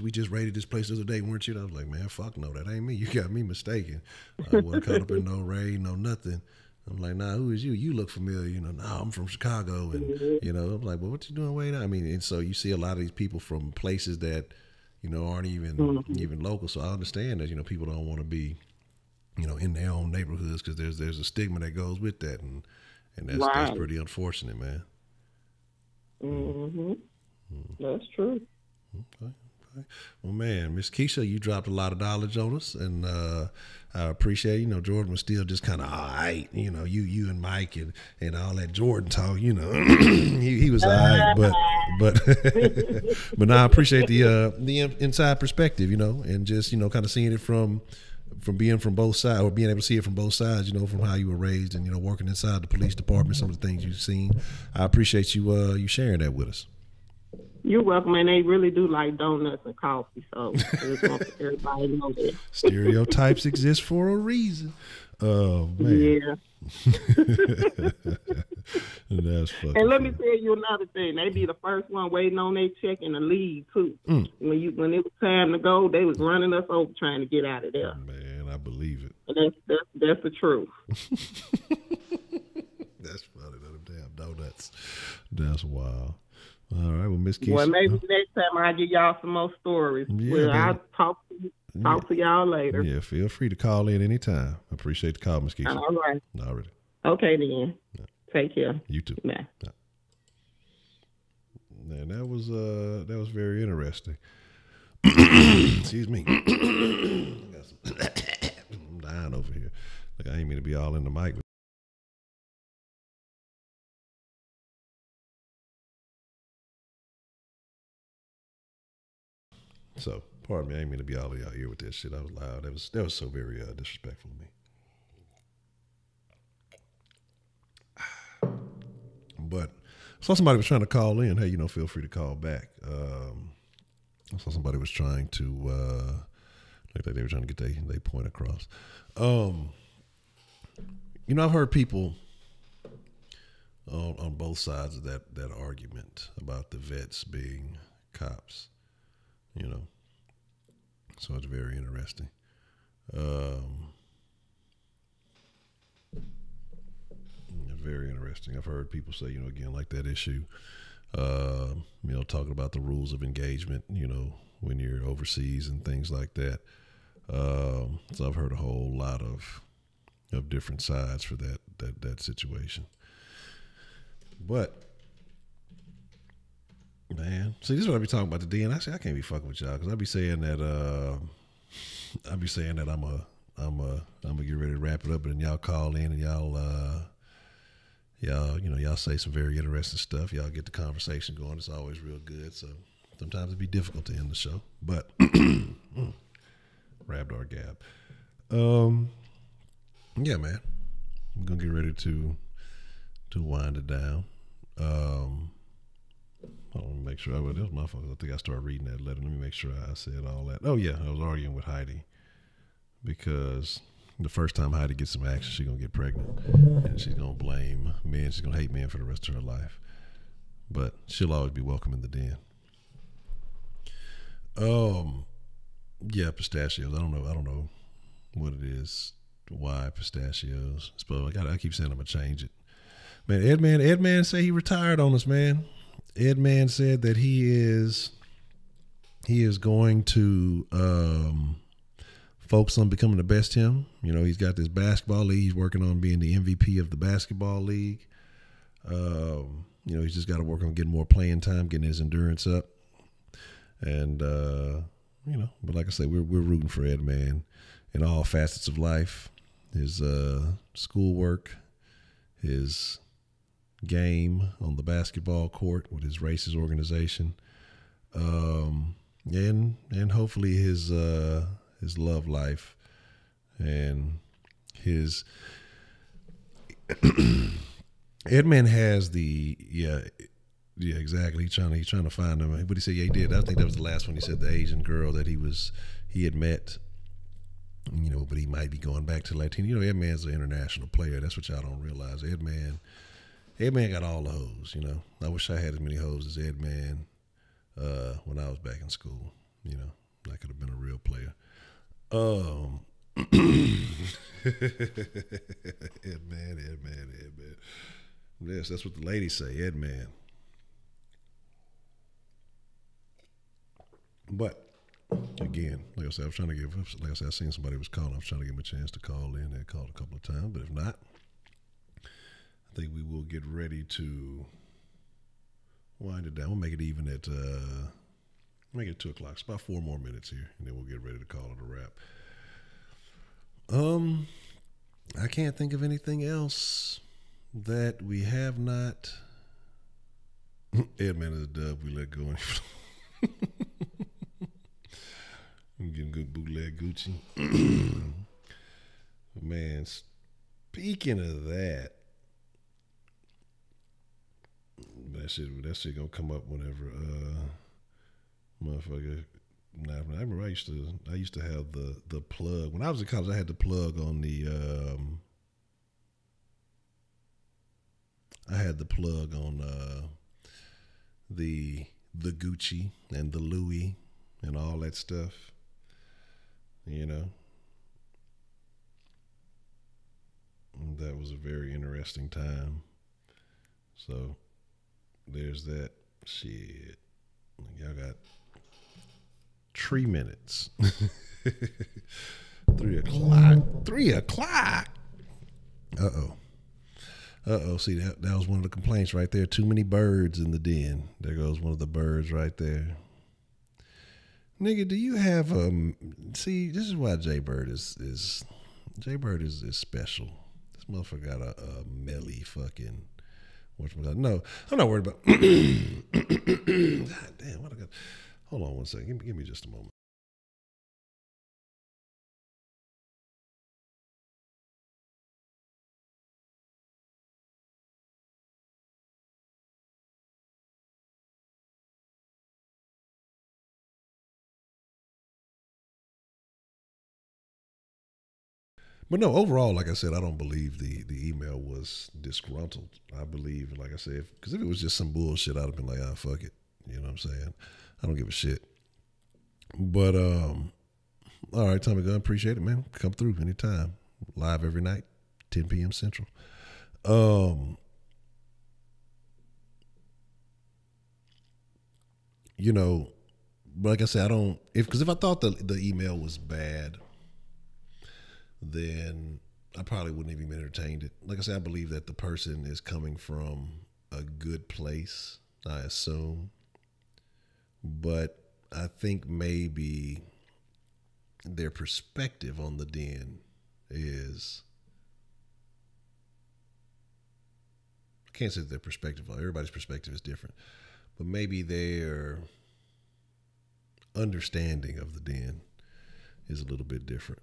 we just raided this place the other day, weren't you? And I was like, man, fuck no, that ain't me. You got me mistaken. I wasn't caught up in no raid, no nothing. I'm like, nah, who is you? You look familiar. Nah, I'm from Chicago. And, I'm like, well, what you doing way down? I mean, and so you see a lot of these people from places that, aren't even local. So I understand that, people don't want to be, in their own neighborhoods because there's a stigma that goes with that, and that's pretty unfortunate, man. That's true. Okay. Well, man, Miss Keisha, you dropped a lot of knowledge on us, and I appreciate it. Jordan was still just kind of all right. You and Mike and all that Jordan talk. He was all right, but but I appreciate the inside perspective. And just kind of seeing it from being from both sides, or being able to see it from both sides, from how you were raised and, working inside the police department, some of the things you've seen. I appreciate you sharing that with us. You're welcome, and they really do like donuts and coffee, so I just want everybody to know that. Stereotypes exist for a reason. Oh, man. Yeah. That's fucking And let me tell you another thing. They be the first one waiting on their check in the lead, too. When it was time to go, they was running us over trying to get out of there. Oh, man, I believe it. And that's the truth. That's funny, them damn donuts. That's wild. All right, well, Miss Keisha. Well, maybe next time I'll give y'all some more stories. Yeah, I'll talk to y'all later. Yeah, feel free to call in anytime. I appreciate the call, Miss Keisha. All right. Already. Okay, then. Yeah. Take care. You too. Bye. Yeah. And that was very interesting. Excuse me. I'm dying over here. Like I ain't mean to be all in the mic. So, pardon me, I didn't mean to be all out here with that shit. I was loud. That was so very disrespectful to me. But I saw somebody was trying to call in. Hey, feel free to call back. I saw somebody was trying to, like they were trying to get their point across. I've heard people on both sides of that argument about the vets being cops, so it's very interesting. Very interesting. I've heard people say, again, like that issue, talking about the rules of engagement, when you're overseas and things like that. So I've heard a whole lot of different sides for that situation. But man, see, this is what I be talking about the Den. I say I can't be fucking with y'all because I be saying that I'm gonna get ready to wrap it up, and y'all call in and y'all say some very interesting stuff. Y'all get the conversation going. It's always real good. So sometimes it'd be difficult to end the show, but Rabdar Gab. Yeah, man. I'm gonna get ready to wind it down. I want to make sure. That was my fault. I think I started reading that letter. Let me make sure I said all that. Oh yeah, I was arguing with Heidi because the first time Heidi gets some action, she's gonna get pregnant, and she's gonna blame men. She's gonna hate men for the rest of her life. But she'll always be welcome in the den. Yeah, pistachios. I don't know what it is. Why pistachios? I keep saying I'm gonna change it. Man, Edman said he retired on us, man. Edman said that he is going to focus on becoming the best him. He's got this basketball league. He's working on being the MVP of the basketball league. He's just got to work on getting more playing time, getting his endurance up. And, but like I say, we're rooting for Edman in all facets of life. His schoolwork, his game on the basketball court with his races organization, and hopefully his love life and his Edman has exactly. He's trying to find him. But he said, yeah, he did. I think that was the last one. He said the Asian girl that he had met. But he might be going back to Latino. Edman's an international player. That's what y'all don't realize. Edman got all the hoes. I wish I had as many hoes as Edman when I was back in school. I could have been a real player. Edman. Yes, that's what the ladies say, Edman. But again, like I said, I seen somebody was calling. I was trying to give him a chance to call in. They called a couple of times, but if not, I think we will get ready to wind it down. We'll make it even at make it 2:00. It's about 4 more minutes here, and then we'll get ready to call it a wrap. I can't think of anything else that we have not. Edman is a dub. We let go. I'm getting good bootleg Gucci. Man, speaking of that, that shit gonna come up whenever motherfucker. I remember I used to have the plug when I was in college. I had the plug on the the Gucci and the Louis and all that stuff. That was a very interesting time. So there's that shit. Y'all got 3 minutes. 3:00. 3:00. See, that was one of the complaints right there. Too many birds in the den. There goes one of the birds right there. Nigga, do you have see, this is why Jaybird is special. This motherfucker got a Melly fucking no, I'm not worried about God damn, what I got. Hold on one second. Give me just a moment. But no, overall, like I said, I don't believe the email was disgruntled. I believe, like I said, because if it was just some bullshit, I'd have been like, ah, fuck it. You know what I'm saying? I don't give a shit. But, all right, Tommy Gunn, appreciate it, man. Come through anytime. Live every night, 10 p.m. Central. You know, like I said, I don't, because if I thought the email was bad, then I probably wouldn't have even entertained it. Like I said, I believe that the person is coming from a good place, I assume. But I think maybe their perspective on the den is, I can't say their perspective, everybody's perspective is different, but maybe their understanding of the den is a little bit different.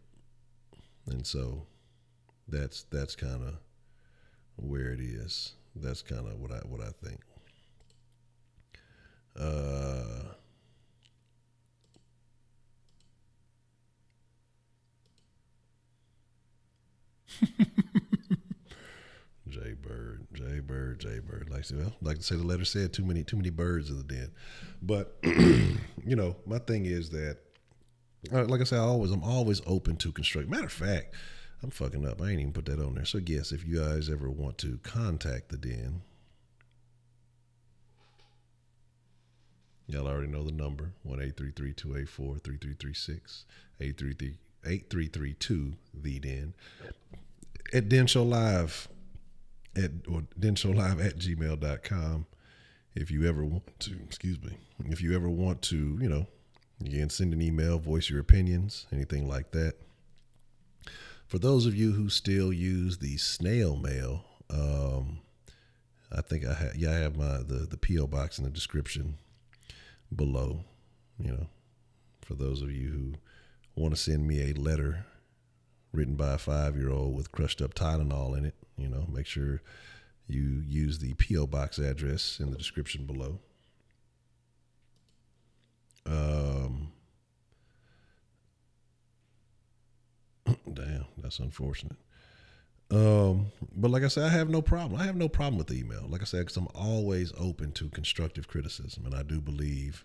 And so that's kind of where it is. That's kind of what I think. Jay Bird. Like to say the letter said, too many birds in the den. But you know, my thing is that, like I said, I'm always open to construct. Matter of fact, I'm fucking up. I ain't even put that on there. So yes, if you guys ever want to contact the den, y'all already know the number, 1-833-284-3336, 833-2 the den. At Denshow Live at gmail.com. If you ever want to, you know, you can send an email, voice your opinions, anything like that. For those of you who still use the snail mail, I think I have the P.O. box in the description below. You know, for those of you who want to send me a letter written by a 5-year-old with crushed up Tylenol in it, you know, make sure you use the P.O. box address in the description below. Damn, that's unfortunate. But like I said, I have no problem. I have no problem with the email. Like I said, because I'm always open to constructive criticism, and I do believe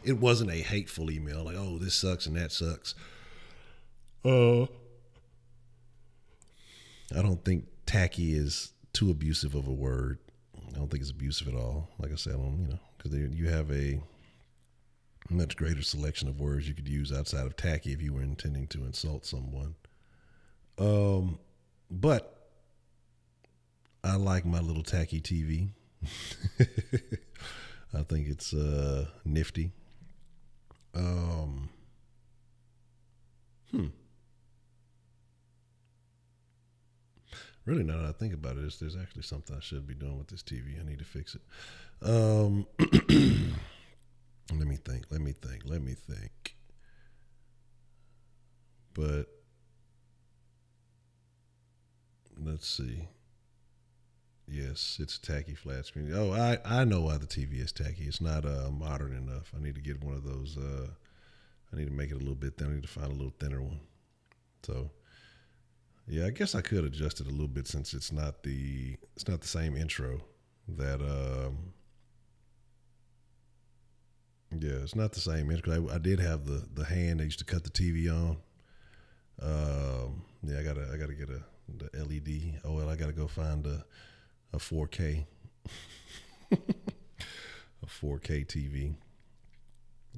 it wasn't a hateful email, like, oh, this sucks and that sucks. I don't think tacky is too abusive of a word. I don't think it's abusive at all. Like I said, because you have a much greater selection of words you could use outside of tacky if you were intending to insult someone. But I like my little tacky TV. I think it's nifty. Really, now that I think about it, there's actually something I should be doing with this TV. I need to fix it. Let me think. But let's see. Yes, it's a tacky flat screen. Oh, I know why the TV is tacky. It's not modern enough. I need to get one of those. I need to make it a little bit thinner. I need to find a little thinner one. So, yeah, I guess I could adjust it a little bit since it's not the same intro that yeah, it's not the same intro. I did have the hand that used to cut the TV on. Yeah, I gotta get the LED. Oh well, I gotta go find a 4K a 4K TV.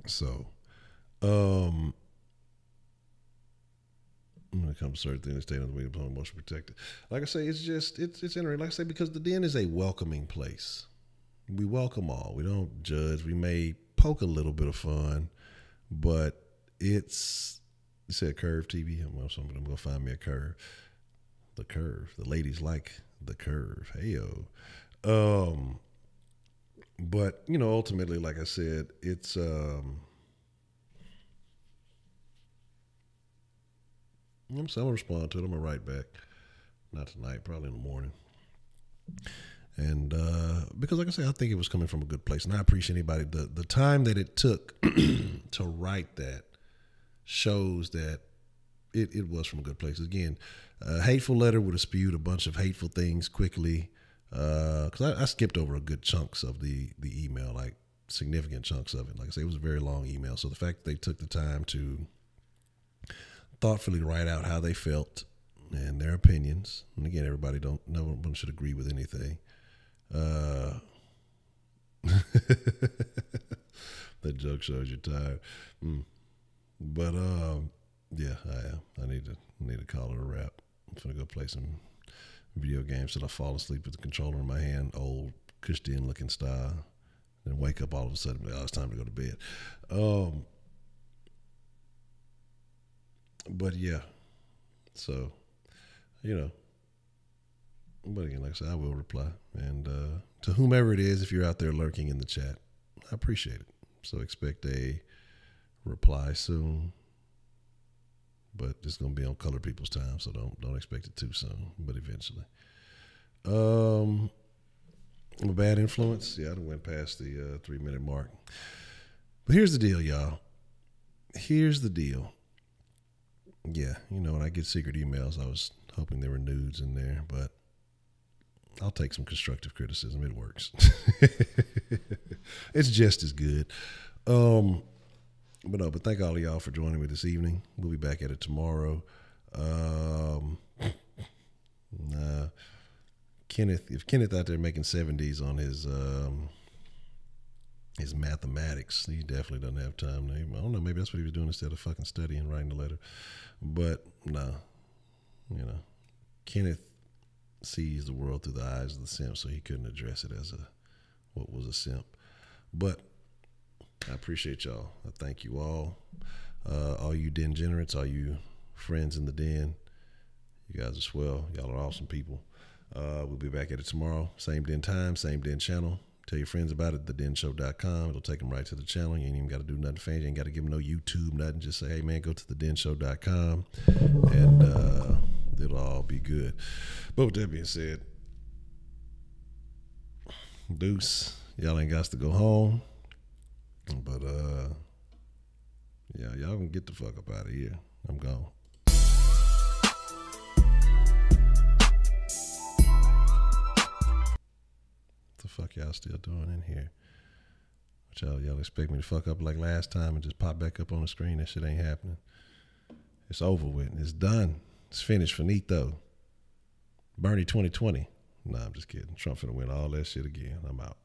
So, when it comes to certain things, stay on the way to become emotionally protected. Like I say, it's interesting. Like I say, because the den is a welcoming place. We welcome all. We don't judge. We may poke a little bit of fun, but it's, you said curve TV. I'm gonna find me a curve. The curve. The ladies like the curve. Heyo. But, you know, ultimately, like I said, it's I'm gonna respond to it. I'm gonna write back. Not tonight, probably in the morning. And because, like I said, I think it was coming from a good place, and I appreciate anybody. The time that it took to write that shows that it was from a good place. Again, a hateful letter would have spewed a bunch of hateful things quickly. Because I skipped over a good chunks of the email, like significant chunks of it. Like I say, it was a very long email. So the fact that they took the time to thoughtfully write out how they felt and their opinions. And again, no one should agree with anything. That joke shows you're tired. But yeah, I am. I need to call it a wrap. I'm gonna go play some video games till I fall asleep with the controller in my hand, old Christian looking style, and wake up all of a sudden. Oh, it's time to go to bed. But yeah, so you know. But again, like I said, I will reply. And to whomever it is, if you're out there lurking in the chat, I appreciate it. So expect a reply soon. But it's gonna be on colored people's time, so don't expect it too soon. But eventually, I'm a bad influence. Yeah, I done went past the 3-minute mark. But here's the deal, y'all. Here's the deal. Yeah, you know, when I get secret emails, I was hoping there were nudes in there, but I'll take some constructive criticism. It works. It's just as good. But thank all of y'all for joining me this evening. We'll be back at it tomorrow. If Kenneth out there making 70s on his mathematics, he definitely doesn't have time. I don't know, maybe that's what he was doing instead of fucking studying, writing the letter. But no, you know, Kenneth sees the world through the eyes of the simp, so he couldn't address it as what was a simp. But I appreciate y'all. I thank you all. All you den generates, all you friends in the den, you guys are swell. Y'all are awesome people. We'll be back at it tomorrow. Same den time, same den channel. Tell your friends about it, thedenshow.com. It'll take them right to the channel. You ain't even got to do nothing fancy. You ain't got to give them no YouTube, nothing. Just say, hey, man, go to thedenshow.com, and it'll all be good. But with that being said, deuce. Y'all ain't got to go home. But, yeah, y'all can get the fuck up out of here. I'm gone. What the fuck y'all still doing in here? Y'all expect me to fuck up like last time and just pop back up on the screen? That shit ain't happening. It's over with. It's done. It's finished. Finito. Bernie 2020. Nah, I'm just kidding. Trump finna win all that shit again. I'm out.